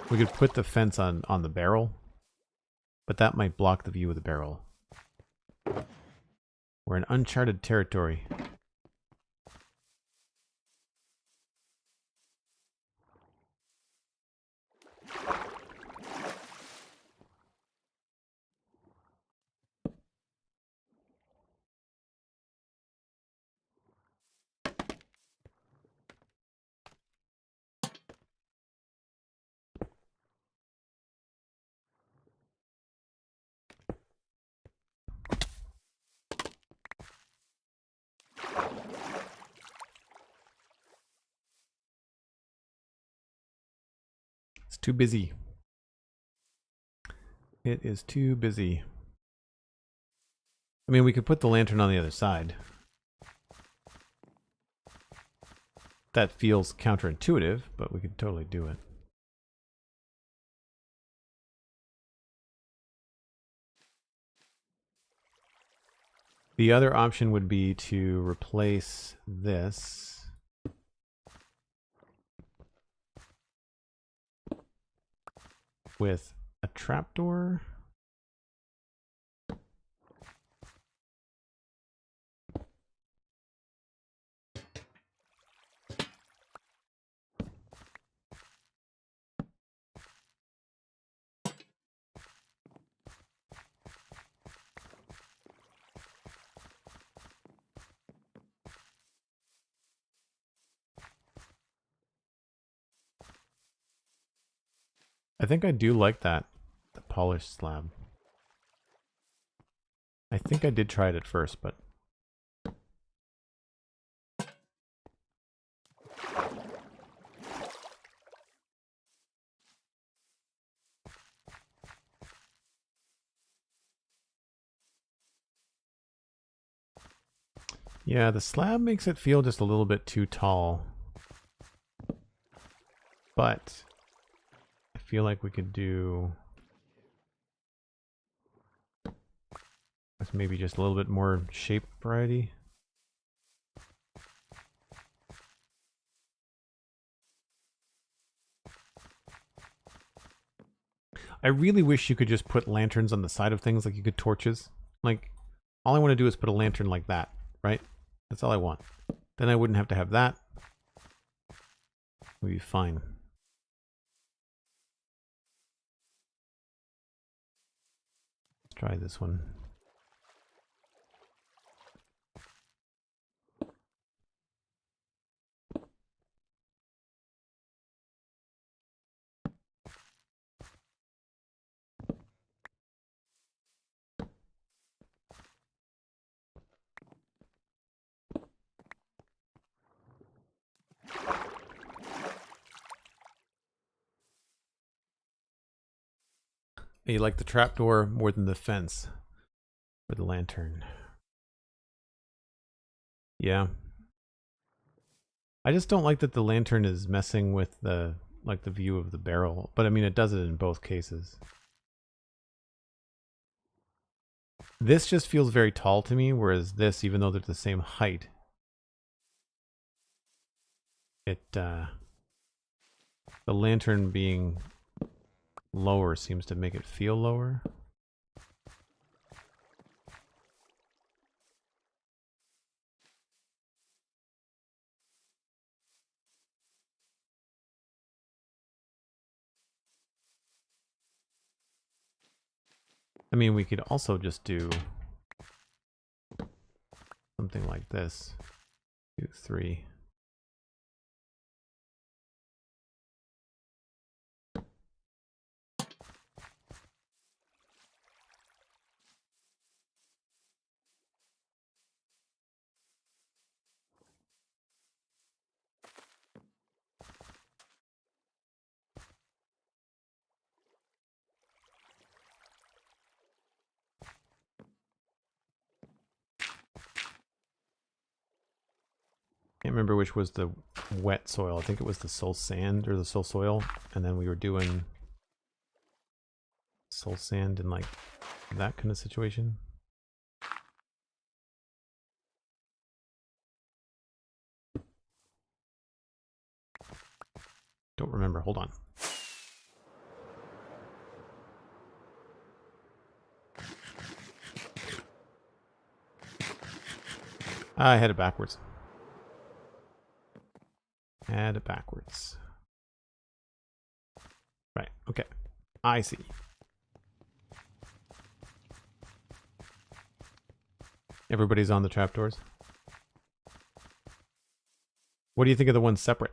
We could put the fence on the barrel, but that might block the view of the barrel. We're in uncharted territory. It's too busy. It is too busy. I mean, we could put the lantern on the other side. That feels counterintuitive, but we could totally do it. The other option would be to replace this with a trapdoor. I think I do like that, the polished slab. I think I did try it at first, but yeah, the slab makes it feel just a little bit too tall. But I feel like we could do maybe just a little bit more shape variety. I really wish you could just put lanterns on the side of things, like you could torches. Like, all I want to do is put a lantern like that, right? That's all I want. Then I wouldn't have to have that. We'd be fine. Let's try this one. You like the trapdoor more than the fence for the lantern. Yeah. I just don't like that the lantern is messing with the view of the barrel, but I mean it does it in both cases. This just feels very tall to me, whereas this, even though they're the same height, the lantern being lower seems to make it feel lower. I mean, we could also just do something like this. 2, 3. Can't remember which was the wet soil. I think it was the soul sand or the soul soil, and then we were doing soul sand in like that kind of situation. Don't remember. Hold on. I had it backwards. Had it backwards. Right. Okay. I see. Everybody's on the trapdoors. What do you think of the ones separate?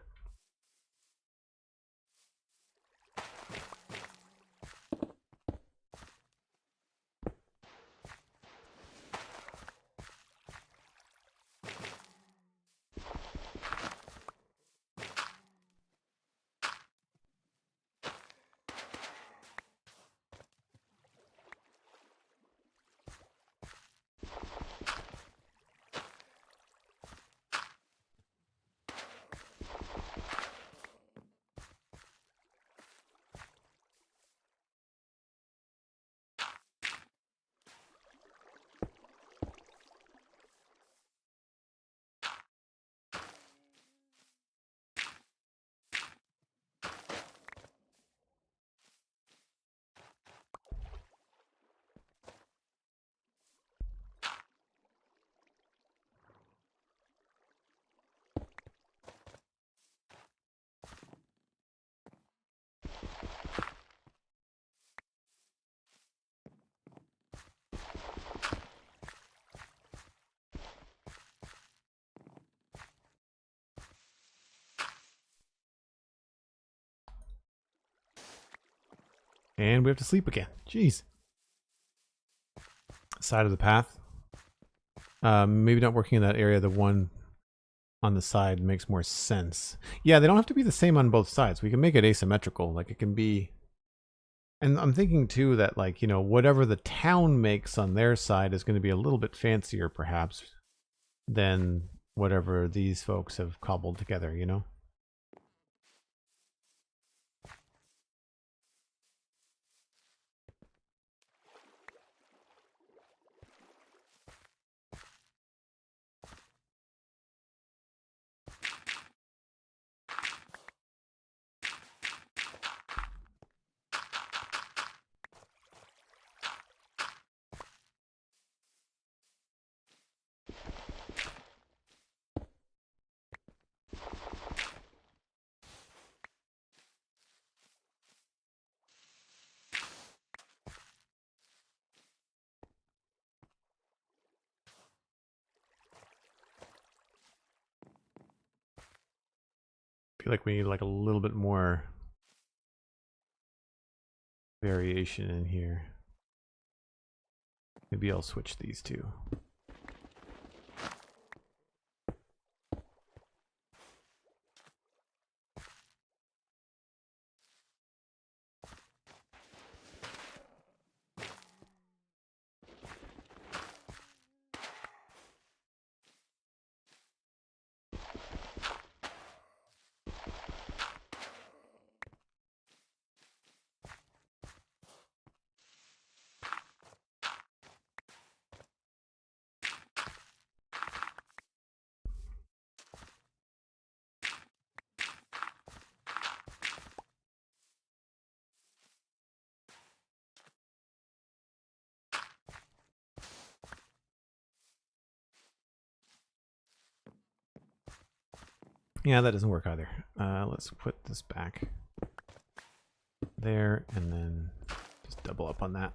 And we have to sleep again. Jeez. Side of the path. Maybe not working in that area. The one on the side makes more sense. Yeah, they don't have to be the same on both sides. We can make it asymmetrical. Like it can be... And I'm thinking too that like, you know, whatever the town makes on their side is going to be a little bit fancier perhaps than whatever these folks have cobbled together, you know? Feel like we need like a little bit more variation in here. Maybe I'll switch these two. Yeah, that doesn't work either. Let's put this back there and then just double up on that.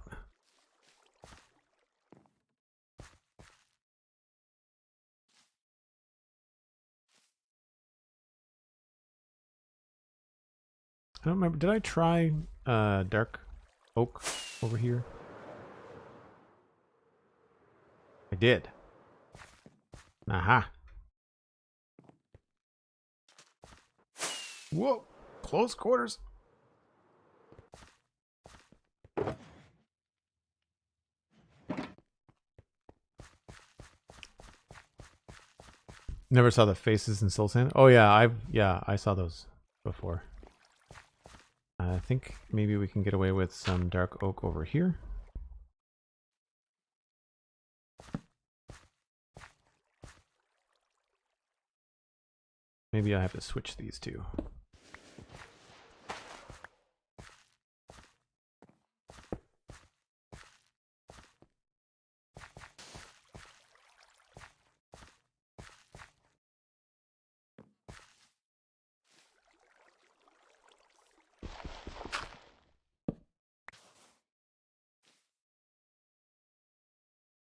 I don't remember. Did I try dark oak over here? I did. Aha. Whoa. Close quarters. Never saw the faces in Soul Sand. Oh yeah, I saw those before. I think maybe we can get away with some dark oak over here. Maybe I have to switch these two.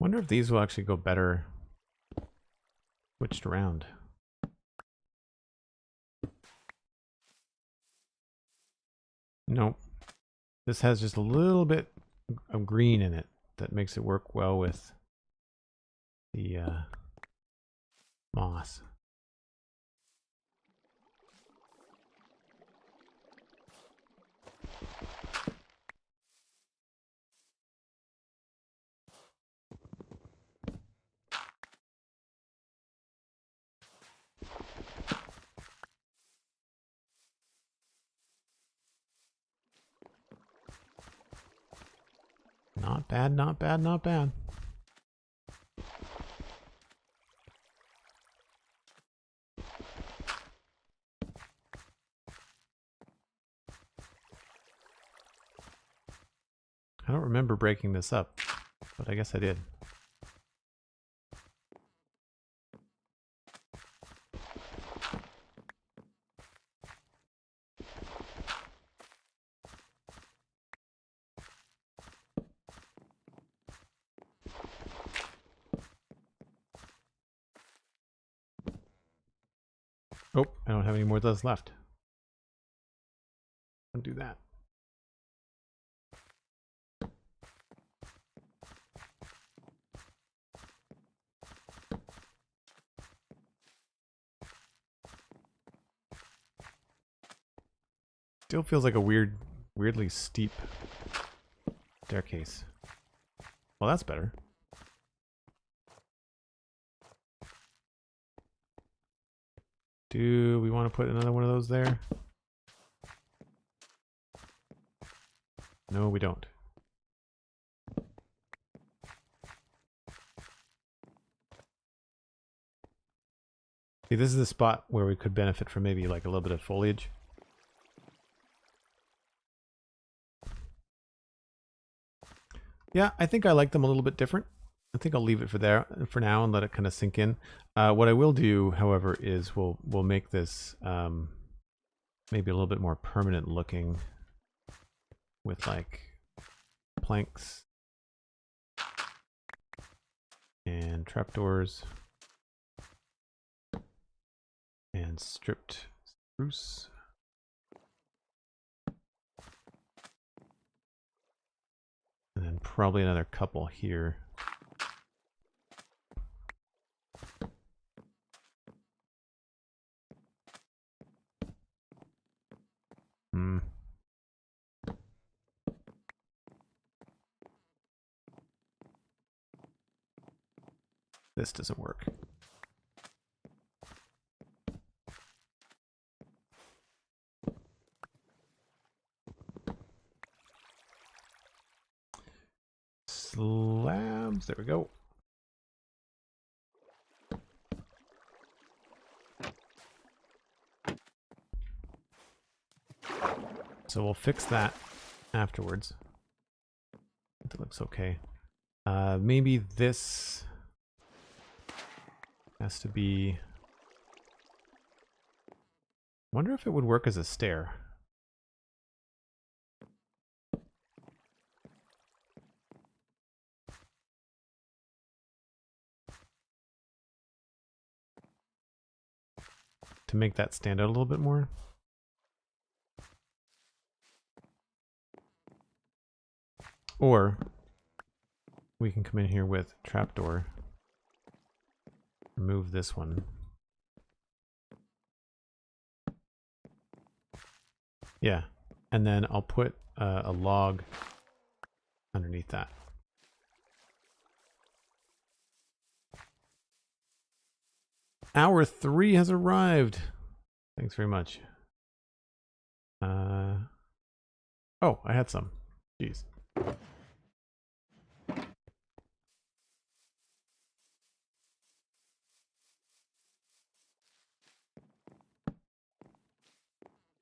Wonder if these will actually go better switched around. Nope. This has just a little bit of green in it that makes it work well with the moss. Not bad, not bad, not bad. I don't remember breaking this up, but I guess I did. Oh, I don't have any more of those left. Don't do that. Still feels like a weirdly steep staircase. Well, that's better. Do we want to put another one of those there? No, we don't. See, this is the spot where we could benefit from maybe like a little bit of foliage. Yeah, I think I like them a little bit different. I think I'll leave it for now and let it kind of sink in. What I will do, however, is we'll make this maybe a little bit more permanent looking with like planks and trapdoors and stripped spruce. And then probably another couple here. This doesn't work. Slabs, there we go. So we'll fix that afterwards. It looks okay. Maybe this has to be... Wonder if it would work as a stair. To make that stand out a little bit more. Or we can come in here with trapdoor. Remove this one. Yeah, and then I'll put a log underneath that. Hour 3 has arrived. Thanks very much. Oh, I had some. Jeez.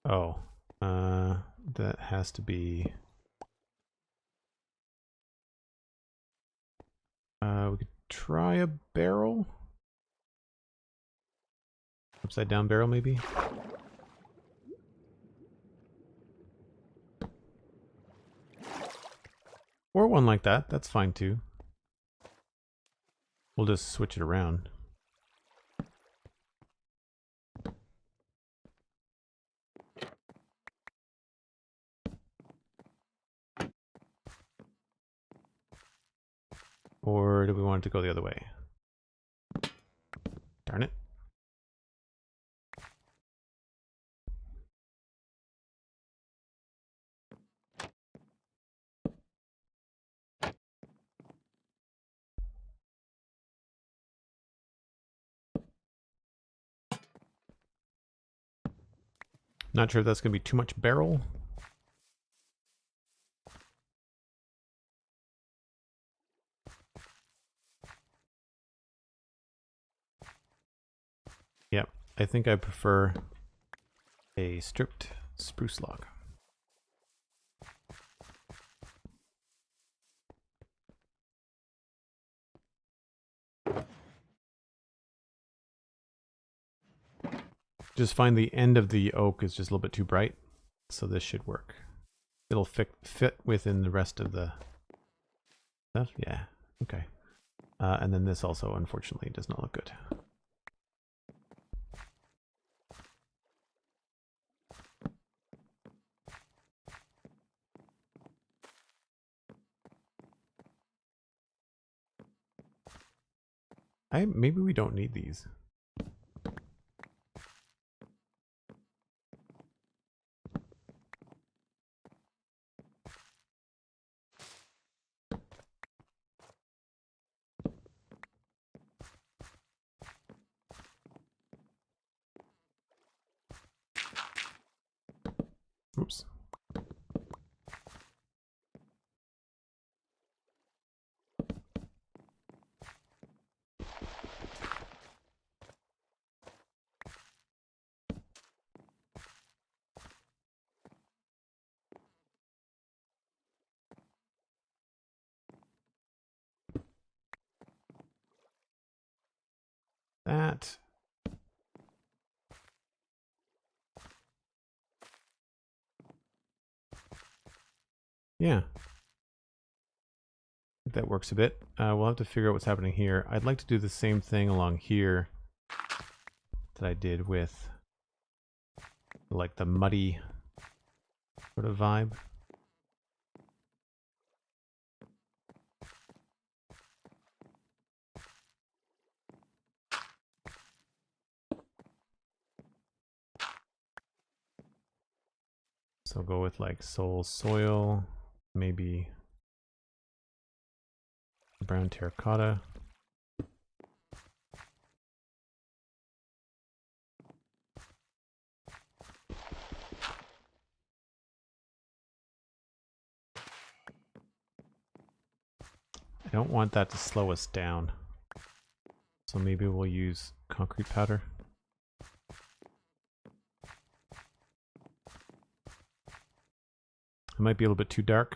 Oh, that has to be. We could try a barrel. Upside down barrel, maybe. Or one like that. That's fine too. We'll just switch it around. Or do we want it to go the other way? Darn it. Not sure if that's going to be too much barrel. Yep, I think I prefer a stripped spruce log. Just find the end of the oak is just a little bit too bright, so this should work. It'll fit within the rest of the stuff. Yeah, okay. And then this also, unfortunately, does not look good. Maybe we don't need these. Oops. That. Yeah. I think that works a bit. We'll have to figure out what's happening here. I'd like to do the same thing along here that I did with like the muddy sort of vibe. So go with like soil, maybe brown terracotta. I don't want that to slow us down. So maybe we'll use concrete powder. It might be a little bit too dark.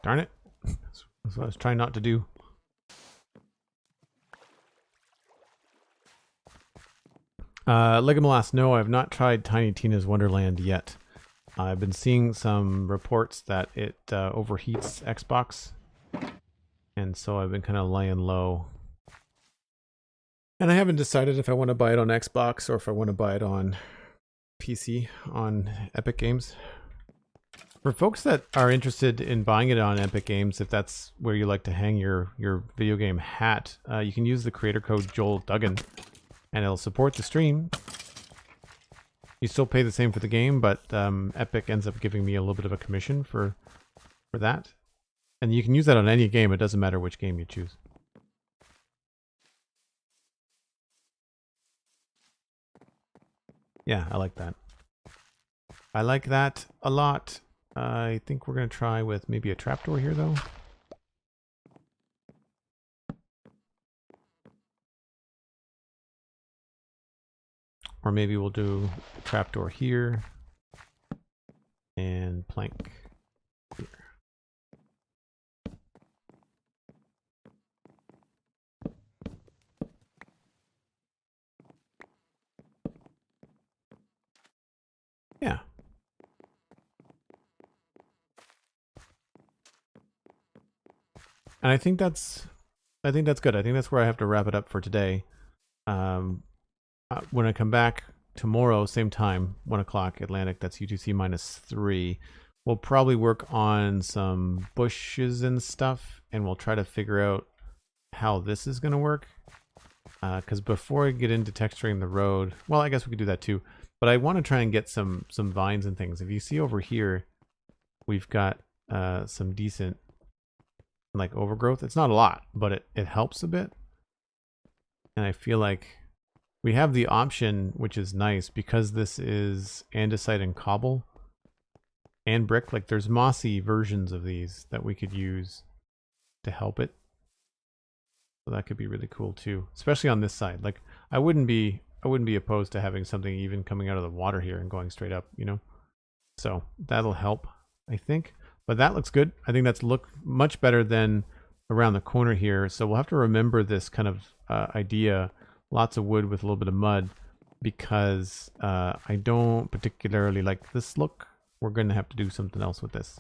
Darn it. That's what I was trying not to do. Legomolas, no, I've not tried Tiny Tina's Wonderland yet. I've been seeing some reports that it overheats Xbox, and so I've been kind of laying low. And I haven't decided if I want to buy it on Xbox or if I want to buy it on PC on Epic Games. For folks that are interested in buying it on Epic Games, if that's where you like to hang your video game hat, you can use the creator code Duggan, and it'll support the stream. You still pay the same for the game, but Epic ends up giving me a little bit of a commission for that. And you can use that on any game. It doesn't matter which game you choose. Yeah, I like that. I like that a lot. I think we're going to try with maybe a trapdoor here, though. Or maybe we'll do a trapdoor here and plank here. Yeah. And I think that's good. I think that's where I have to wrap it up for today. When I come back tomorrow, same time, 1 o'clock Atlantic, that's UTC -3, we'll probably work on some bushes and stuff, and we'll try to figure out how this is going to work. Because before I get into texturing the road, well, I guess we could do that too, but I want to try and get some vines and things. If you see over here, we've got some decent like overgrowth. It's not a lot, but it helps a bit. And I feel like we have the option, which is nice, because this is andesite and cobble and brick. Like there's mossy versions of these that we could use to help it. So that could be really cool too, especially on this side. Like I wouldn't be opposed to having something even coming out of the water here and going straight up, you know? So that'll help, I think. But that looks good. I think that's look much better than around the corner here. So we'll have to remember this kind of idea. Lots of wood with a little bit of mud, because I don't particularly like this look. We're going to have to do something else with this.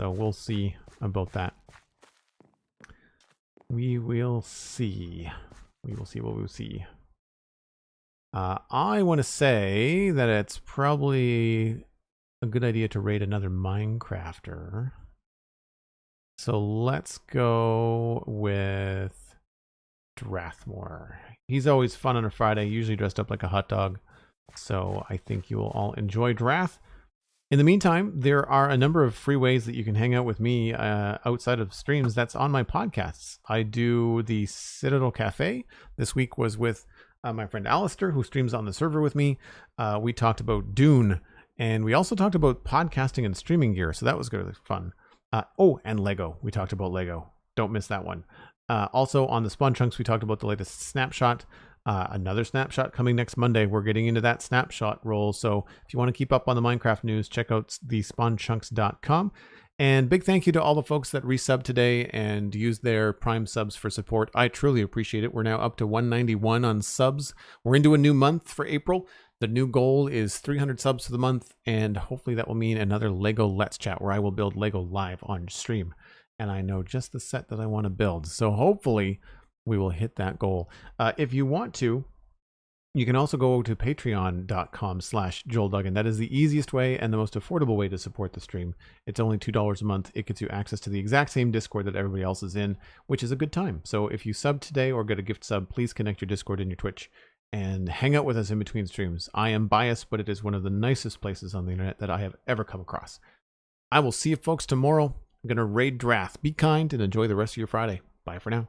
So we'll see about that. We will see. We will see what we will see. I want to say that it's probably a good idea to raid another Minecrafter. So let's go with Drathmore. He's always fun on a Friday, usually dressed up like a hot dog. So I think you will all enjoy Drath. In the meantime, there are a number of free ways that you can hang out with me outside of streams. That's on my podcasts. I do the Citadel Cafe. This week was with my friend Alistair, who streams on the server with me. We talked about Dune, and we also talked about podcasting and streaming gear. So that was really fun. Oh, and Lego. We talked about Lego. Don't miss that one. Also on the Spawn Chunks, we talked about the latest snapshot. Another snapshot coming next Monday. We're getting into that snapshot roll. So if you want to keep up on the Minecraft news, check out the spawnchunks.com. And big thank you to all the folks that resubbed today and used their Prime subs for support. I truly appreciate it. We're now up to 191 on subs. We're into a new month for April. The new goal is 300 subs for the month, and hopefully that will mean another Lego Let's Chat where I will build Lego live on stream. And I know just the set that I want to build. So hopefully we will hit that goal. If you want to, you can also go to patreon.com/JoelDuggan. That is the easiest way and the most affordable way to support the stream. It's only $2 a month. It gets you access to the exact same Discord that everybody else is in, which is a good time. So if you sub today or get a gift sub, please connect your Discord and your Twitch and hang out with us in between streams. I am biased, but it is one of the nicest places on the internet that I have ever come across. I will see you folks tomorrow. I'm going to raid Drath. Be kind and enjoy the rest of your Friday. Bye for now.